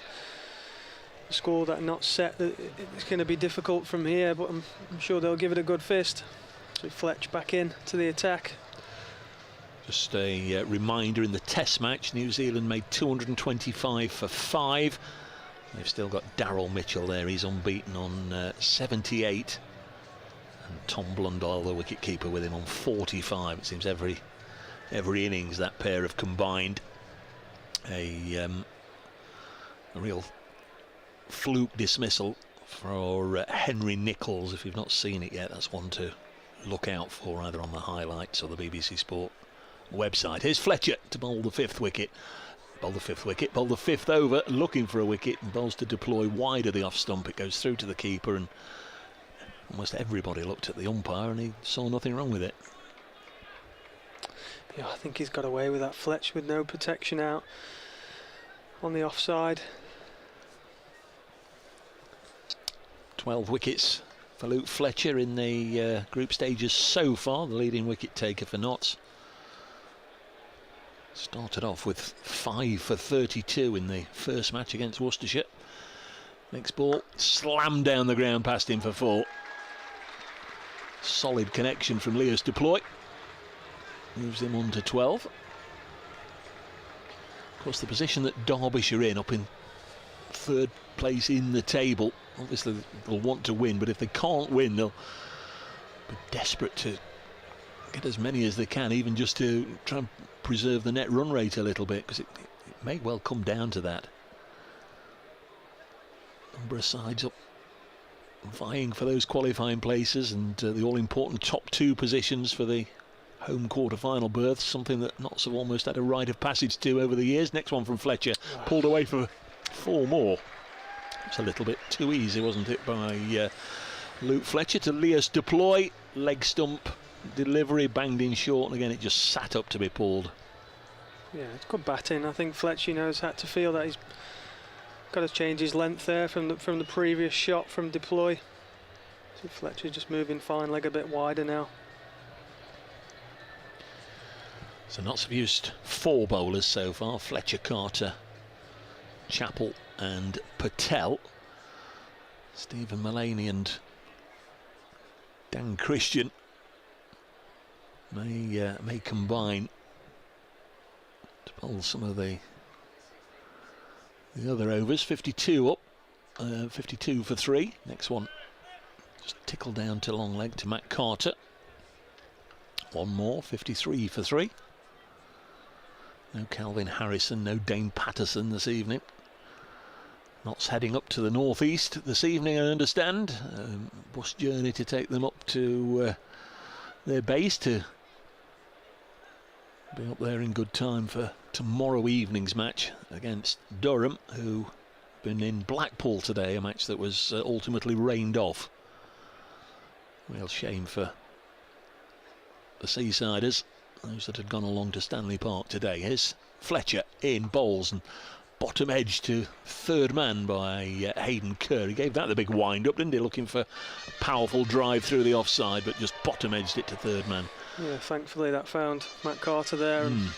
a score that not set, it's going to be difficult from here, but I'm sure they'll give it a good fist. So Fletch back in to the attack. Just a reminder, in the Test match, New Zealand made 225 for 5. They've still got Daryl Mitchell there, he's unbeaten on 78. And Tom Blundell, the wicket-keeper, with him on 45. It seems every innings that pair have combined. A real fluke dismissal for Henry Nicholls. If you've not seen it yet, that's one to look out for, either on the highlights or the BBC Sport website. Here's Fletcher to bowl the fifth over, looking for a wicket, and bowls to deploy wide of the off stump. It goes through to the keeper, and almost everybody looked at the umpire and he saw nothing wrong with it. Yeah, I think he's got away with that, Fletch, with no protection out on the offside. 12 wickets for Luke Fletcher in the group stages so far, the leading wicket taker for Notts. Started off with 5 for 32 in the first match against Worcestershire. Next ball slammed down the ground past him for 4. Solid connection from Leos Deploy. Moves him on to 12. Of course, the position that Derbyshire are in, up in third place in the table, obviously they'll want to win, but if they can't win, they'll be desperate to get as many as they can, even just to try and preserve the net run rate a little bit, because it may well come down to that. Number of sides up vying for those qualifying places, and the all-important top 2 positions for the home quarter-final berths, something that Notts have almost had a rite of passage to over the years. Next one from Fletcher, pulled away for 4 more. It's a little bit too easy, wasn't it, by Luke Fletcher to Leos Deploy. Leg stump delivery, banged in short, and again it just sat up to be pulled. Yeah, it's good batting. I think Fletcher knows how to feel that he's got to change his length there from the previous shot from Deploy. So Fletcher's just moving fine leg a bit wider now. So Notts have used 4 bowlers so far: Fletcher, Carter, Chappell and Patel. Stephen Mullaney and Dan Christian may combine to bowl some of the other overs. 52 up, 52 for 3. Next one just tickle down to long leg to Matt Carter. One more, 53 for 3. No Calvin Harrison, no Dane Patterson this evening. Notts heading up to the northeast this evening, I understand. Bus journey to take them up to their base to be up there in good time for tomorrow evening's match against Durham, who been in Blackpool today, a match that was ultimately rained off. Real shame for the Seasiders, those that had gone along to Stanley Park today. Here's Fletcher in bowls and bottom edge to third man by Hayden Kerr. He gave that the big wind up, didn't he, looking for a powerful drive through the offside, but just bottom edged it to third man. Yeah, thankfully that found Matt Carter there, and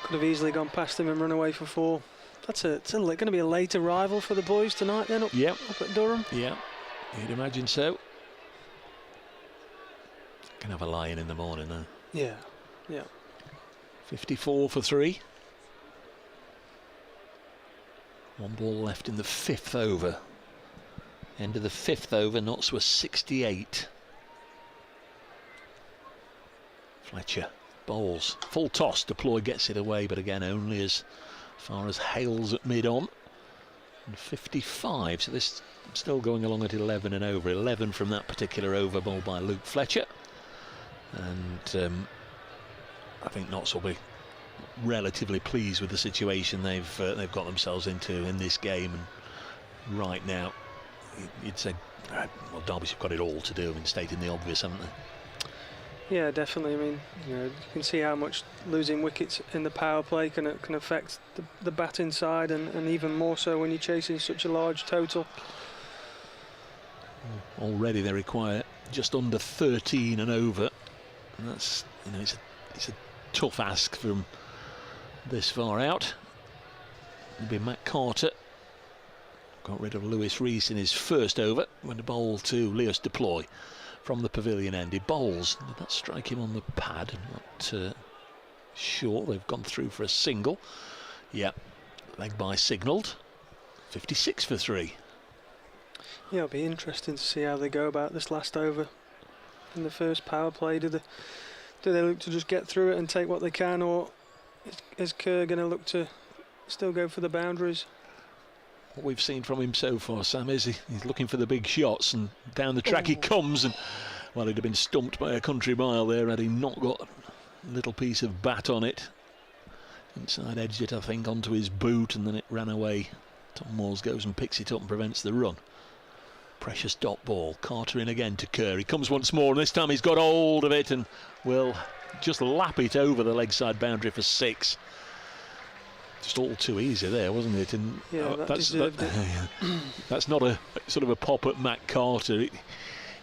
could have easily gone past him and run away for 4. It's going to be a late arrival for the boys tonight then up at Durham. Yeah, you'd imagine so. Can have a lie-in in the morning though. Yeah. 54 for 3. One ball left in the 5th over. End of the 5th over, Notts were 68. Fletcher bowls, full toss, Deploy gets it away, but again only as far as Hales at mid-on. And 55, so this still going along at 11 and over. 11 from that particular over bowl by Luke Fletcher. And I think Notts will be relatively pleased with the situation they've got themselves into in this game. And right now, you'd say, well, Derbyshire have got it all to do, in stating the obvious, haven't they? Yeah, definitely. I mean, you can see how much losing wickets in the power play can affect the batting side, and even more so when you're chasing such a large total. Already they require just under 13 and over, and that's, it's a tough ask from this far out. It'll be Matt Carter. Got rid of Lewis Rees in his first over. Went to bowl to Leos Deploy from the pavilion end. He bowls. Did that strike him on the pad? Not sure. They've gone through for a single. Yeah, leg by signalled. 56 for 3. Yeah, it'll be interesting to see how they go about this last over in the first power play. Do they look to just get through it and take what they can, or is Kerr going to look to still go for the boundaries? What we've seen from him so far, Sam, is he's looking for the big shots, and down the track he comes, and well, he'd have been stumped by a country mile there had he not got little piece of bat on it. Inside edged it, I think, onto his boot, and then it ran away. Tom Moores goes and picks it up and prevents the run. Precious dot ball. Carter in again to Kerr. He comes once more, and this time he's got hold of it and will just lap it over the leg side boundary for 6. Just all too easy there, wasn't it? And yeah, that's not a sort of a pop at Matt Carter.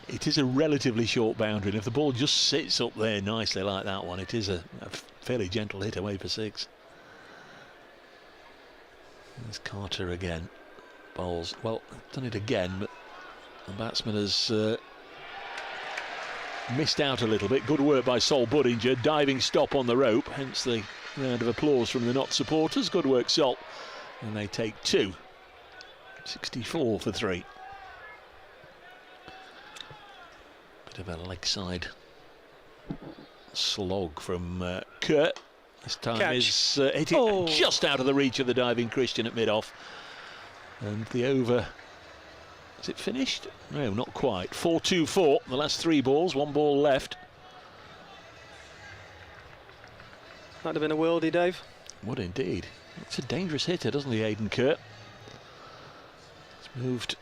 It is a relatively short boundary, and if the ball just sits up there nicely like that one, it is a fairly gentle hit away for 6. There's Carter again. Bowls. Well, done it again, but the batsman has missed out a little bit. Good work by Sol Buddinger. Diving stop on the rope, hence the round of applause from the Notts supporters. Good work, Sol. And they take 2. 64 for 3. Bit of a leg side slog from Kurt. This time Catch. is hit it just out of the reach of the diving Christian at mid-off. And the over, is it finished? No, not quite. 4-2-4, the last 3 balls, 1 ball left. That'd have been a worldie, Dave. Would indeed. It's a dangerous hitter, doesn't he, Aidan Kurt? He's moved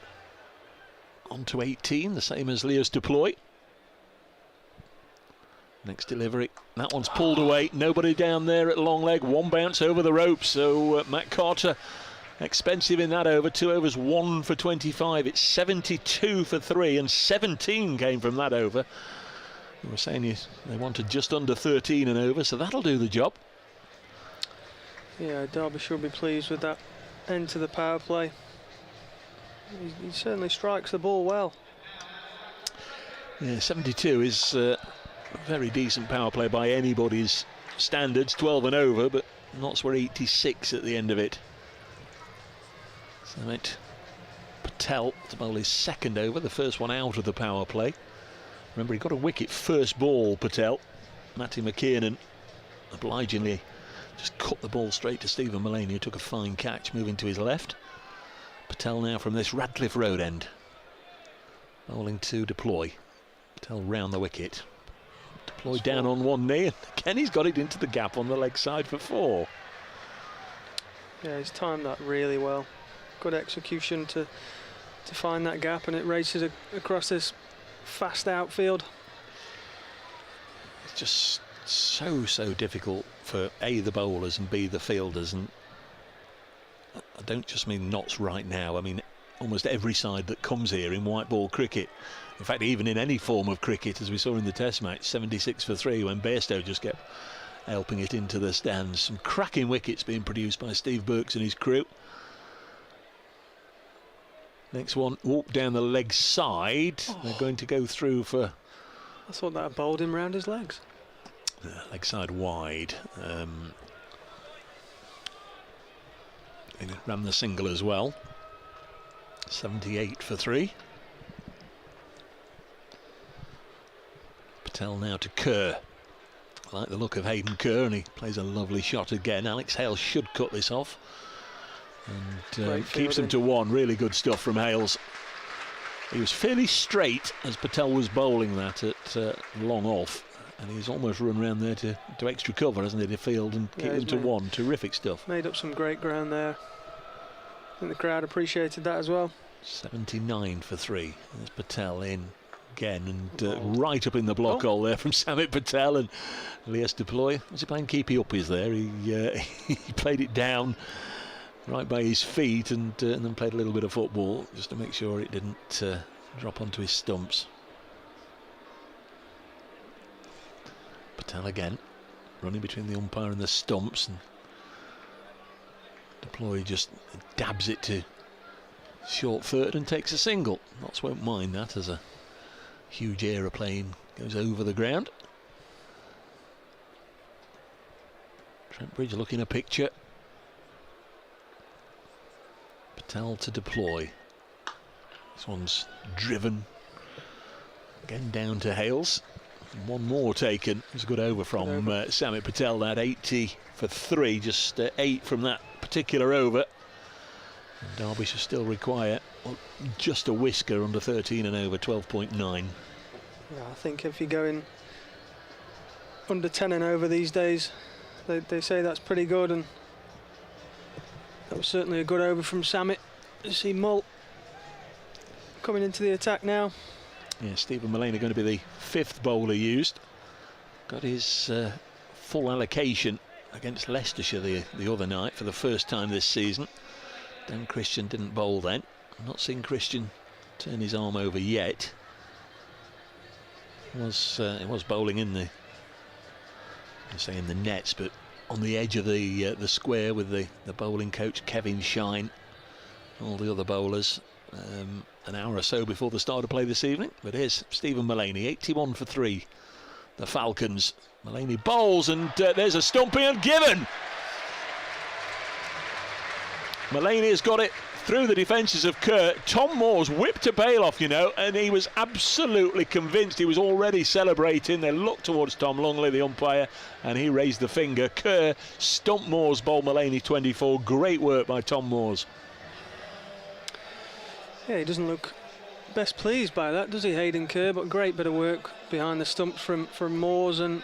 on to 18, the same as Leos Deploy. Next delivery, that one's pulled away. Nobody down there at long leg. 1 bounce over the rope. So Matt Carter, expensive in that over. 2 overs, 1 for 25. It's 72 for 3, and 17 came from that over. We were saying they wanted just under 13 and over, so that'll do the job. Yeah, Derbyshire will be pleased with that end to the power play. He certainly strikes the ball well. Yeah, 72 is a very decent power play by anybody's standards. 12 and over, but Notts were 86 at the end of it. So Patel to bowl his 2nd over, the first one out of the power play. Remember, he got a wicket first ball, Patel. Matty McKiernan obligingly just cut the ball straight to Stephen Mullaney, who took a fine catch, moving to his left. Patel now from this Radcliffe Road end. Bowling to Deploy. Patel round the wicket. Deploy down on one knee, and again he's got it into the gap on the leg side for 4. Yeah, he's timed that really well. Good execution to find that gap, and it races across this fast outfield. It's just so difficult for A, the bowlers, and B, the fielders. And I don't just mean Notts right now, I mean almost every side that comes here in white ball cricket. In fact, even in any form of cricket, as we saw in the Test match, 76 for 3 when Bairstow just kept helping it into the stands. Some cracking wickets being produced by Steve Burks and his crew. Next one, walk down the leg side. They're going to go through for... I thought that bowled him round his legs. Leg side wide. He ran the single as well. 78 for 3. Patel now to Kerr. I like the look of Hayden Kerr, and he plays a lovely shot again. Alex Hales should cut this off. And keeps them to 1. Really good stuff from Hales. He was fairly straight as Patel was bowling that at long off, and he's almost run around there to extra cover, hasn't he, to field and keep them to 1. Terrific stuff. Made up some great ground there. I think the crowd appreciated that as well. 79 for 3. There's Patel in again, and right up in the block hole there from Samit Patel and Leos Deploy. Was he playing keepy uppies there? He played it down right by his feet, and then played a little bit of football just to make sure it didn't drop onto his stumps. Patel again, running between the umpire and the stumps, and Deploy just dabs it to short third and takes a single. Notts won't mind that as a huge aeroplane goes over the ground. Trent Bridge looking a picture. Patel to Deploy. This one's driven again down to Hales. And 1 more taken. It was a good over from Samit Patel. That 80 for 3, just 8 from that particular over. And Derbyshire still require just a whisker under 13 and over, 12.9. Yeah, I think if you're going under 10 and over these days. They say that's pretty good, and that was certainly a good over from Samet. You see Mull coming into the attack now. Yeah, Stephen Mullaney going to be the 5th bowler used. Got his full allocation against Leicestershire the other night for the first time this season. Dan Christian didn't bowl then. I've not seen Christian turn his arm over yet. It was bowling in the, I say in the nets, but on the edge of the square with the bowling coach Kevin Shine, all the other bowlers, an hour or so before the start of play this evening. But here's Stephen Mullaney, 81 for 3. The Falcons. Mullaney bowls, and there's a stumping and given. Mullaney has got it through the defences of Kerr. Tom Moore's whipped a bail off, you know, and he was absolutely convinced. He was already celebrating. They looked towards Tom Lungley, the umpire, and he raised the finger. Kerr stumped Moore's, bowled Mullaney 24. Great work by Tom Moores. Yeah, he doesn't look best pleased by that, does he, Hayden Kerr? But great bit of work behind the stumps from Moores, and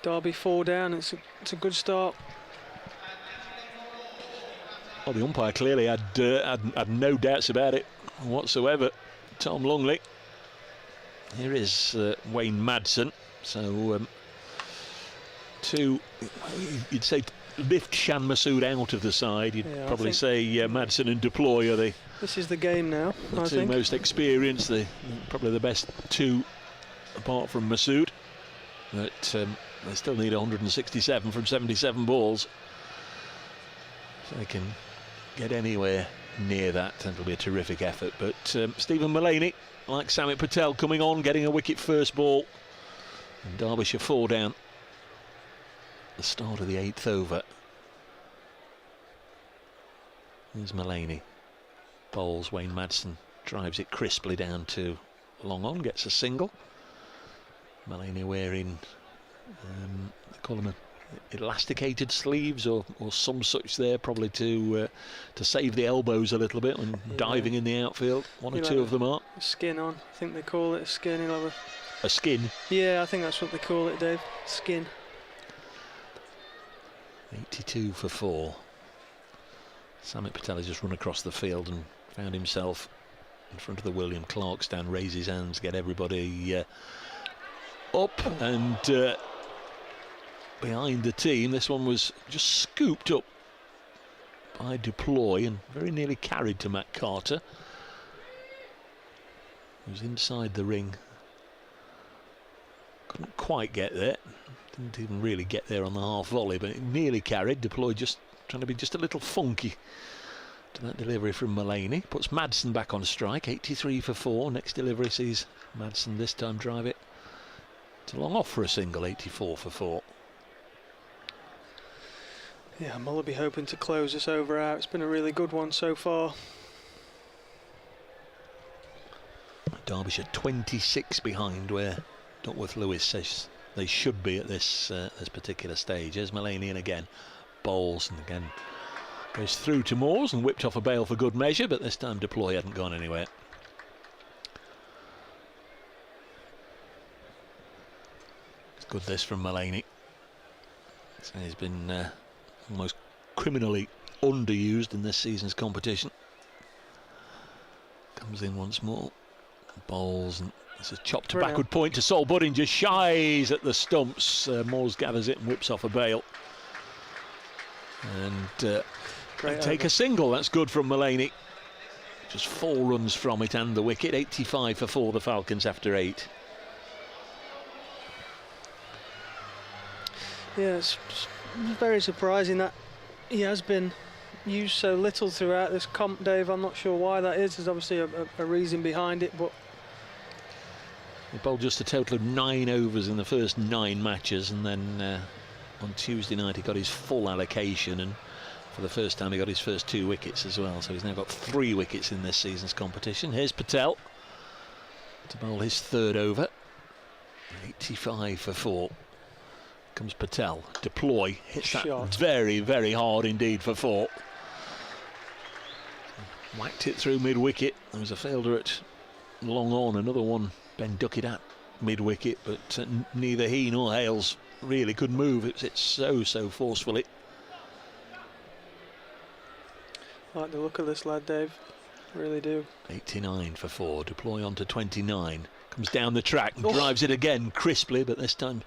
Derby 4 down. It's a good start. Well, the umpire clearly had no doubts about it whatsoever. Tom Lungley. Here is Wayne Madsen. So you'd say lift Shan Masood out of the side. You'd probably say Madsen and Deploy are this is the game now. The two most experienced, probably the best 2 apart from Masood. But they still need 167 from 77 balls. So they can get anywhere near that, and it'll be a terrific effort. But Stephen Mullaney, like Samit Patel, coming on, getting a wicket first ball. And Derbyshire 4 down. The start of the 8th over. Here's Mullaney. Bowls, Wayne Madsen drives it crisply down to long on, gets a single. Mullaney wearing, they call them elasticated sleeves or some such there, probably to save the elbows a little bit when diving in the outfield. One or two of them are. Skin on, I think they call it a skin. A skin? Yeah, I think that's what they call it, Dave. Skin. 82 for 4. Samit Patel has just run across the field and found himself in front of the William Clark stand, raise his hands, get everybody up and behind the team. This one was just scooped up by Deploy and very nearly carried to Matt Carter, who's inside the ring. Couldn't quite get there, didn't even really get there on the half volley, but it nearly carried. Deploy just trying to be just a little funky to that delivery from Mullaney. Puts Madsen back on strike, 83 for 4. Next delivery sees Madsen this time drive it to long off for a single, 84 for 4. Yeah, Mull will be hoping to close this over out. It's been a really good one so far. Derbyshire 26 behind where Duckworth Lewis says they should be at this particular stage. There's Mullaney in again, bowls, and again goes through to Moores and whipped off a bail for good measure, but this time Deploy hadn't gone anywhere. It's good this from Mullaney. So he's been almost criminally underused in this season's competition. Comes in once more, bowls, and it's a chop to backward point to Sol Budding, just shies at the stumps. Moores gathers it and whips off a bail. And they take a single. That's good from Mullaney. Just 4 runs from it and the wicket. 85 for 4, the Falcons after 8. Yeah, it's very surprising that he has been used so little throughout this comp, Dave. I'm not sure why that is. There's obviously a reason behind it, but he bowled just a total of 9 overs in the first 9 matches, and then on Tuesday night he got his full allocation, and for the first time he got his first 2 wickets as well. So he's now got 3 wickets in this season's competition. Here's Patel to bowl his 3rd over. 85 for 4. Comes Patel. Deploy hits that very, very hard indeed for 4. Whacked it through mid-wicket. There was a fielder at long on. Another one Ben Duckett at mid-wicket, but neither he nor Hales really could move. It's so forcefully. I like the look of this lad, Dave. Really do. 89 for 4. Deploy on to 29. Comes down the track and drives it again crisply, but this time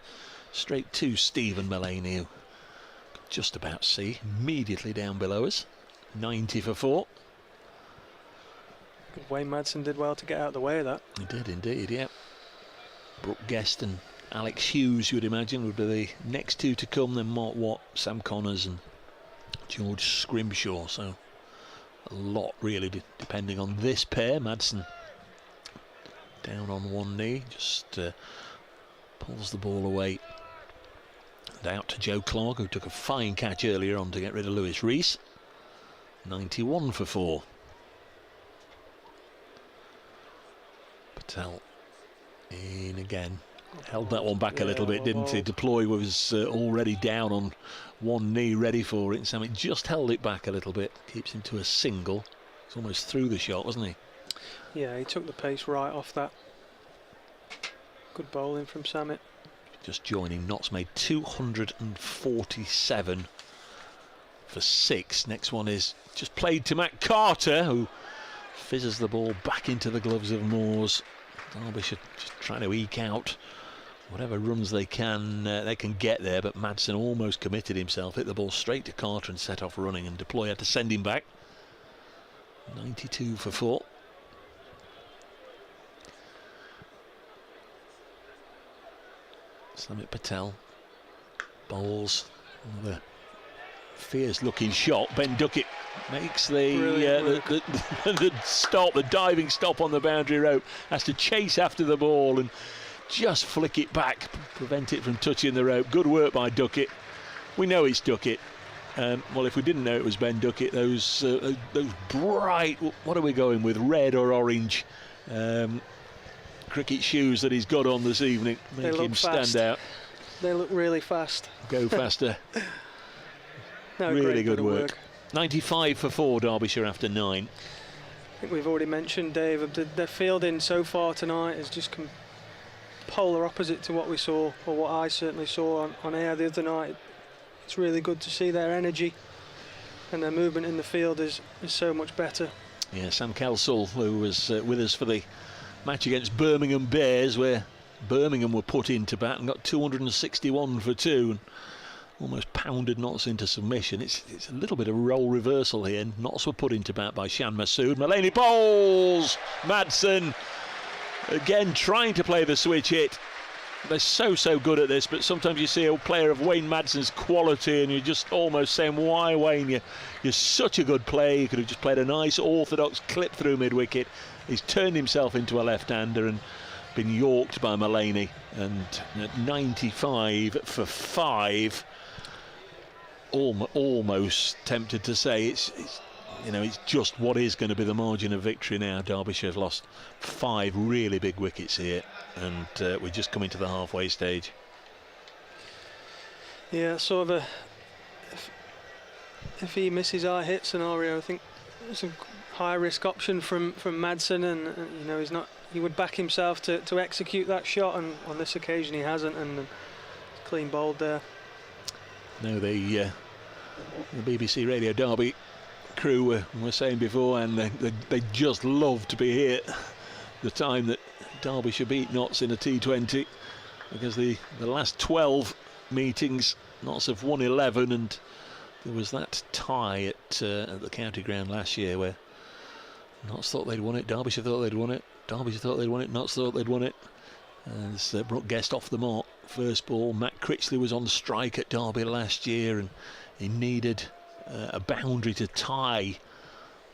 straight to Stephen Mullaney, who could just about see immediately down below us. 90 for 4. Wayne Madsen did well to get out of the way of that. He did indeed, yeah. Brooke Guest and Alex Hughes, you would imagine, would be the next two to come. Then Mark Watt, Sam Connors and George Scrimshaw. So a lot really depending on this pair. Madsen down on one knee, just pulls the ball away and out to Joe Clark, who took a fine catch earlier on to get rid of Lewis Rees. 91 for 4. Patel in again. Held that one back a little bit, didn't he? Deploy was already down on one knee, ready for it. And Sammy just held it back a little bit. Keeps him to a single. He's almost through the shot, wasn't he? Yeah, he took the pace right off that. Good bowling from Samit. Just joining. Notts made 247 for 6. Next one is just played to Matt Carter, who fizzes the ball back into the gloves of Moores. Derbyshire just trying to eke out whatever runs they can get there, but Madsen almost committed himself, hit the ball straight to Carter and set off running, and Deploy had to send him back. 92 for 4. Samit Patel bowls the fierce looking shot. Ben Duckett makes the stop, the diving stop on the boundary rope, has to chase after the ball and just flick it back, prevent it from touching the rope. Good work by Duckett. We know it's Duckett. Well, if we didn't know it was Ben Duckett, those bright, what are we going with, red or orange cricket shoes that he's got on this evening make him stand out. They look really fast. Go faster. No, really good work. 95 for 4, Derbyshire after 9. I think we've already mentioned, Dave, their fielding so far tonight is just polar opposite to what we saw, or what I certainly saw on air the other night. It's really good to see their energy, and their movement in the field is so much better. Yeah, Sam Kelsall, who was with us for the match against Birmingham Bears, where Birmingham were put into bat and got 261 for 2 and almost pounded Notts into submission. It's a little bit of role reversal here. Notts were put into bat by Shan Masood. Mullaney bowls! Madsen again trying to play the switch hit. They're so good at this, but sometimes you see a player of Wayne Madsen's quality and you're just almost saying, why, Wayne, you're such a good player. You could have just played a nice orthodox clip through mid-wicket. He's turned himself into a left-hander and been yorked by Mullaney. And at 95 for 5, almost tempted to say it's just what is going to be the margin of victory now. Derbyshire have lost 5 really big wickets here, and we're just coming to the halfway stage. Yeah, sort of if he misses our hit scenario, I think it's a high risk option from Madsen, and he would back himself to execute that shot, and on this occasion he hasn't, and clean bowled there. No, the BBC Radio Derby crew were saying before, and they just love to be here the time that Derbyshire beat Notts in a T20, because the last 12 meetings Notts have won 11, and there was that tie at the county ground last year where Notts thought they'd won it, Derbyshire thought they'd won it, Derbyshire thought they'd won it, Notts thought they'd won it. As Brooke Guest off the mark, first ball. Matt Critchley was on strike at Derby last year, and he needed a boundary to tie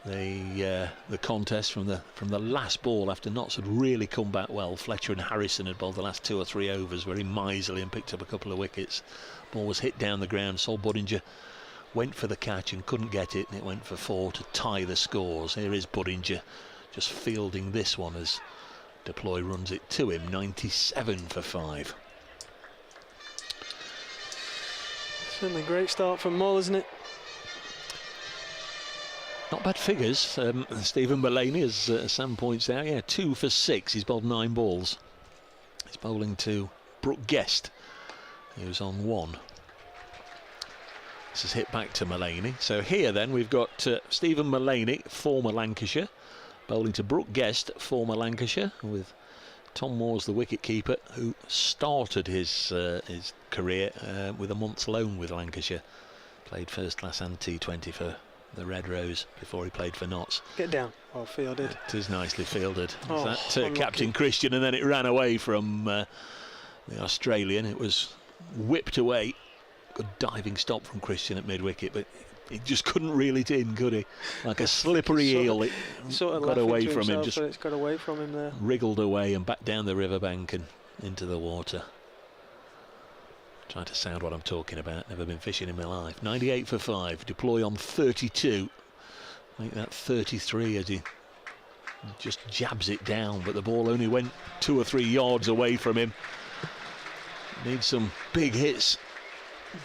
the contest from the last ball after Notts had really come back well. Fletcher and Harrison had bowled the last 2 or 3 overs very miserly and picked up a couple of wickets. Ball was hit down the ground. Sol Budinger went for the catch and couldn't get it, and it went for 4 to tie the scores. Here is Budinger just fielding this one as Deploy runs it to him. 97 for 5. Certainly a great start from Mull, isn't it? Not bad figures. Stephen Mullaney, as Sam points out, 2 for 6. He's bowled 9 balls. He's bowling to Brooke Guest, who's on 1. This is hit back to Mullaney. So here then we've got Stephen Mullaney, former Lancashire, bowling to Brooke Guest, former Lancashire, with Tom Moore's the wicket-keeper, who started his career with a month's loan with Lancashire. Played first class and T20 for the Red Rose before he played for Notts. Get down. Well fielded. It is nicely fielded. Oh, That Captain Christian, and then it ran away from the Australian. It was whipped away. Good diving stop from Christian at mid-wicket, but he just couldn't reel it in, could he? Like a slippery eel. It got away from him. Just it's got away from him there. Wriggled away and back down the riverbank and into the water. Trying to sound what I'm talking about. Never been fishing in my life. 98 for 5. Deploy on 32. Make that 33 as he just jabs it down, but the ball only went 2 or 3 yards away from him. Needs some big hits.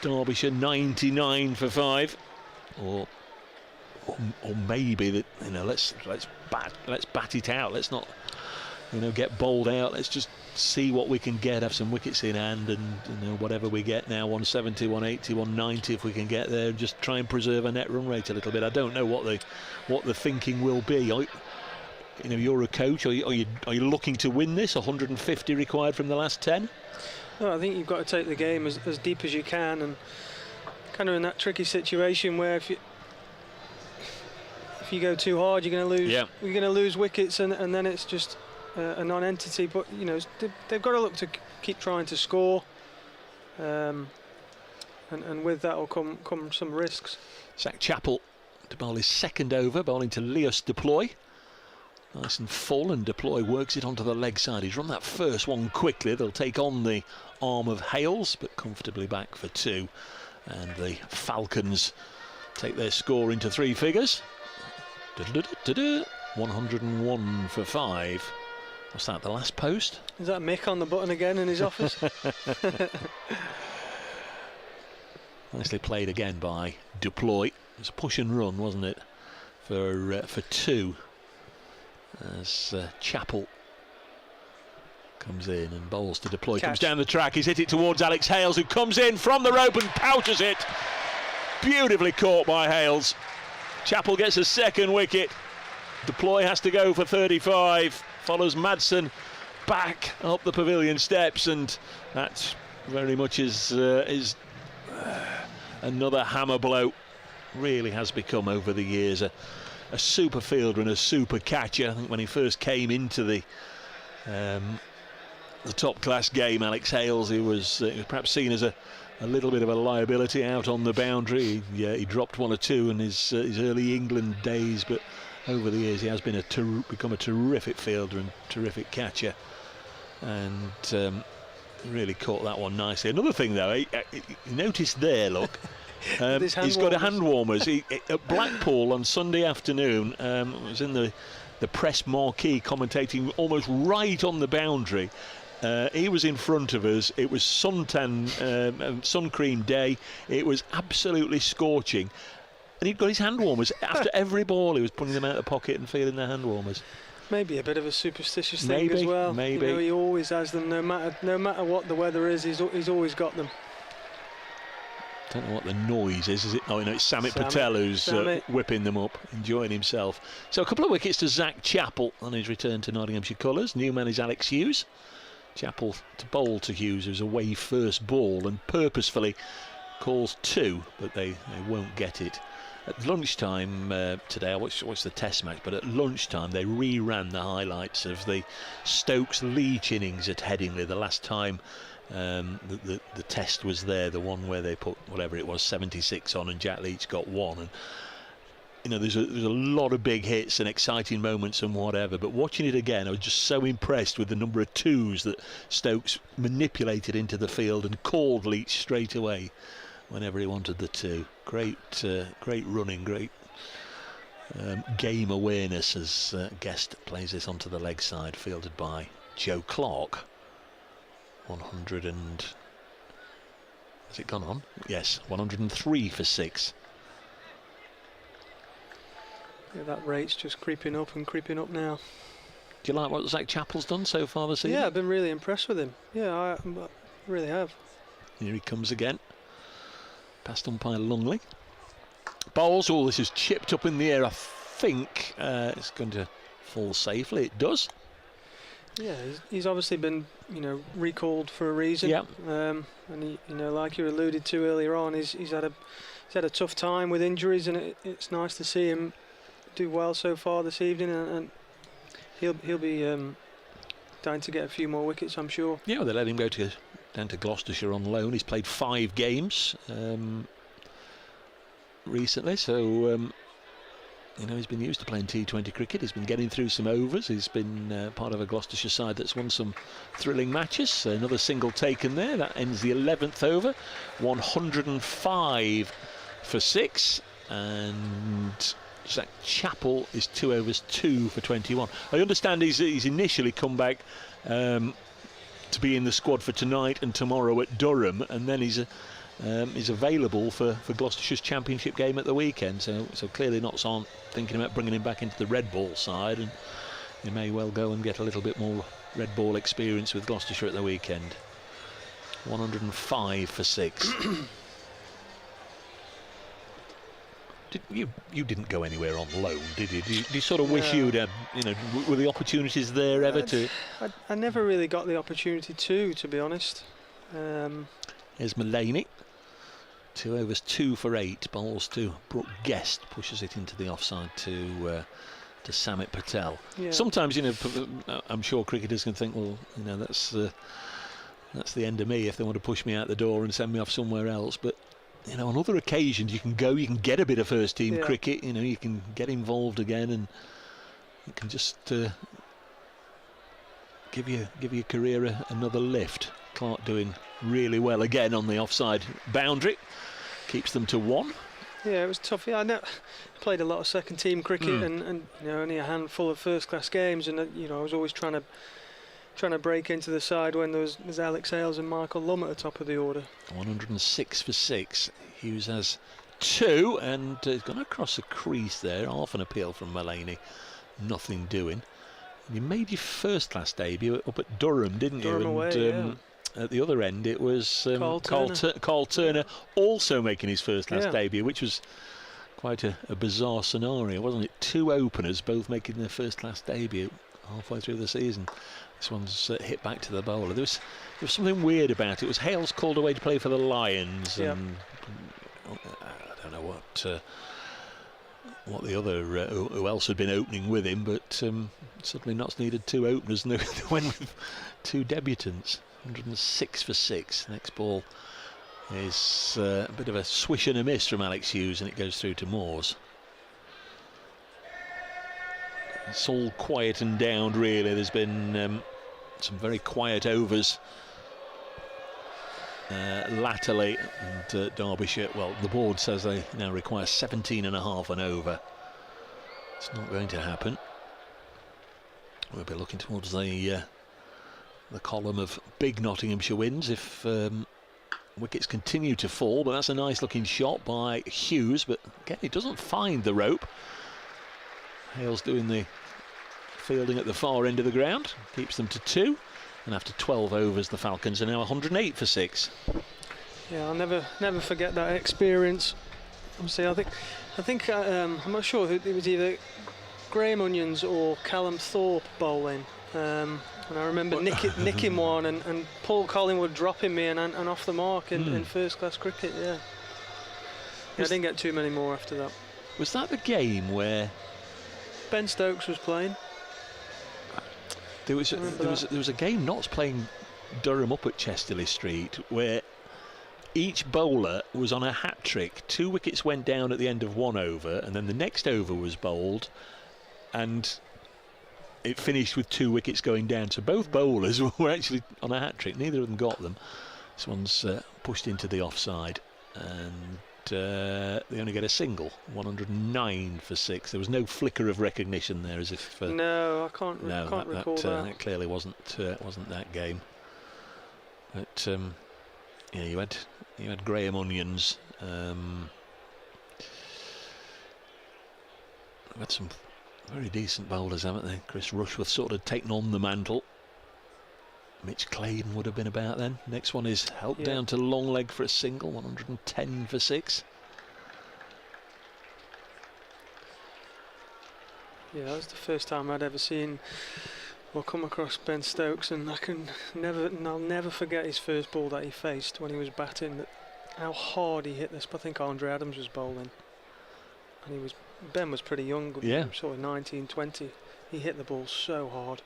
Derbyshire 99 for 5. Or maybe that, you know, let's bat it out. Let's not, you know, get bowled out. Let's just see what we can get. Have some wickets in hand, and you know, whatever we get now, 170, 180, 190, if we can get there, just try and preserve a net run rate a little bit. I don't know what the thinking will be. You know, you're a coach. Are you looking to win this? 150 required from the last 10. No, I think you've got to take the game as deep as you can, and kind of in that tricky situation where if you go too hard, you're going to lose. Yeah. You're going to lose wickets, and then it's just a non-entity. But you know, they've got to look to keep trying to score, and with that will come some risks. Zach Chappell to bowl his second over, bowling to Leos Deploy. Nice and full, and Deploy works it onto the leg side. He's run that first one quickly. They'll take on the arm of Hales, but comfortably back for 2. And the Falcons take their score into 3 figures. 101 for 5. What's that, the last post? Is that Mick on the button again in his office? Nicely played again by Deploy. It was a push and run, wasn't it, for 2. As Chappell comes in and bowls to Deploy. Catch. Comes down the track. He's hit it towards Alex Hales, who comes in from the rope and pouches it. Beautifully caught by Hales. Chappell gets a second wicket. Deploy has to go for 35. Follows Madsen back up the pavilion steps, and that's very much is another hammer blow. Really has become over the years a super fielder and a super catcher. I think when he first came into the top class game, Alex Hales, he was perhaps seen as a little bit of a liability out on the boundary. He dropped 1 or 2 in his early England days, but over the years he has been become a terrific fielder and terrific catcher, and really caught that one nicely. Another thing though, you notice there, look. He's got a hand warmers. At Blackpool on Sunday afternoon, was in the press marquee commentating almost right on the boundary. He was in front of us. It was sun cream day. It was absolutely scorching, and he'd got his hand warmers after every ball. He was putting them out of the pocket and feeling the hand warmers. Maybe a bit of a superstitious thing as well. Maybe. You know, he always has them, no matter what the weather is. He's always got them. Don't know what the noise is it? Oh, no, it's Samit Patel who's whipping them up, enjoying himself. So a couple of wickets to Zach Chappell on his return to Nottinghamshire colours. New man is Alex Hughes. Chappell to bowl to Hughes, who's away first ball and purposefully calls 2, but they won't get it. At lunchtime today, I watched the test match, but at lunchtime they reran the highlights of the Stokes-Leach innings at Headingley the last time the test was there, the one where they put whatever it was 76 on and Jack Leach got 1, and you know there's a lot of big hits and exciting moments and whatever, but watching it again I was just so impressed with the number of 2s that Stokes manipulated into the field and called Leach straight away whenever he wanted the 2. Great running, great game awareness as Guest plays this onto the leg side, fielded by Joe Clark. 100 and... has it gone on? Yes, 103 for 6. Yeah, that rate's just creeping up and creeping up now. Do you like what Zach Chappell's done so far this season? Yeah, I've been really impressed with him. Yeah, I really have. Here he comes again. Past umpire Lungley. Bowls. Oh, this is chipped up in the air. I think it's going to fall safely. It does. Yeah, he's obviously been, recalled for a reason. Yeah. And he, like you alluded to earlier on, he's had a tough time with injuries, and it's nice to see him do well so far this evening, and he'll be dying to get a few more wickets, I'm sure. Yeah, well, they let him go down to Gloucestershire on loan. He's played 5 games recently, so he's been used to playing T20 cricket. He's been getting through some overs. He's been part of a Gloucestershire side that's won some thrilling matches. Another single taken there. That ends the 11th over. 105 for 6, and Zach Chappell is 2 overs 2 for 21. I understand he's initially come back to be in the squad for tonight and tomorrow at Durham, and then he's available for Gloucestershire's championship game at the weekend. So clearly Notts aren't thinking about bringing him back into the red ball side, and he may well go and get a little bit more red ball experience with Gloucestershire at the weekend. 105 for 6. You didn't go anywhere on loan, did you? Do you sort of wish you'd had, were the opportunities there ever to? I never really got the opportunity to be honest. Here's Mullaney. 2 overs 2 for 8. Bowls to Brooke Guest, pushes it into the offside to Samit Patel. Yeah. Sometimes, I'm sure cricketers can think, well, that's the end of me if they want to push me out the door and send me off somewhere else. But on other occasions you can get a bit of first team cricket. You can get involved again, and it can just give your career another lift. Clark doing really well again on the offside boundary, keeps them to 1. Yeah, it was tough. Yeah, I played a lot of second team cricket and only a handful of first class games, and I was always trying to break into the side when there's Alex Hales and Michael Lum at the top of the order. 106 for 6. Hughes has 2, and he's gone across the crease there. Half an appeal from Mullaney, nothing doing. You made your first class debut up at Durham, didn't you? Away, at the other end it was Carl Turner also making his first class debut, which was quite a bizarre scenario, wasn't it? 2 openers both making their first class debut halfway through the season. This one's hit back to the bowler. There was something weird about it. It was Hales called away to play for the Lions, and I don't know what the other who else had been opening with him, but suddenly Notts needed 2 openers, and they went with 2 debutants. 106 for 6. Next ball is a bit of a swish and a miss from Alex Hughes, and it goes through to Moores. It's all quietened down, really. There's been some very quiet overs latterly, and Derbyshire, well, the board says they now require 17.5 an over. It's not going to happen. We'll be looking towards the column of big Nottinghamshire wins if wickets continue to fall, but that's a nice looking shot by Hughes, but again it doesn't find the rope. Hales doing the fielding at the far end of the ground, keeps them to 2, and after 12 overs the Falcons are now 108 for 6. Yeah, I'll never forget that experience. Obviously, I think I'm not sure who it was, either Graham Onions or Callum Thorpe bowling. And I remember nicking one, and Paul Collingwood dropping me and off the mark in first class cricket. Yeah, I didn't get too many more after that. Was that the game where Ben Stokes was playing? There was a game Notts playing Durham up at Chesterley Street where each bowler was on a hat trick. 2 wickets went down at the end of 1 over, and then the next over was bowled, and it finished with 2 wickets going down. So both bowlers were actually on a hat trick. Neither of them got them. This one's pushed into the offside, and they only get a single. 109 for 6. There was no flicker of recognition there, as if no, I can't recall that. That clearly wasn't that game. But yeah, you had Graham Onions. We had some Very decent bowlers, haven't they? Chris Rushworth sort of taken on the mantle. Mitch Claydon would have been about then. Next one is helped down to long leg for a single, 110 for 6. Yeah, that was the first time I'd ever seen or come across Ben Stokes, and I'll never forget his first ball that he faced when he was batting. How hard he hit this. I think Andre Adams was bowling, and Ben was pretty young, sort of 19, 20. He hit the ball so hard.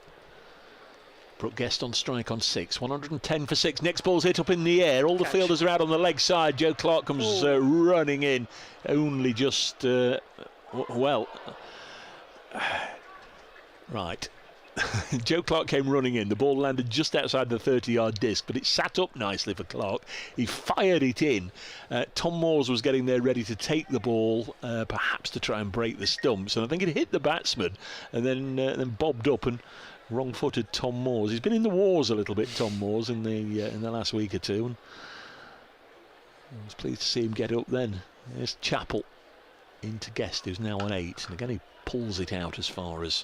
Brooke Guest on strike on 6, 110 for 6. Next ball's hit up in the air. All the fielders are out on the leg side. Joe Clark comes running in, only just right. Joe Clark came running in. The ball landed just outside the 30-yard disc, but it sat up nicely for Clark. He fired it in. Tom Moores was getting there ready to take the ball, perhaps to try and break the stumps, and I think it hit the batsman and then bobbed up, and wrong-footed Tom Moores. He's been in the wars a little bit, Tom Moores, in the last week or two, and I was pleased to see him get up then. There's Chappell into Guest, who's now on 8, and again he pulls it out as far as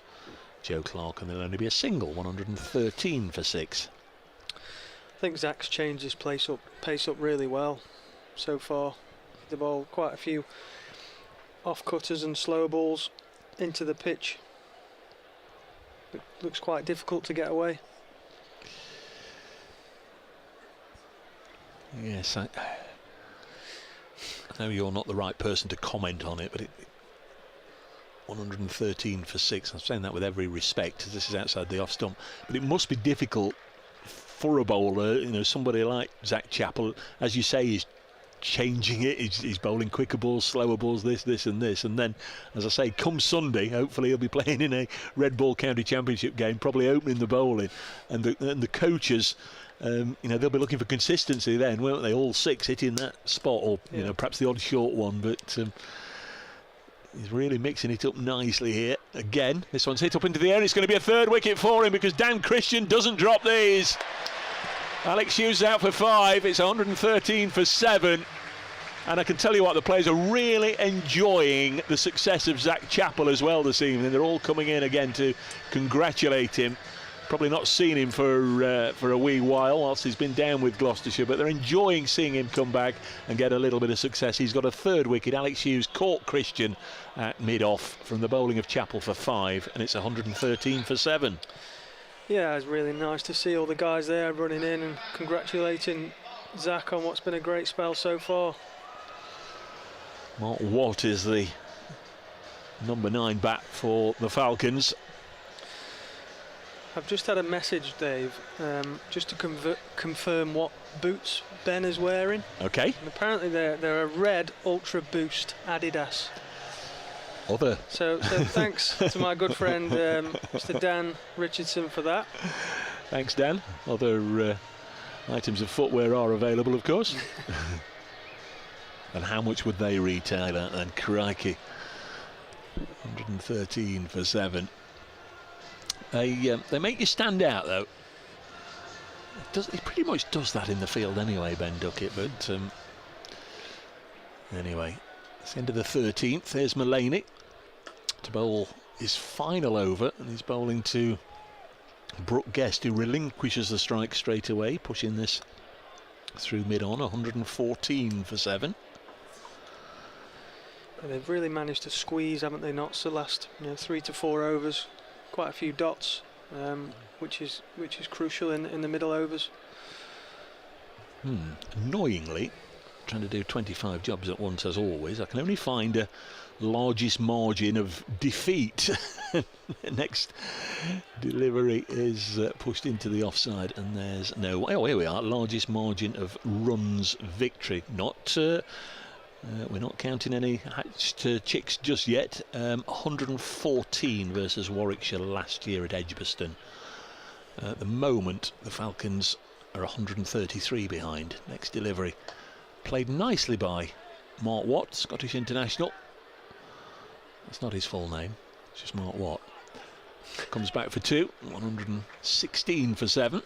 Joe Clark, and there'll only be a single, 113 for 6. I think Zach's changed his pace up really well so far. The ball, quite a few off-cutters and slow balls into the pitch. It looks quite difficult to get away. Yes, I know you're not the right person to comment on it, but 113 for 6. I'm saying that with every respect, as this is outside the off stump. But it must be difficult for a bowler, somebody like Zach Chappell, as you say, he's changing it. He's bowling quicker balls, slower balls, this and this. And then, as I say, come Sunday, hopefully he'll be playing in a Red Ball County Championship game, probably opening the bowling. And the coaches, they'll be looking for consistency then, won't they? All 6 hitting that spot, or perhaps the odd short one. But he's really mixing it up nicely here. Again, this one's hit up into the air, and it's going to be a 3rd wicket for him because Dan Christian doesn't drop these. Alex Hughes out for 5. It's 113 for 7. And I can tell you what, the players are really enjoying the success of Zach Chappell as well this evening. They're all coming in again to congratulate him. Probably not seen him for a wee while whilst he's been down with Gloucestershire, but they're enjoying seeing him come back and get a little bit of success. He's got a 3rd wicket. Alex Hughes caught Christian at mid-off from the bowling of Chappell for 5, and it's 113 for 7. Yeah, it's really nice to see all the guys there running in and congratulating Zach on what's been a great spell so far. Mark Watt is the number 9 bat for the Falcons. I've just had a message, Dave, just to confirm what boots Ben is wearing. Okay. And apparently they're a red Ultra Boost Adidas. So thanks to my good friend Mr. Dan Richardson for that. Thanks, Dan. Other items of footwear are available, of course. And how much would they retail at then? Crikey. 113 for 7. They make you stand out, though. He pretty much does that in the field anyway, Ben Duckett. But anyway, it's the end of the 13th. There's Mullaney to bowl his final over, and he's bowling to Brooke Guest, who relinquishes the strike straight away, pushing this through mid-on. 114 for 7. And they've really managed to squeeze, haven't they, Notts, the last 3 to 4 overs. Quite a few dots, which is crucial in the middle overs. Annoyingly, trying to do 25 jobs at once as always, I can only find a largest margin of defeat. Next delivery is pushed into the offside, and there's no. Oh, here we are. Largest margin of runs victory. Not. We're not counting any hatched chicks just yet. 114 versus Warwickshire last year at Edgbaston. At the moment, the Falcons are 133 behind. Next delivery played nicely by Mark Watt, Scottish international. That's not his full name, it's just Mark Watt. Comes back for 2, 116 for 7.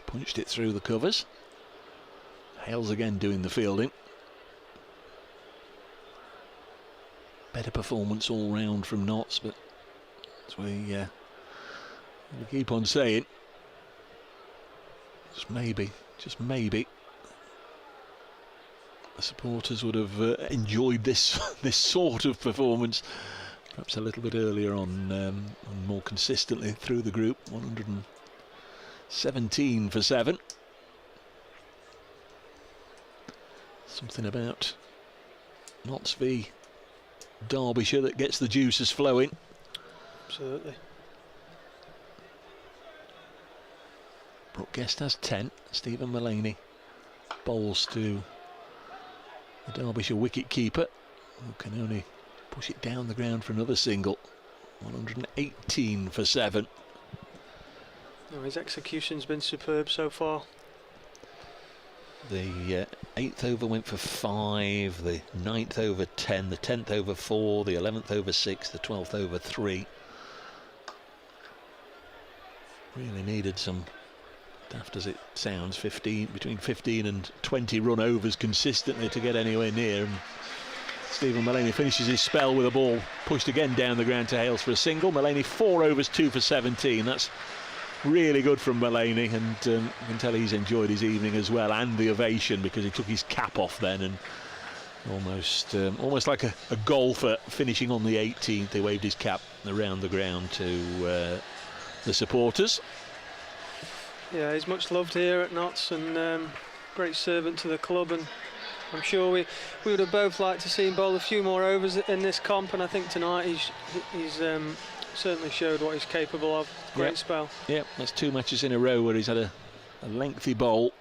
Punched it through the covers. Hales again doing the fielding. better performance all round from Notts, but as we keep on saying, just maybe, the supporters would have enjoyed this sort of performance perhaps a little bit earlier on, and more consistently through the group. 117 for 7. Something about Notts v Derbyshire that gets the juices flowing. Absolutely. Brooke Guest has 10. Stephen Mullaney bowls to the Derbyshire wicket keeper, who can only push it down the ground for another single. 118 for 7. No, his execution's been superb so far. The 8th over went for 5, the 9th over 10, the 10th over 4, the 11th over 6, the 12th over 3. Really needed some, daft as it sounds, between 15 and 20 run overs consistently to get anywhere near. And Stephen Mullaney finishes his spell with a ball pushed again down the ground to Hales for a single. Mullaney 4 overs, 2 for 17. That's really good from Mullaney, and you can tell he's enjoyed his evening as well, and the ovation, because he took his cap off then, and almost like a golfer finishing on the 18th. He waved his cap around the ground to the supporters. Yeah, he's much loved here at Notts, and great servant to the club, and I'm sure we would have both liked to see him bowl a few more overs in this comp, and I think tonight he's certainly showed what he's capable of. Great spell. Yeah, that's 2 matches in a row where he's had a lengthy bowl,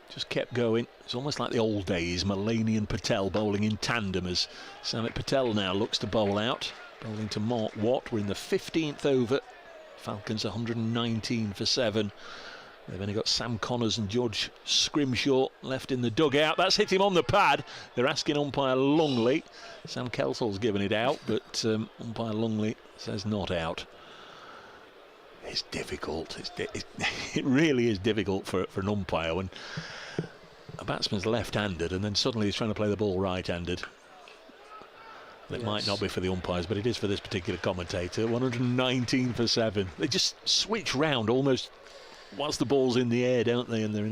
just kept going. It's almost like the old days, Mullaney and Patel bowling in tandem, as Samit Patel now looks to bowl out, bowling to Mark Watt. We're in the 15th over. Falcons 119 for 7. They've only got Sam Connors and George Scrimshaw left in the dugout. That's hit him on the pad. They're asking umpire Lungley. Sam Kelsol's given it out, but umpire Lungley says not out. It's difficult. It really is difficult for an umpire when a batsman's left-handed and then suddenly he's trying to play the ball right-handed. It might not be for the umpires, but it is for this particular commentator. 119 for 7. They just switch round almost whilst the ball's in the air, don't they? And they're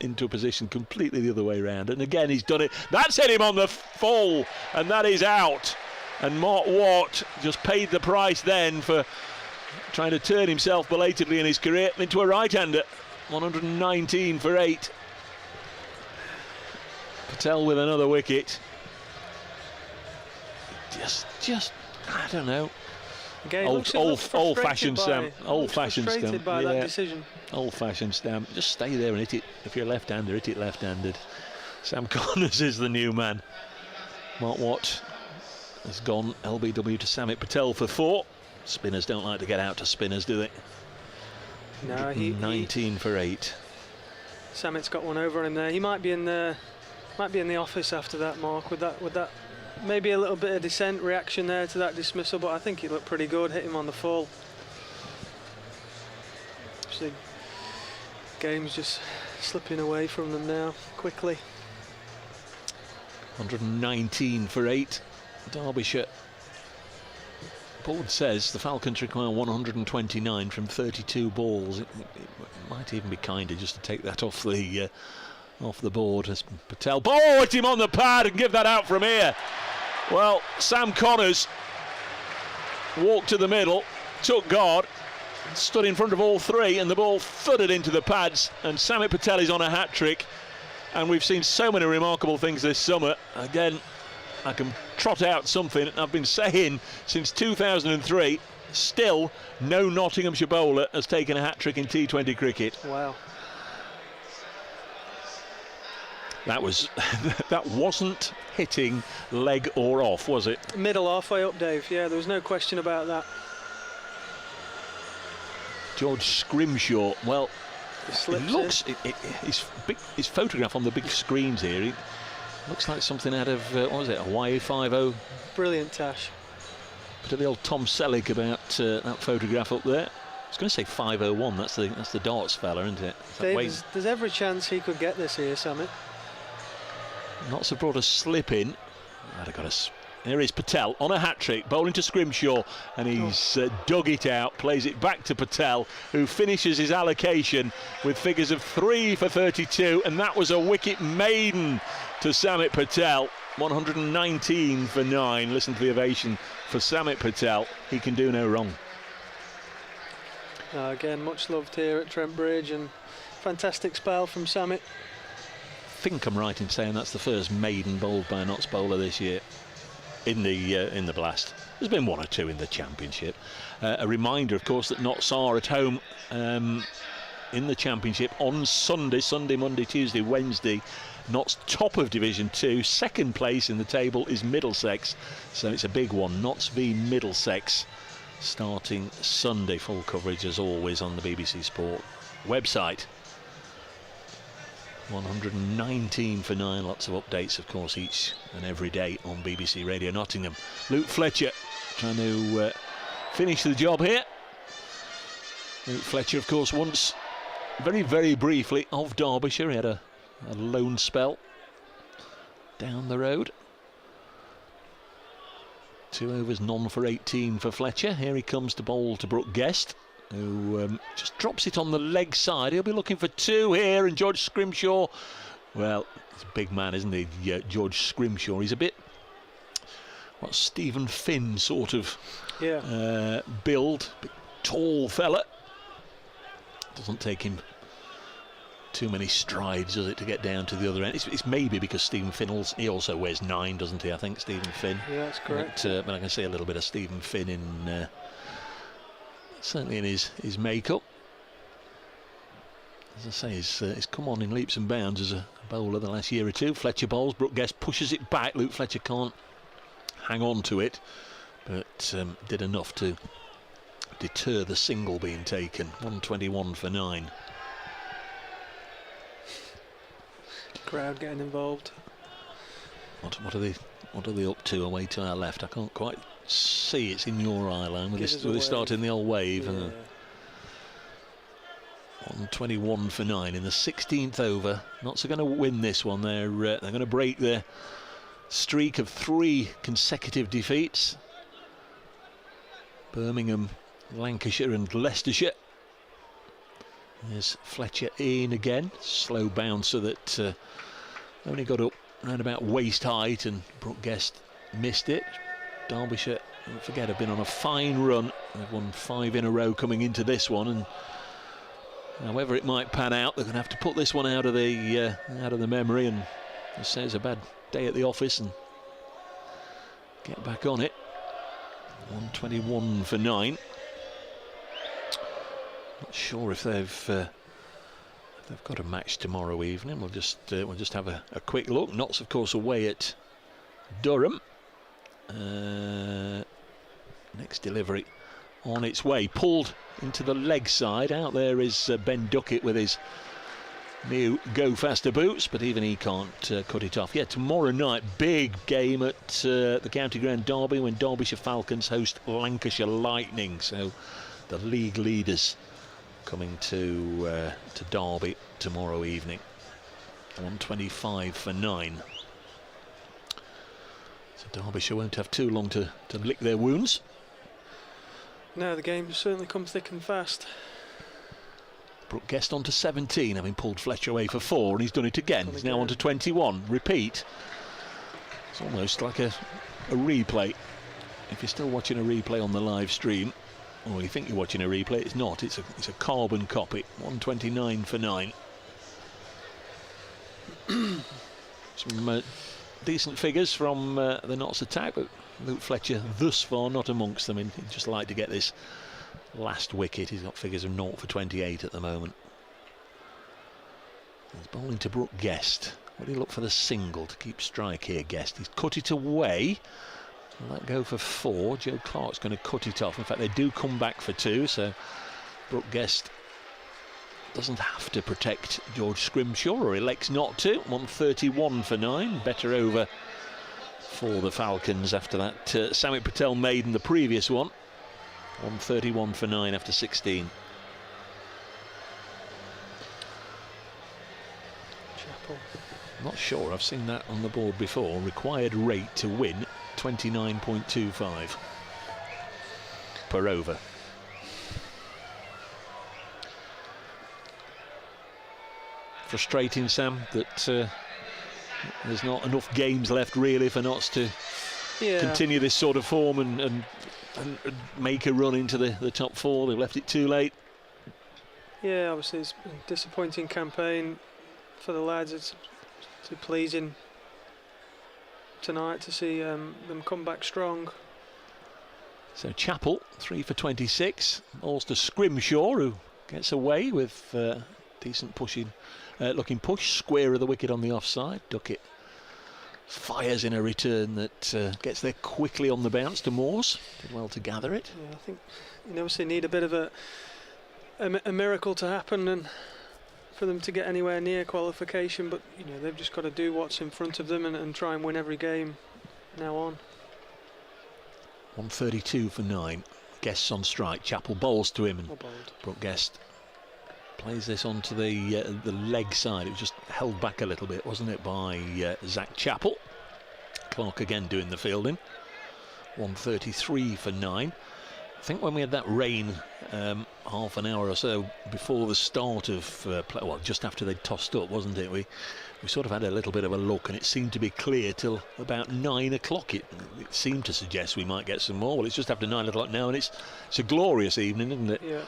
into a position completely the other way around. And again, he's done it. That's hit him on the full, and that is out. And Mark Watt just paid the price then for trying to turn himself belatedly in his career into a right-hander. 119 for 8. Patel with another wicket. Just I don't know. Again, old-fashioned stamp. Old-fashioned stamp. By that decision. Old-fashioned stamp. Just stay there and hit it. If you're left-hander, hit it left-handed. Sam Connors is the new man. Mark Watt has gone LBW to Samit Patel for 4. Spinners don't like to get out to spinners, do they? No, 19 for 8. Samit's got one over on him there. He might be in the office after that, Mark. With that. Maybe a little bit of dissent reaction there to that dismissal, but I think he looked pretty good. Hit him on the full. So game's just slipping away from them now quickly. 119 for 8. Derbyshire. Board says the Falcons require 129 from 32 balls. It might even be kinder just to take that off the board as Patel. Oh, hit him on the pad and give that out from here. Well, Sam Connors walked to the middle, took guard, stood in front of all 3, and the ball thudded into the pads, and Samit Patel is on a hat-trick. And we've seen so many remarkable things this summer. Again, I can trot out something I've been saying since 2003. Still, no Nottinghamshire bowler has taken a hat-trick in T20 cricket. Wow. That wasn't hitting leg or off, was it? Middle, halfway up, Dave. Yeah, there was no question about that. George Scrimshaw. Well, it looks his photograph on the big screens here. It looks like something out of what was it? A YA50. Brilliant, Tash. Bit of the old Tom Selleck about that photograph up there. I was going to say 501. That's the darts fella, isn't it? Dave, there's every chance he could get this here, Samit. Notts have brought a slip in. I'd have got Here is Patel on a hat-trick, bowling to Scrimshaw, and he's dug it out, plays it back to Patel, who finishes his allocation with figures of 3 for 32, and that was a wicket maiden to Samit Patel. 119 for 9. Listen to the ovation for Samit Patel. He can do no wrong. Again, much loved here at Trent Bridge, and fantastic spell from Samit. I think I'm right in saying that's the first maiden bowled by a Notts bowler this year in the Blast. There's been 1 or 2 in the Championship. A reminder, of course, that Notts are at home in the Championship on Sunday, Monday, Tuesday, Wednesday. Notts top of Division 2, second place in the table is Middlesex, so it's a big one. Notts v Middlesex starting Sunday. Full coverage as always on the BBC Sport website. 119 for 9, lots of updates of course each and every day on BBC Radio Nottingham. Luke Fletcher trying to finish the job here. Luke Fletcher of course once very briefly of Derbyshire. He had a loan spell down the road. 2 overs, none for 18 for Fletcher. Here he comes to bowl to Brooke Guest, who just drops it on the leg side. He'll be looking for 2 here, and George Scrimshaw, well, he's a big man, isn't he, George Scrimshaw? He's a bit, what, Stephen Finn sort of build, big, tall fella. Doesn't take him too many strides, does it, to get down to the other end? It's maybe because Stephen Finn, he also wears 9, doesn't he? I think Stephen Finn. Yeah, that's correct. But I can see a little bit of Stephen Finn in, certainly in his makeup. As I say, he's come on in leaps and bounds as a bowler the last year or 2. Fletcher bowls, Brooke Guest pushes it back. Luke Fletcher can't hang on to it, but did enough to deter the single being taken. 121 for 9. Crowd getting involved. What are they up to away to our left? I can't quite see. It's in your eye line. Will they start in the old wave? Yeah. 121 for 9 in the 16th over. Notts are going to win this one. They're going to break their streak of 3 consecutive defeats. Birmingham, Lancashire and Leicestershire. There's Fletcher in again. Slow bouncer that only got up around about waist height, and Brooke Guest missed it. Derbyshire, don't forget, have been on a fine run. They've won 5 in a row coming into this one, and however it might pan out, they're going to have to put this one out of the memory and just say it's a bad day at the office and get back on it. 121 for 9. Not sure if they've got a match tomorrow evening. We'll just have a quick look. Notts, of course, away at Durham. Next delivery on its way, pulled into the leg side. Out there is Ben Duckett with his new Go Faster boots, but even he can't cut it off. Yeah, tomorrow night, big game at the County Ground Derby when Derbyshire Falcons host Lancashire Lightning. So the league leaders coming to Derby tomorrow evening. 125 for 9. So Derbyshire won't have too long to lick their wounds. No, the game's certainly come thick and fast. Brooke Guest on to 17, having pulled Fletcher away for 4, and he's done it again. He's now on to 21. Repeat. It's almost like a replay. If you're still watching a replay on the live stream, or you think you're watching a replay, it's not. It's a carbon copy. 129 for 9. Some decent figures from the Notts attack, but Luke Fletcher thus far not amongst them. He'd just like to get this last wicket. He's got figures of 0 for 28 at the moment. He's bowling to Brooke Guest. Will he look for the single to keep strike here, Guest? He's cut it away. Let go for 4. Joe Clark's going to cut it off. In fact, they do come back for 2, so Brooke Guest doesn't have to protect George Scrimshaw, or elects not to. 131 for 9. Better over for the Falcons after that Samit Patel made in the previous one. 131 for 9 after 16. Chapel. Not sure, I've seen that on the board before. Required rate to win 29.25 per over. Frustrating, Sam, that there's not enough games left really for Notts to continue this sort of form and make a run into the top four. They've left it too late. Yeah, obviously it's a disappointing campaign for the lads. It's pleasing tonight to see them come back strong. So Chappell 3 for 26. Balls to Scrimshaw, who gets away with decent pushing. Looking push, square of the wicket on the offside. Duckett fires in a return that gets there quickly on the bounce to Moores. Did well to gather it. Yeah, I think you obviously need a bit of a miracle to happen and for them to get anywhere near qualification, but they've just got to do what's in front of them and try and win every game now on. 132 for 9. Guest's on strike. Chappell bowls to him and Brooke Guest plays this onto the leg side. It was just held back a little bit, wasn't it, by Zach Chappell. Clark again doing the fielding. 133 for 9. I think when we had that rain half an hour or so before the start of play, well, just after they'd tossed up, wasn't it? We sort of had a little bit of a look, and it seemed to be clear till about 9 o'clock. It seemed to suggest we might get some more. Well, it's just after 9 o'clock now, and it's a glorious evening, isn't it? Yeah.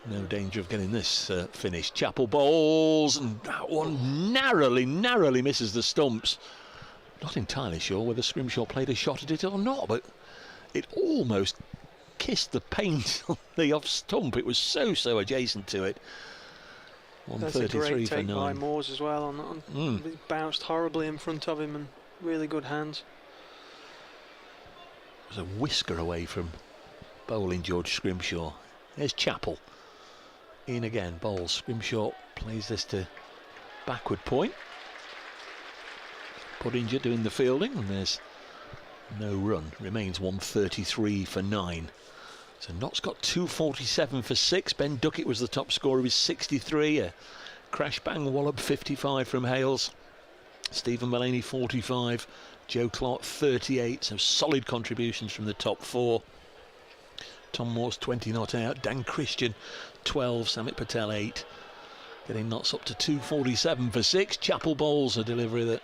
No danger of getting this finished. Chappell bowls, and that one narrowly misses the stumps. Not entirely sure whether Scrimshaw played a shot at it or not, but it almost kissed the paint on the off stump. It was so adjacent to it. 133 That's a great for take 9. by Moores as well. He bounced horribly in front of him and really good hands. It was a whisker away from bowling George Scrimshaw. There's Chappell. In again, bowls. Scrimshaw plays this to backward point. Puddinge doing the fielding, and there's no run. Remains 133 for 9. So Notts got 247 for 6. Ben Duckett was the top scorer with 63. A crash bang wallop 55 from Hales. Stephen Mullaney 45. Joe Clark 38. So solid contributions from the top four. Tom Moores 20 not out. Dan Christian 12. Samit Patel 8. Getting Notts up to 247 for 6. Chappell bowls a delivery that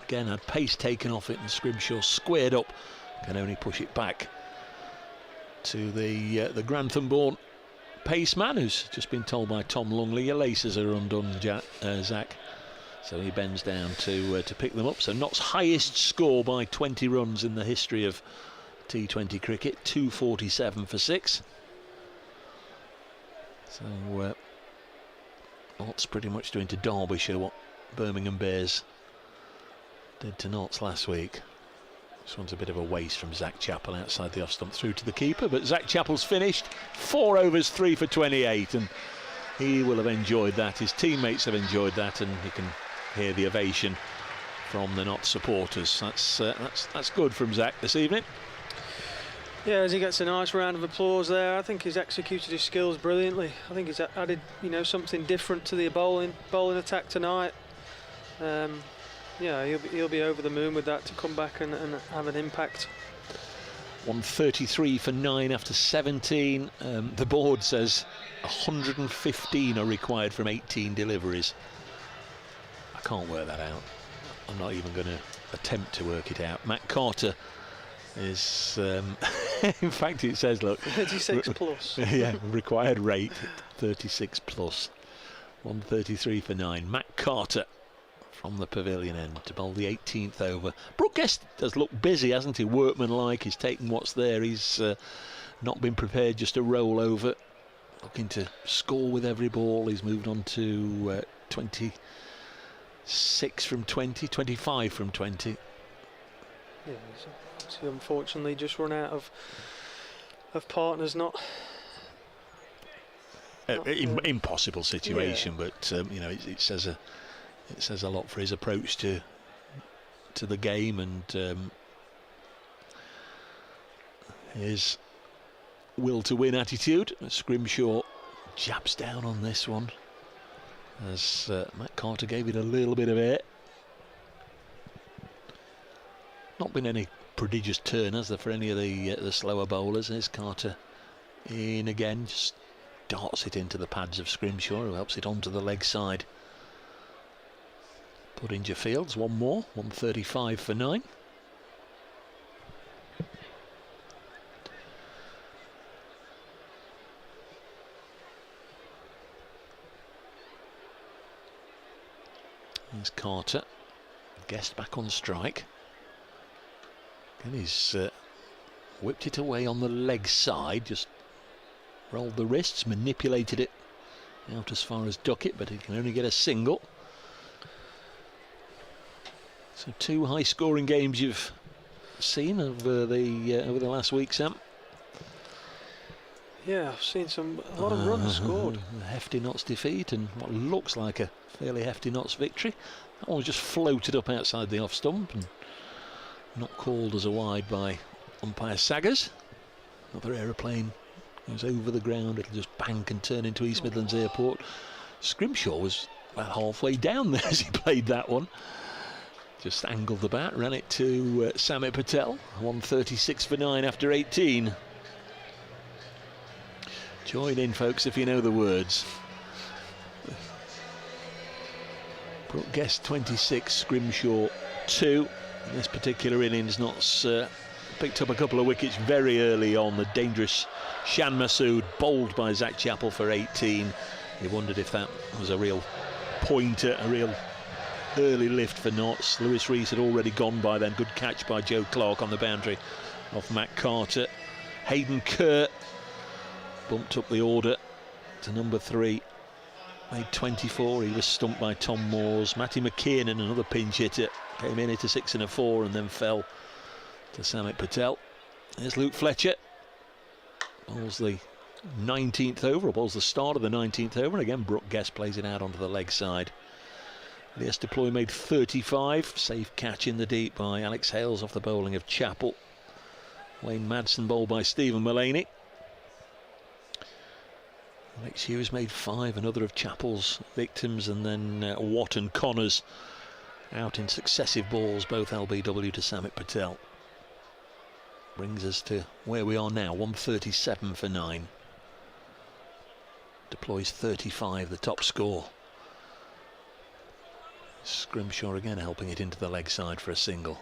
again had pace taken off it, and Scrimshaw squared up. Can only push it back to the Grantham-born paceman, who's just been told by Tom Lungley your laces are undone, Zach. So he bends down to pick them up. So Notts' highest score by 20 runs in the history of T20 cricket, 247 for 6. So Notts pretty much doing to Derbyshire what Birmingham Bears did to Notts last week. This one's a bit of a waste from Zach Chappell outside the off stump through to the keeper, but Zach Chappell's finished 4 overs 3 for 28, and he will have enjoyed that. His teammates have enjoyed that, and you can hear the ovation from the Notts supporters. That's good from Zach this evening. Yeah, as he gets a nice round of applause there. I think he's executed his skills brilliantly. I think he's added something different to the bowling attack tonight. Yeah, he'll be over the moon with that to come back and have an impact. 133 for 9 after 17. The board says 115 are required from 18 deliveries. I can't work that out. I'm not even going to attempt to work it out. Matt Carter is, in fact, it says, look, 36 plus. Yeah, required rate 36 plus. 133 for 9. Matt Carter from the pavilion end to bowl the 18th over. Brooke Guest does look busy, hasn't he? Workmanlike. He's taking what's there. He's not been prepared just to roll over. Looking to score with every ball. He's moved on to 26 from 20, 25 from 20. Yeah, he's unfortunately just run out of partners. Impossible situation, yeah. But it says a lot for his approach to the game, and his will to win attitude. Scrimshaw jabs down on this one as Matt Carter gave it a little bit of air. Not been any prodigious turn, has there, for any of the slower bowlers. There's Carter in again, just darts it into the pads of Scrimshaw, who helps it onto the leg side. Puddinge Fields, one more, 135 for 9. There's Carter, Guest back on strike. And he's whipped it away on the leg side, just rolled the wrists, manipulated it out as far as Duckett, but he can only get a single. So 2 high-scoring games you've seen over the last week, Sam. Yeah, I've seen a lot of runs scored. A hefty Notts defeat and what looks like a fairly hefty Notts victory. That one was just floated up outside the off stump and not called as a wide by umpire Saggers. Another aeroplane goes over the ground. It'll just bank and turn into East Midlands Airport. Scrimshaw was about halfway down there as he played that one. Just angled the bat, ran it to Samit Patel. 136 for 9 after 18. Join in, folks, if you know the words. Brooke Guest 26, Scrimshaw 2. In this particular innings, Notts picked up a couple of wickets very early on. The dangerous Shan Masood bowled by Zach Chappell for 18. You wondered if that was a real pointer, a real early lift for Notts. Lewis Rees had already gone by then. Good catch by Joe Clark on the boundary off Matt Carter. Hayden Kerr bumped up the order to number 3. Made 24. He was stumped by Tom Moores. Matty McKiernan, another pinch hitter, came in at a 6 and a 4 and then fell to Samit Patel. There's Luke Fletcher. Bowls the 19th over, or bowls the start of the 19th over. And again, Brooke Guest plays it out onto the leg side. Elias Deploy made 35. Safe catch in the deep by Alex Hales off the bowling of Chappell. Wayne Madsen bowled by Stephen Mullaney. Alex Hughes made 5, another of Chappell's victims, and then Watt and Connors out in successive balls, both LBW to Samit Patel. Brings us to where we are now, 137 for 9. Deploys 35, the top score. Scrimshaw again helping it into the leg side for a single.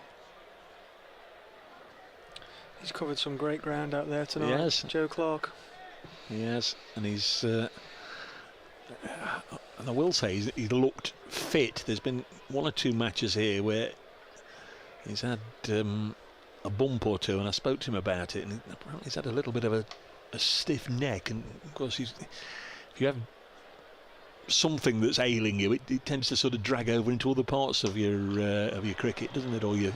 He's covered some great ground out there tonight, yes. Joe Clark. Yes, and he's and I will say he looked fit. There's been 1 or 2 matches here where he's had a bump or two, and I spoke to him about it, and apparently he's had a little bit of a stiff neck, and of course if you have something that's ailing you, it tends to sort of drag over into other parts of your cricket, doesn't it, or your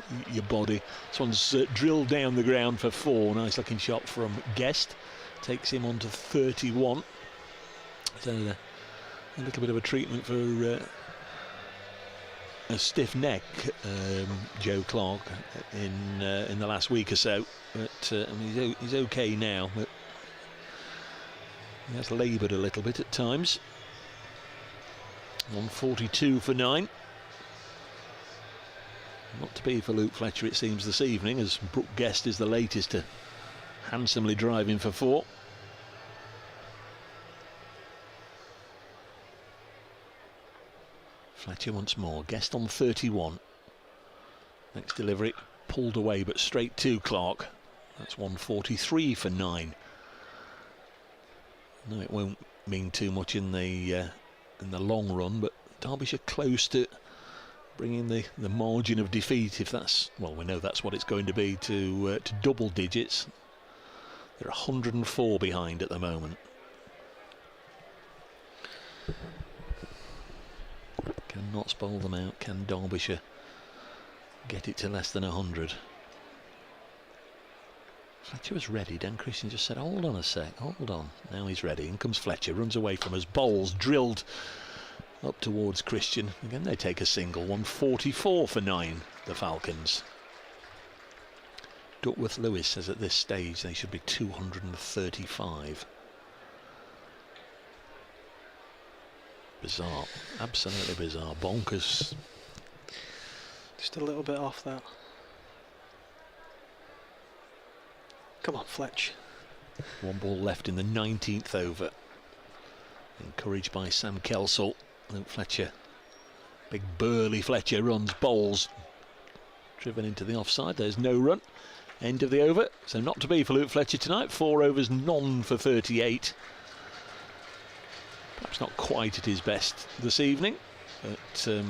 body. This one's drilled down the ground for 4. Nice looking shot from Guest. Takes him on to 31. So a little bit of a treatment for a stiff neck, Joe Clark, in the last week or so. But I mean, he's okay now, but he has laboured a little bit at times. 142 for 9. Not to be for Luke Fletcher, it seems, this evening, as Brooke Guest is the latest to handsomely driving for 4. Fletcher once more. Guest on 31. Next delivery pulled away but straight to Clark. That's 143 for 9. No, it won't mean too much in the long run, but Derbyshire close to bringing the margin of defeat, if that's, well, we know that's what it's going to be, to double digits. They're 104 behind at the moment. Can Notts bowl them out? Can Derbyshire get it to less than 100? Fletcher was ready. Dan Christian just said, hold on a sec, hold on. Now he's ready. In comes Fletcher, runs away from us, bowls, drilled up towards Christian. Again, they take a single. 144 for 9, the Falcons. Duckworth Lewis says at this stage they should be 235. Bizarre, absolutely bizarre, bonkers. Just a little bit off that. Come on, Fletch. 1 ball left in the 19th over. Encouraged by Sam Kelsall. Luke Fletcher, big burly Fletcher, runs, bowls. Driven into the offside. There's no run. End of the over. So not to be for Luke Fletcher tonight. 4 overs, none for 38. Perhaps not quite at his best this evening, but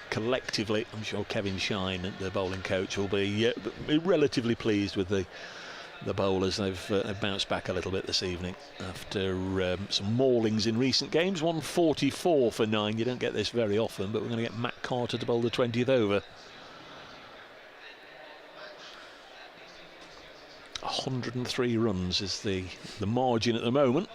collectively, I'm sure Kevin Shine, the bowling coach, will be relatively pleased with the bowlers. They've bounced back a little bit this evening after some maulings in recent games. 144 for 9. You don't get this very often, but we're going to get Matt Carter to bowl the 20th over. 103 runs is the margin at the moment.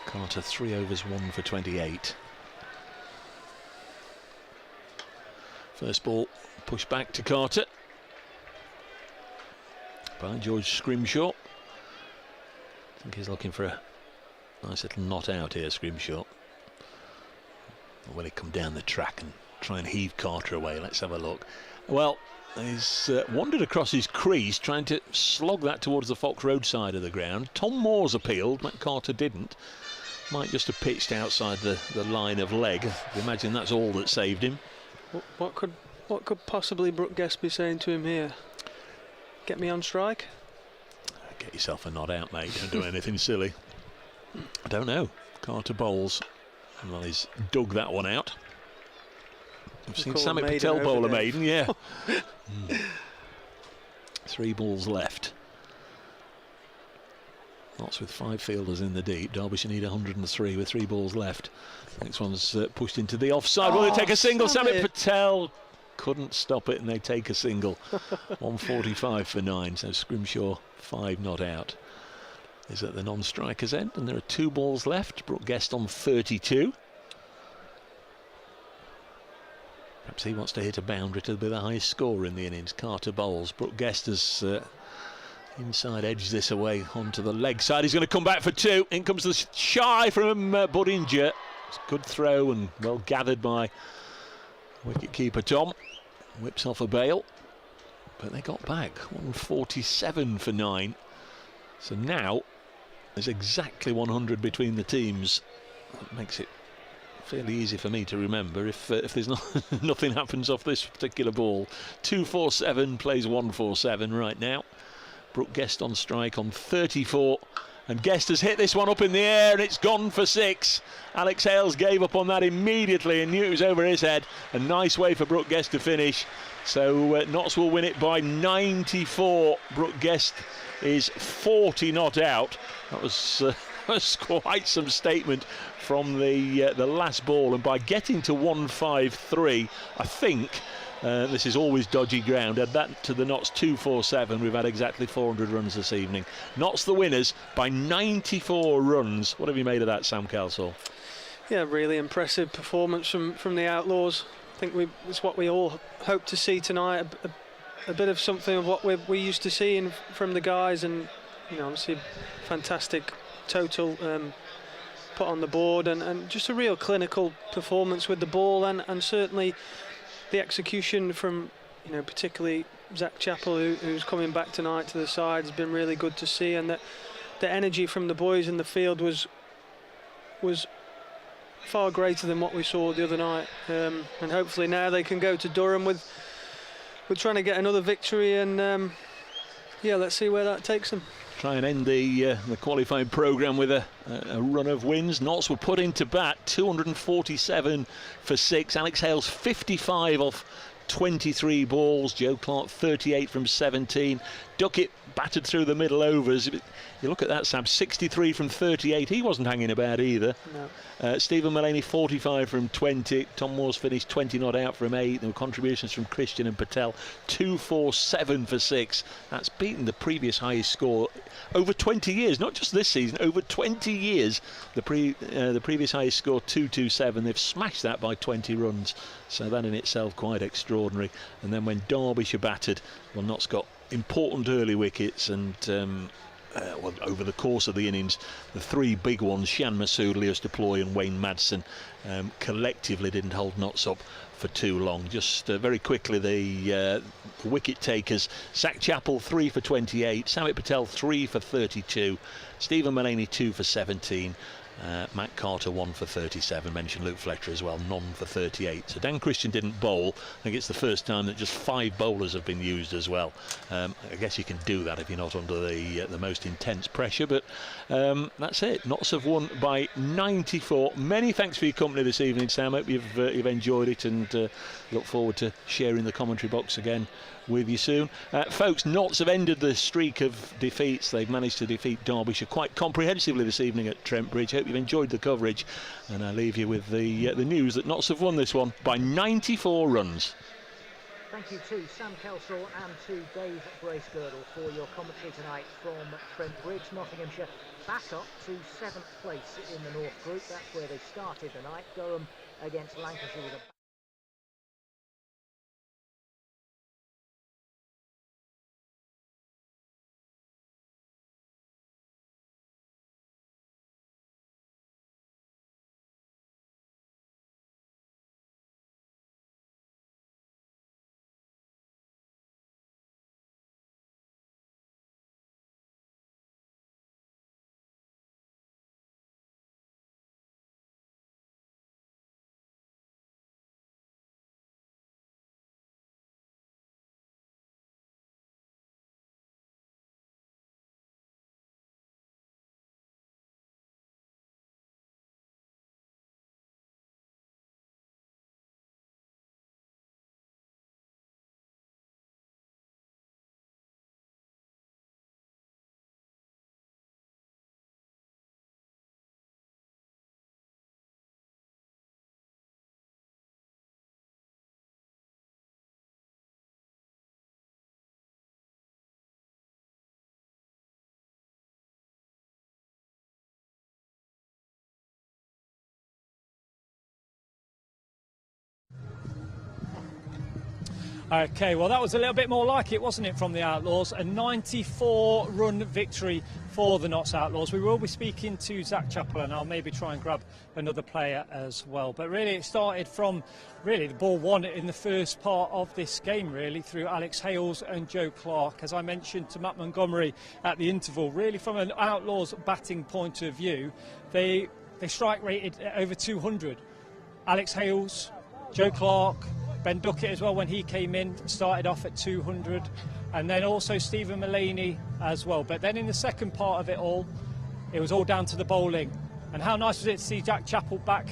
Carter 3 overs, 1 for 28. First ball pushed back to Carter by George Scrimshaw. I think he's looking for a nice little not out here, Scrimshaw. Or will he come down the track and try and heave Carter away? Let's have a look. Well, he's wandered across his crease, trying to slog that towards the Fox Road side of the ground. Tom Moore's appealed, Matt Carter didn't. Might just have pitched outside the line of leg. I imagine that's all that saved him. What could possibly Brooke Guest be saying to him here? Get me on strike? Get yourself a not out, mate. Don't do anything silly. I don't know. Carter bowls. Well, he's dug that one out. I've seen Sammy Patel bowl a maiden, yeah. 3 balls left. Notts with 5 fielders in the deep. Derbyshire need 103 with 3 balls left. Next one's pushed into the offside. Will they take a single? Sammy Patel couldn't stop it, and they take a single. 145 for 9. So Scrimshaw 5 not out is at the non-striker's end, and there are 2 balls left. Brooke Guest on 32. Perhaps he wants to hit a boundary to be the highest scorer in the innings. Carter bowls. Brooke Guest has inside edge this away onto the leg side. He's going to come back for 2. In comes the shy from Budinger. It's a good throw and well gathered by wicket-keeper Tom. Whips off a bail. But they got back. 147 for 9. So now there's exactly 100 between the teams. That makes it fairly easy for me to remember if there's nothing happens off this particular ball. 247 plays 147 right now. Brooke Guest on strike on 34, and Guest has hit this one up in the air and it's gone for 6. Alex Hales gave up on that immediately and knew it was over his head. A nice way for Brooke Guest to finish. So Notts will win it by 94. Brooke Guest is 40 not out. That was quite some statement from the last ball, and by getting to 153, I think this is always dodgy ground. Add that to the Notts 247. We've had exactly 400 runs this evening. Notts the winners by 94 runs. What have you made of that, Sam Kelsall? Yeah, really impressive performance from the Outlaws. I think it's what we all hope to see tonight. A bit of something of what we used to see from the guys, and obviously fantastic total put on the board, and just a real clinical performance with the ball, and certainly the execution from particularly Zach Chappell, who's coming back tonight to the side, has been really good to see, and that the energy from the boys in the field was far greater than what we saw the other night, and hopefully now they can go to Durham with trying to get another victory, and yeah, let's see where that takes them. Try and end the qualifying programme with a run of wins. Notts were put into bat, 247 for 6. Alex Hales 55 off 23 balls. Joe Clark 38 from 17. Duckett battered through the middle overs. You look at that, Sam, 63 from 38. He wasn't hanging about either. No. Stephen Mullaney 45 from 20. Tom Moore's finished 20 not out from 8. There were contributions from Christian and Patel. 247 for 6. That's beaten the previous highest score over 20 years, not just this season, over 20 years. The previous highest score 227. They've smashed that by 20 runs. So that in itself quite extraordinary. And then when Derbyshire battered, well, Notts got important early wickets, and over the course of the innings, the three big ones, Shan Masood, Lewis Deploy and Wayne Madsen, collectively didn't hold Notts up for too long. Just very quickly, the wicket takers: Zach Chappell 3 for 28, Samit Patel 3 for 32, Stephen Mullaney 2 for 17, Matt Carter 1 for 37, mentioned Luke Fletcher as well, none for 38. So Dan Christian didn't bowl. I think it's the first time that just 5 bowlers have been used as well. I guess you can do that if you're not under the most intense pressure, but that's it. Notts have won by 94. Many thanks for your company this evening, Sam. I hope you've enjoyed it, and look forward to sharing the commentary box again with you soon. Folks, Notts have ended the streak of defeats. They've managed to defeat Derbyshire quite comprehensively this evening at Trent Bridge. Hope you've enjoyed the coverage, and I leave you with the news that Notts have won this one by 94 runs. Thank you to Sam Kelsall and to Dave Bracegirdle for your commentary tonight from Trent Bridge. Nottinghamshire back up to 7th place in the North Group. That's where they started the night. Durham against Lancashire with a Okay, well that was a little bit more like it, wasn't it, from the Outlaws? A 94-run victory for the Notts Outlaws. We will be speaking to Zach Chappell, and I'll maybe try and grab another player as well. But really it started from the ball one in the first part of this game, really, through Alex Hales and Joe Clark. As I mentioned to Matt Montgomery at the interval, really from an Outlaws batting point of view, they strike rated at over 200. Alex Hales, Joe Clark, Ben Duckett as well, when he came in, started off at 200, and then also Stephen Mullaney as well. But then in the second part of it all, it was all down to the bowling. And how nice was it to see Jack Chappell back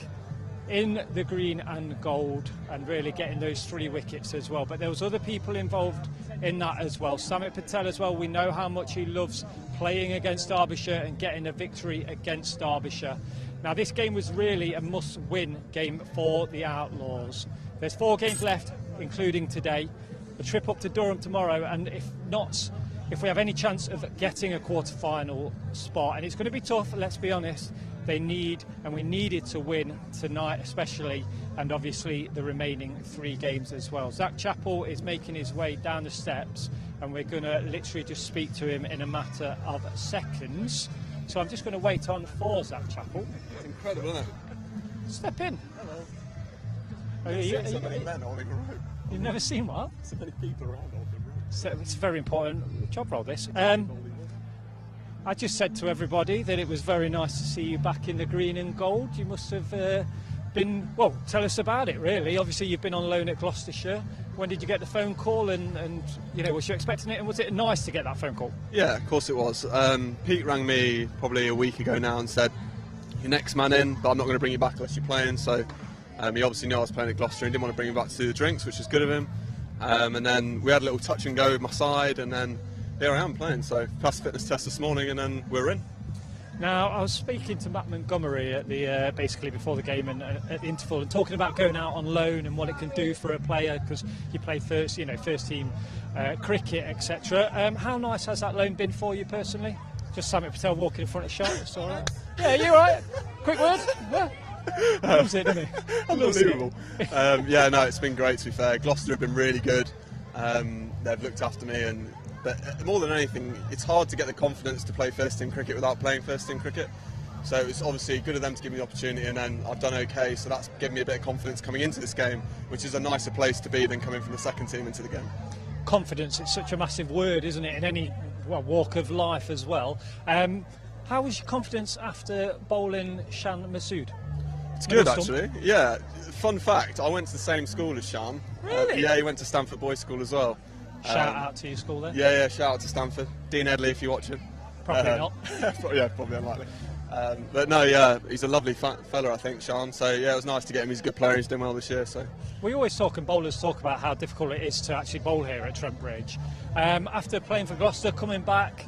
in the green and gold and really getting those 3 wickets as well. But there was other people involved in that as well. Samit Patel as well, we know how much he loves playing against Derbyshire and getting a victory against Derbyshire. Now this game was really a must-win game for the Outlaws. There's 4 games left, including today, a trip up to Durham tomorrow, and if we have any chance of getting a quarter-final spot, and it's going to be tough, let's be honest, we needed to win tonight especially, and obviously the remaining 3 games as well. Zach Chappell is making his way down the steps, and we're going to literally just speak to him in a matter of seconds. So I'm just going to wait on for Zach Chappell. It's incredible, isn't it? Step in. Hello. So many men holding a rope. You've never seen what? So many people around holding ropes. So it's a very important job role, this. I just said to everybody that it was very nice to see you back in the green and gold. You must have been, well, tell us about it really. Obviously you've been on loan at Gloucestershire. When did you get the phone call, and you know, was you expecting it, and was it nice to get that phone call? Yeah, of course it was. Pete rang me probably a week ago now and said, "You're next man in, but I'm not going to bring you back unless you're playing." So he obviously knew I was playing at Gloucester and didn't want to bring me back to do the drinks, which is good of him. And then we had a little touch and go with my side, and then here I am playing. So passed the fitness test this morning, and then we're in. Now, I was speaking to Matt Montgomery at the basically before the game and at the interval, and talking about going out on loan and what it can do for a player, because you play first team cricket, etc. How nice has that loan been for you personally? Just Samit Patel walking in front of the shot. It's all right. Yeah, you all right? Quick word. Yeah. Loves it, doesn't he? Unbelievable. Yeah, no, it's been great to be fair. Gloucester have been really good. They've looked after me, and But more than anything, it's hard to get the confidence to play first team cricket without playing first team cricket. So it's obviously good of them to give me the opportunity, and then I've done okay, so that's given me a bit of confidence coming into this game, which is a nicer place to be than coming from the second team into the game. Confidence, it's such a massive word, isn't it, in any walk of life as well. How was your confidence after bowling Shan Masood? It's good, actually. Yeah. Fun fact, I went to the same school as Shan. Really? Yeah, he went to Stanford Boys School as well. Shout out to your school then. Yeah, shout out to Stanford. Dean Edley, if you're watching. Probably not. Yeah, probably unlikely. But no, yeah, he's a lovely fella, I think, Shan. So yeah, it was nice to get him. He's a good player. He's doing well this year. So we always talk, and bowlers talk about how difficult it is to actually bowl here at Trent Bridge. After playing for Gloucester, coming back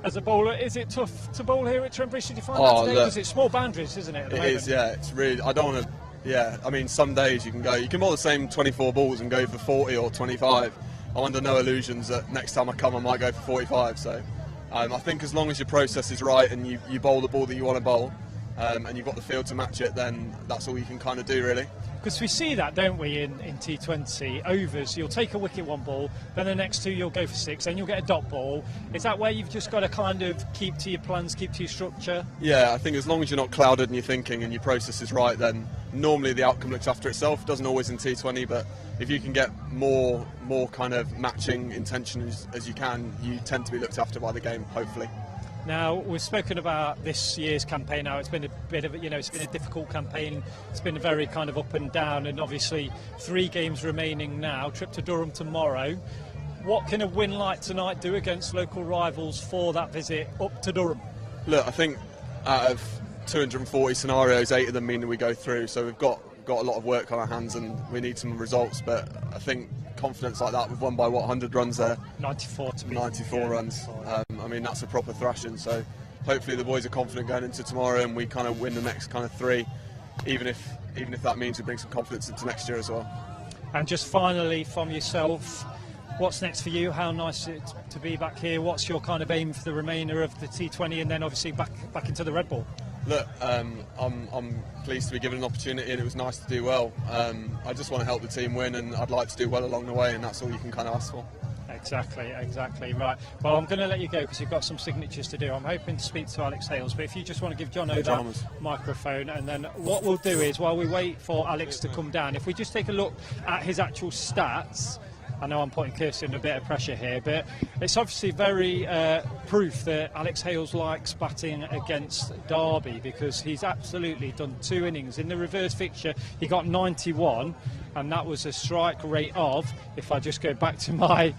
as a bowler, is it tough to bowl here at Trent Bridge? Did you find that today? Because it's small boundaries, isn't it? It is, yeah. It's really. I don't want to. Yeah, I mean, some days you can bowl the same 24 balls and go for 40 or 25. I'm under no illusions that next time I come I might go for 45. So I think as long as your process is right and you bowl the ball that you want to bowl, and you've got the field to match it, then that's all you can kind of do, really. Because we see that, don't we, in T20 overs? You'll take a wicket one ball, then the next two you'll go for 6, then you'll get a dot ball. Is that where you've just got to kind of keep to your plans, keep to your structure? Yeah, I think as long as you're not clouded in your thinking and your process is right, then normally the outcome looks after itself. It doesn't always in T20, but if you can get more kind of matching intention as you can, you tend to be looked after by the game, hopefully. Now, we've spoken about this year's campaign now. It's been a bit of, it's been a difficult campaign. It's been very kind of up and down, and obviously 3 games remaining now. Trip to Durham tomorrow. What can a win like tonight do against local rivals for that visit up to Durham? Look, I think out of 240 scenarios, 8 of them mean that we go through. So we've got a lot of work on our hands, and we need some results. But I think confidence like that, we've won by 100 runs there. 94 to be. 94 runs. I mean, that's a proper thrashing. So hopefully the boys are confident going into tomorrow, and we kind of win the next kind of 3, even if that means we bring some confidence into next year as well. And just finally from yourself, what's next for you? How nice is it to be back here? What's your kind of aim for the remainder of the T20, and then obviously back into the Red Bull? Look, I'm pleased to be given an opportunity, and it was nice to do well. I just want to help the team win, and I'd like to do well along the way, and that's all you can kind of ask for. Exactly. Right. Well, I'm going to let you go because you've got some signatures to do. I'm hoping to speak to Alex Hales, but if you just want to give Jono that microphone, and then what we'll do is, while we wait for Alex to come down, if we just take a look at his actual stats. I know I'm putting Kirsten under a bit of pressure here, but it's obviously very proof that Alex Hales likes batting against Derby, because he's absolutely done 2 innings. In the reverse fixture, he got 91, and that was a strike rate of, if I just go back to my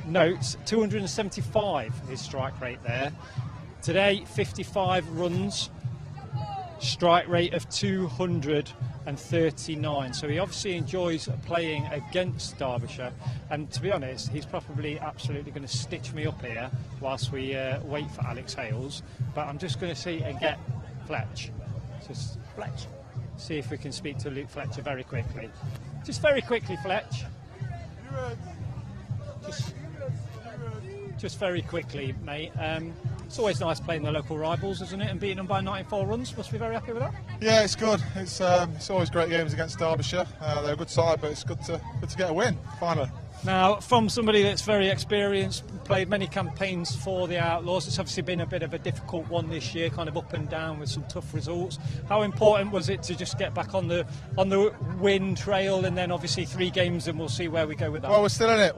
notes, 275, his strike rate there. Today, 55 runs, strike rate of 239. So he obviously enjoys playing against Derbyshire, and to be honest, he's probably absolutely going to stitch me up here whilst we wait for Alex Hales. But I'm just going to see and get Fletch. Just Fletch. See if we can speak to Luke Fletcher very quickly. Just very quickly, Fletch. Just very quickly, mate. It's always nice playing the local rivals, isn't it? And beating them by 94 runs. Must be very happy with that. Yeah, it's good. It's always great games against Derbyshire. They're a good side, but it's good to get a win finally. Now, from somebody that's very experienced, played many campaigns for the Outlaws, it's obviously been a bit of a difficult one this year, kind of up and down with some tough results. How important was it to just get back on the win trail, and then obviously 3 games, and we'll see where we go with that? Well, we're still in it.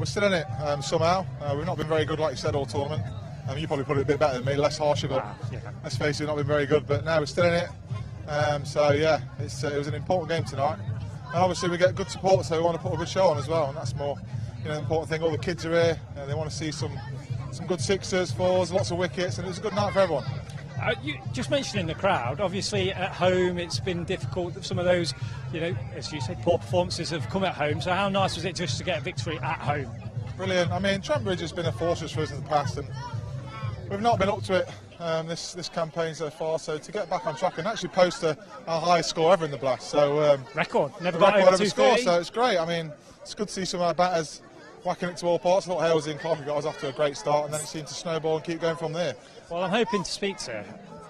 Somehow. We've not been very good, like you said, all tournament. You probably put it a bit better than me, less harsher, but let's face it, we've not been very good. But now we're still in it. So yeah, it was an important game tonight. And obviously we get good support, so we want to put a good show on as well, and that's more the important thing. All the kids are here, and they want to see some good 6s, 4s, lots of wickets, and it was a good night for everyone. You just mentioning the crowd, obviously at home it's been difficult. Some of those, as you say, poor performances have come at home. So how nice was it just to get a victory at home? Brilliant. I mean, Trent Bridge has been a fortress for us in the past, and we've not been up to it this campaign so far. So to get back on track and actually post our highest score ever in the Blast. So record, never got over 230. Score, so it's great. I mean, it's good to see some of our batters whacking it to all parts. I thought Hales and Clark got us off to a great start, and then it seemed to snowball and keep going from there. Well, I'm hoping to speak to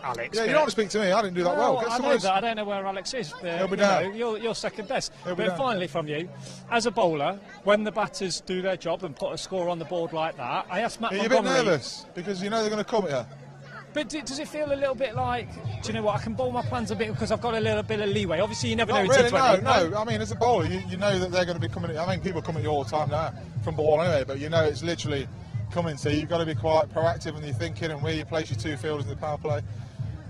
Alex. Yeah, you don't want to speak to me. I didn't do that well. I know that. I don't know where Alex is. He'll be down. You're second best. He'll be But down. finally, from you, as a bowler, when the batters do their job and put a score on the board like that, I asked Matt Are you a Montgomery. bit nervous because you know they're going to come at you? But does it feel a little bit like, do you know what, I can bowl my plans a bit because I've got a little bit of leeway? Obviously, you never know. Not really, T20. no. I mean, as a bowler, you know that they're going to be coming at you. I mean, people come at you all the time now from ball anyway, but you know it's literally coming. So you've got to be quite proactive in your thinking and where you place your two fielders in the power play.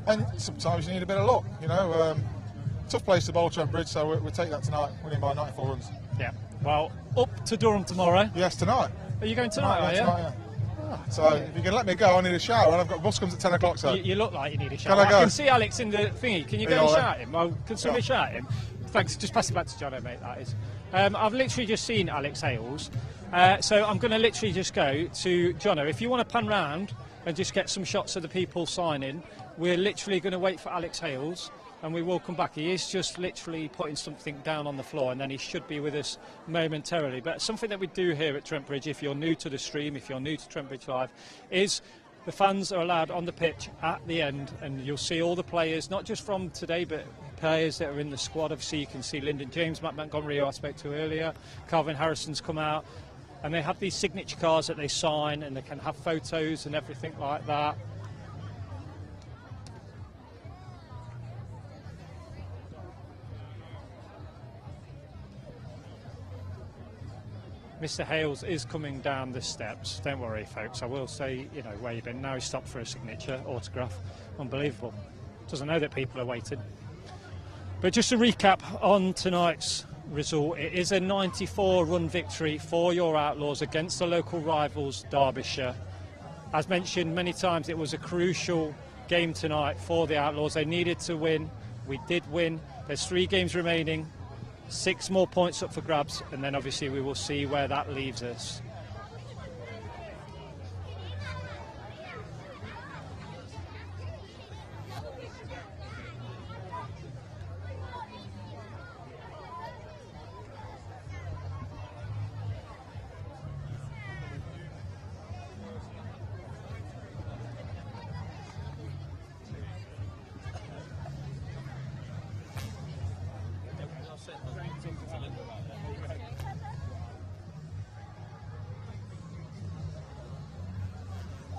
And sometimes you need a bit of luck, you know. Tough place to bowl, Trent Bridge, so we'll take that tonight, winning by 94 runs. Yeah. Well, up to Durham tomorrow. Yes, tonight. Are you going tonight, are you? Tonight, yeah. So if you can let me go, I need a shower, and I've got bus comes at 10 o'clock. So You look like you need a shower. Can I go? I can see Alex in the thingy. Can you go Yeah, and all right. shout him? Well, can somebody shout him? Thanks. Just pass it back to Jono, mate. That is. I've literally just seen Alex Hales, so I'm going to literally just go to Jono. If you want to pan round and just get some shots of the people signing, we're literally going to wait for Alex Hales. And we will come back. He is just literally putting something down on the floor, and then he should be with us momentarily. But something that we do here at Trent Bridge, if you're new to the stream, if you're new to Trent Bridge Live, is the fans are allowed on the pitch at the end, and you'll see all the players, not just from today, but players that are in the squad. Obviously, you can see Lyndon James, Matt Montgomery, who I spoke to earlier, Calvin Harrison's come out, and they have these signature cards that they sign, and they can have photos and everything like that. Mr. Hales is coming down the steps. Don't worry, folks. I will say, you know, where you've been. Now he's stopped for a signature autograph. Unbelievable. Doesn't know that people are waiting. But just to recap on tonight's result, it is a 94-run victory for your Outlaws against the local rivals, Derbyshire. As mentioned many times, it was a crucial game tonight for the Outlaws. They needed to win. We did win. There's 3 games remaining. 6 more points up for grabs, and then obviously we will see where that leaves us.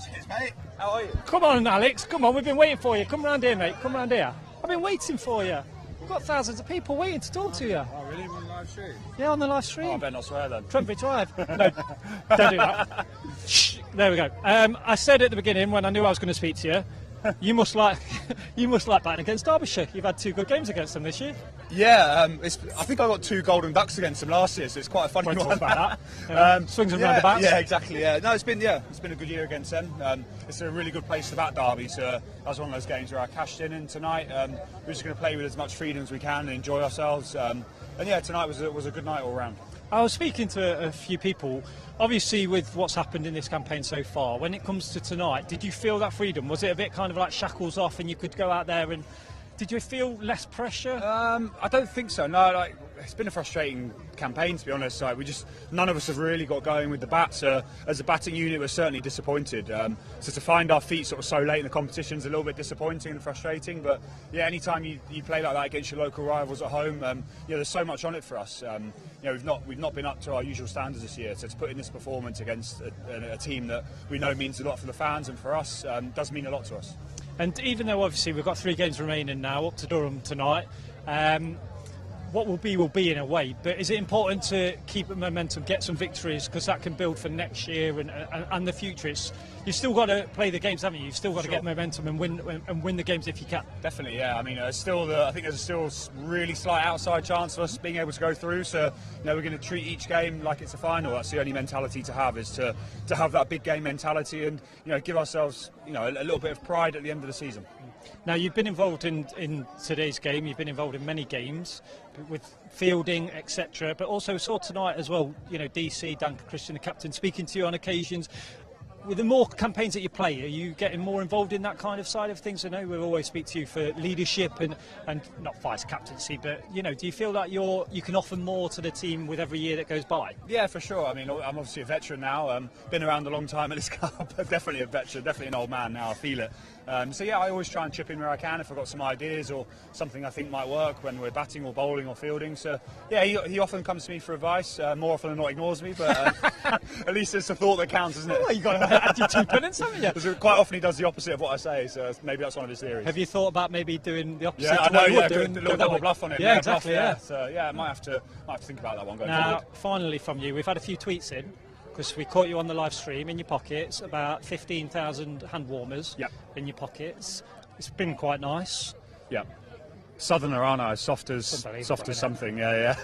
Cheers, mate. How are you? Come on, Alex. Come on, we've been waiting for you. Come round here, mate. Come round here. I've been waiting for you. We've got thousands of people waiting to talk to you. Oh, really? On the live stream? Yeah, on the live stream. Oh, I better not swear then. Trent Bridge Live. No, don't do that. Shh. There we go. I said at the beginning when I knew I was going to speak to you, you must like batting against Derbyshire. You've had 2 good games against them this year. Yeah, I think I got 2 golden ducks against them last year, so it's quite a funny Won't one. talk about that. Swings and roundabouts. Yeah, exactly. Yeah, no, it's been a good year against them. It's a really good place to bat Derby, so that was one of those games where I cashed in tonight. We're just going to play with as much freedom as we can and enjoy ourselves. And yeah, tonight was a good night all round. I was speaking to a few people, obviously with what's happened in this campaign so far. When it comes to tonight, did you feel that freedom? Was it a bit kind of like shackles off and you could go out there and did you feel less pressure? I don't think so. No, it's been a frustrating campaign, to be honest. None of us have really got going with the bats. As a batting unit, we're certainly disappointed. So to find our feet sort of so late in the competition is a little bit disappointing and frustrating. But yeah, anytime you play like that against your local rivals at home, there's so much on it for us. We've not been up to our usual standards this year. So to put in this performance against a team that we know means a lot for the fans and for us does mean a lot to us. And even though obviously we've got 3 games remaining now, up to Durham tonight, what will be in a way. But is it important to keep the momentum, get some victories, because that can build for next year and the future? You've still got to play the games, haven't you? You've still got to get momentum and win the games if you can. Definitely, yeah. I mean, I think there's still really slight outside chance of us being able to go through. So, we're going to treat each game like it's a final. That's the only mentality to have, is to have that big game mentality and give ourselves a little bit of pride at the end of the season. Now, you've been involved in today's game. You've been involved in many games with fielding, etc. But also saw tonight as well. DC, Dan Christian, the captain, speaking to you on occasions. With the more campaigns that you play, are you getting more involved in that kind of side of things? I know we'll always speak to you for leadership and not vice captaincy, but do you feel like you can offer more to the team with every year that goes by? Yeah, for sure. I mean, I'm obviously a veteran now. Been around a long time at this club. Definitely a veteran, definitely an old man now. I feel it. So yeah, I always try and chip in where I can if I've got some ideas or something I think might work when we're batting or bowling or fielding. So yeah, he often comes to me for advice. More often than not ignores me, but at least it's the thought that counts, isn't it? Well, you've got to add your 2 pence, haven't you? Because quite often he does the opposite of what I say, so maybe that's one of his theories. Have you thought about maybe doing the opposite? Yeah, I to know. what you Yeah, would doing a little double bluff on it. Yeah, exactly. Bluff, So yeah, I might have to think about that one going Now, forward. finally from you, we've had a few tweets in, because we caught you on the live stream in your pockets, about 15,000 hand warmers in your pockets. It's been quite nice. Yeah. Southerner, aren't I? Soft as something. Yeah.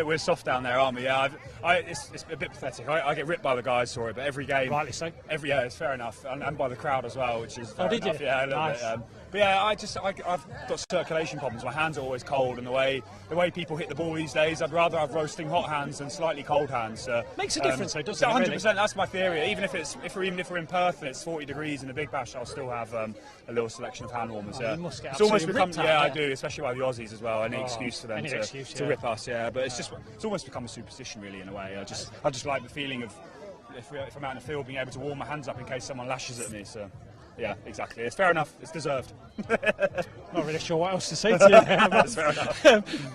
we're soft down there, aren't we? Yeah. It's a bit pathetic. I get ripped by the guys for it, but every game, rightly so. It's fair enough, and by the crowd as well, which is fair did enough. you? Yeah, a little Nice. bit. But yeah, I've got circulation problems. My hands are always cold, and the way people hit the ball these days, I'd rather have roasting hot hands than slightly cold hands. Makes a difference, though, doesn't it? 100%. Really? That's my theory. Even if we're in Perth and it's 40 degrees in the Big Bash, I'll still have a little selection of hand warmers. You must get it's almost absolutely become. ripped out, I do, especially by the Aussies as well. Any excuse for them to rip us. Yeah, but it's almost become a superstition, really, in a way. I just like the feeling of if I'm out in the field, being able to warm my hands up in case someone lashes at me. So. Yeah, exactly. It's fair enough. It's deserved. Not really sure what else to say to you. That's fair enough.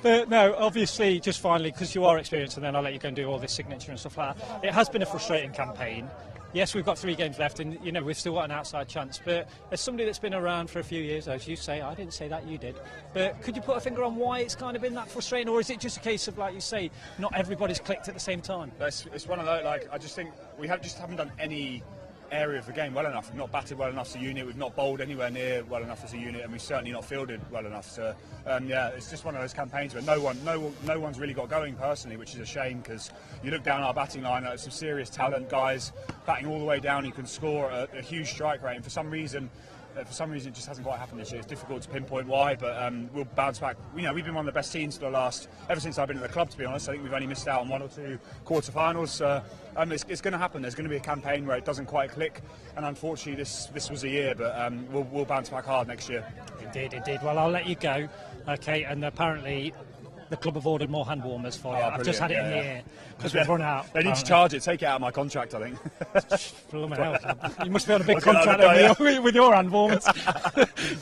But no, obviously, just finally, because you are experienced, and then I'll let you go and do all this signature and stuff like that. It has been a frustrating campaign. Yes, we've got 3 games left, and we've still got an outside chance. But as somebody that's been around for a few years, as you say, I didn't say that, you did. But could you put a finger on why it's kind of been that frustrating, or is it just a case of, like you say, not everybody's clicked at the same time? It's one of those. I just think we haven't done any area of the game well enough. We've not batted well enough as a unit, we've not bowled anywhere near well enough as a unit, and we've certainly not fielded well enough. So it's just one of those campaigns where no one's really got going personally, which is a shame, because you look down our batting line, there's some serious talent, guys batting all the way down who can score a huge strike rate, and for some reason it just hasn't quite happened this year. It's difficult to pinpoint why, but we'll bounce back. We've been one of the best teams for ever since I've been at the club, to be honest. I think we've only missed out on 1 or 2 quarter-finals. It's going to happen. There's going to be a campaign where it doesn't quite click, and unfortunately this was a year, but we'll bounce back hard next year. Indeed. Well, I'll let you go. Okay, and apparently the club have ordered more hand warmers for you. I've just had it in the air because we've run out. They need to charge it, take it out of my contract, I think. You must be on a big contract with your hand warmers.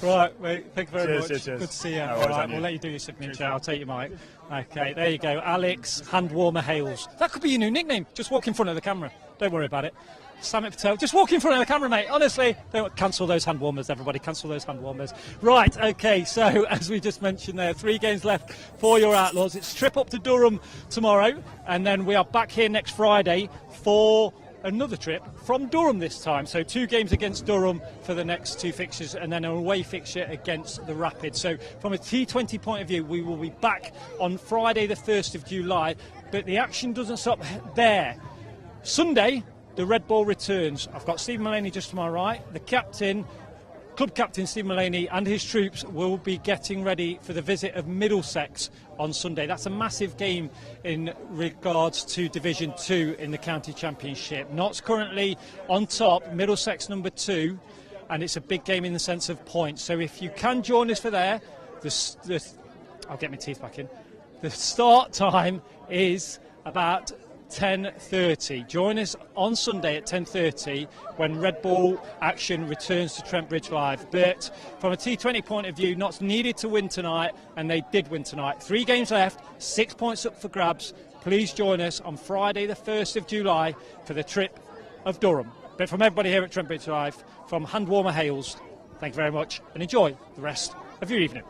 Right, mate, thank you very much. Cheers. Good to see you. No, All right, we'll let you do your signature. I'll take your mic. Okay, there you go. Alex Hand Warmer Hales. That could be your new nickname. Just walk in front of the camera. Don't worry about it. Samit Patel, just walk in front of the camera, mate. Honestly, don't cancel those hand warmers, everybody. Cancel those hand warmers. Right, okay, so as we just mentioned there, 3 games left for your Outlaws. It's a trip up to Durham tomorrow, and then we are back here next Friday for another trip from Durham this time. So 2 games against Durham for the next 2 fixtures, and then an away fixture against the Rapids. So from a T20 point of view, we will be back on Friday the 1st of July, but the action doesn't stop there. Sunday, the red ball returns. I've got Stephen Mullaney just to my right. The captain, club captain Stephen Mullaney, and his troops will be getting ready for the visit of Middlesex on Sunday. That's a massive game in regards to Division 2 in the county championship. Notts currently on top, Middlesex number 2, and it's a big game in the sense of points. So if you can join us for there, I'll get my teeth back in. The start time is about 10:30. Join us on Sunday at 10:30 when Red Ball action returns to Trent Bridge Live. But from a T20 point of view, Notts needed to win tonight, and they did win tonight. 3 games left, 6 points up for grabs. Please join us on Friday the 1st of July for the trip of Durham. But from everybody here at Trent Bridge Live, from Hand Warmer Hales, thank you very much, and enjoy the rest of your evening.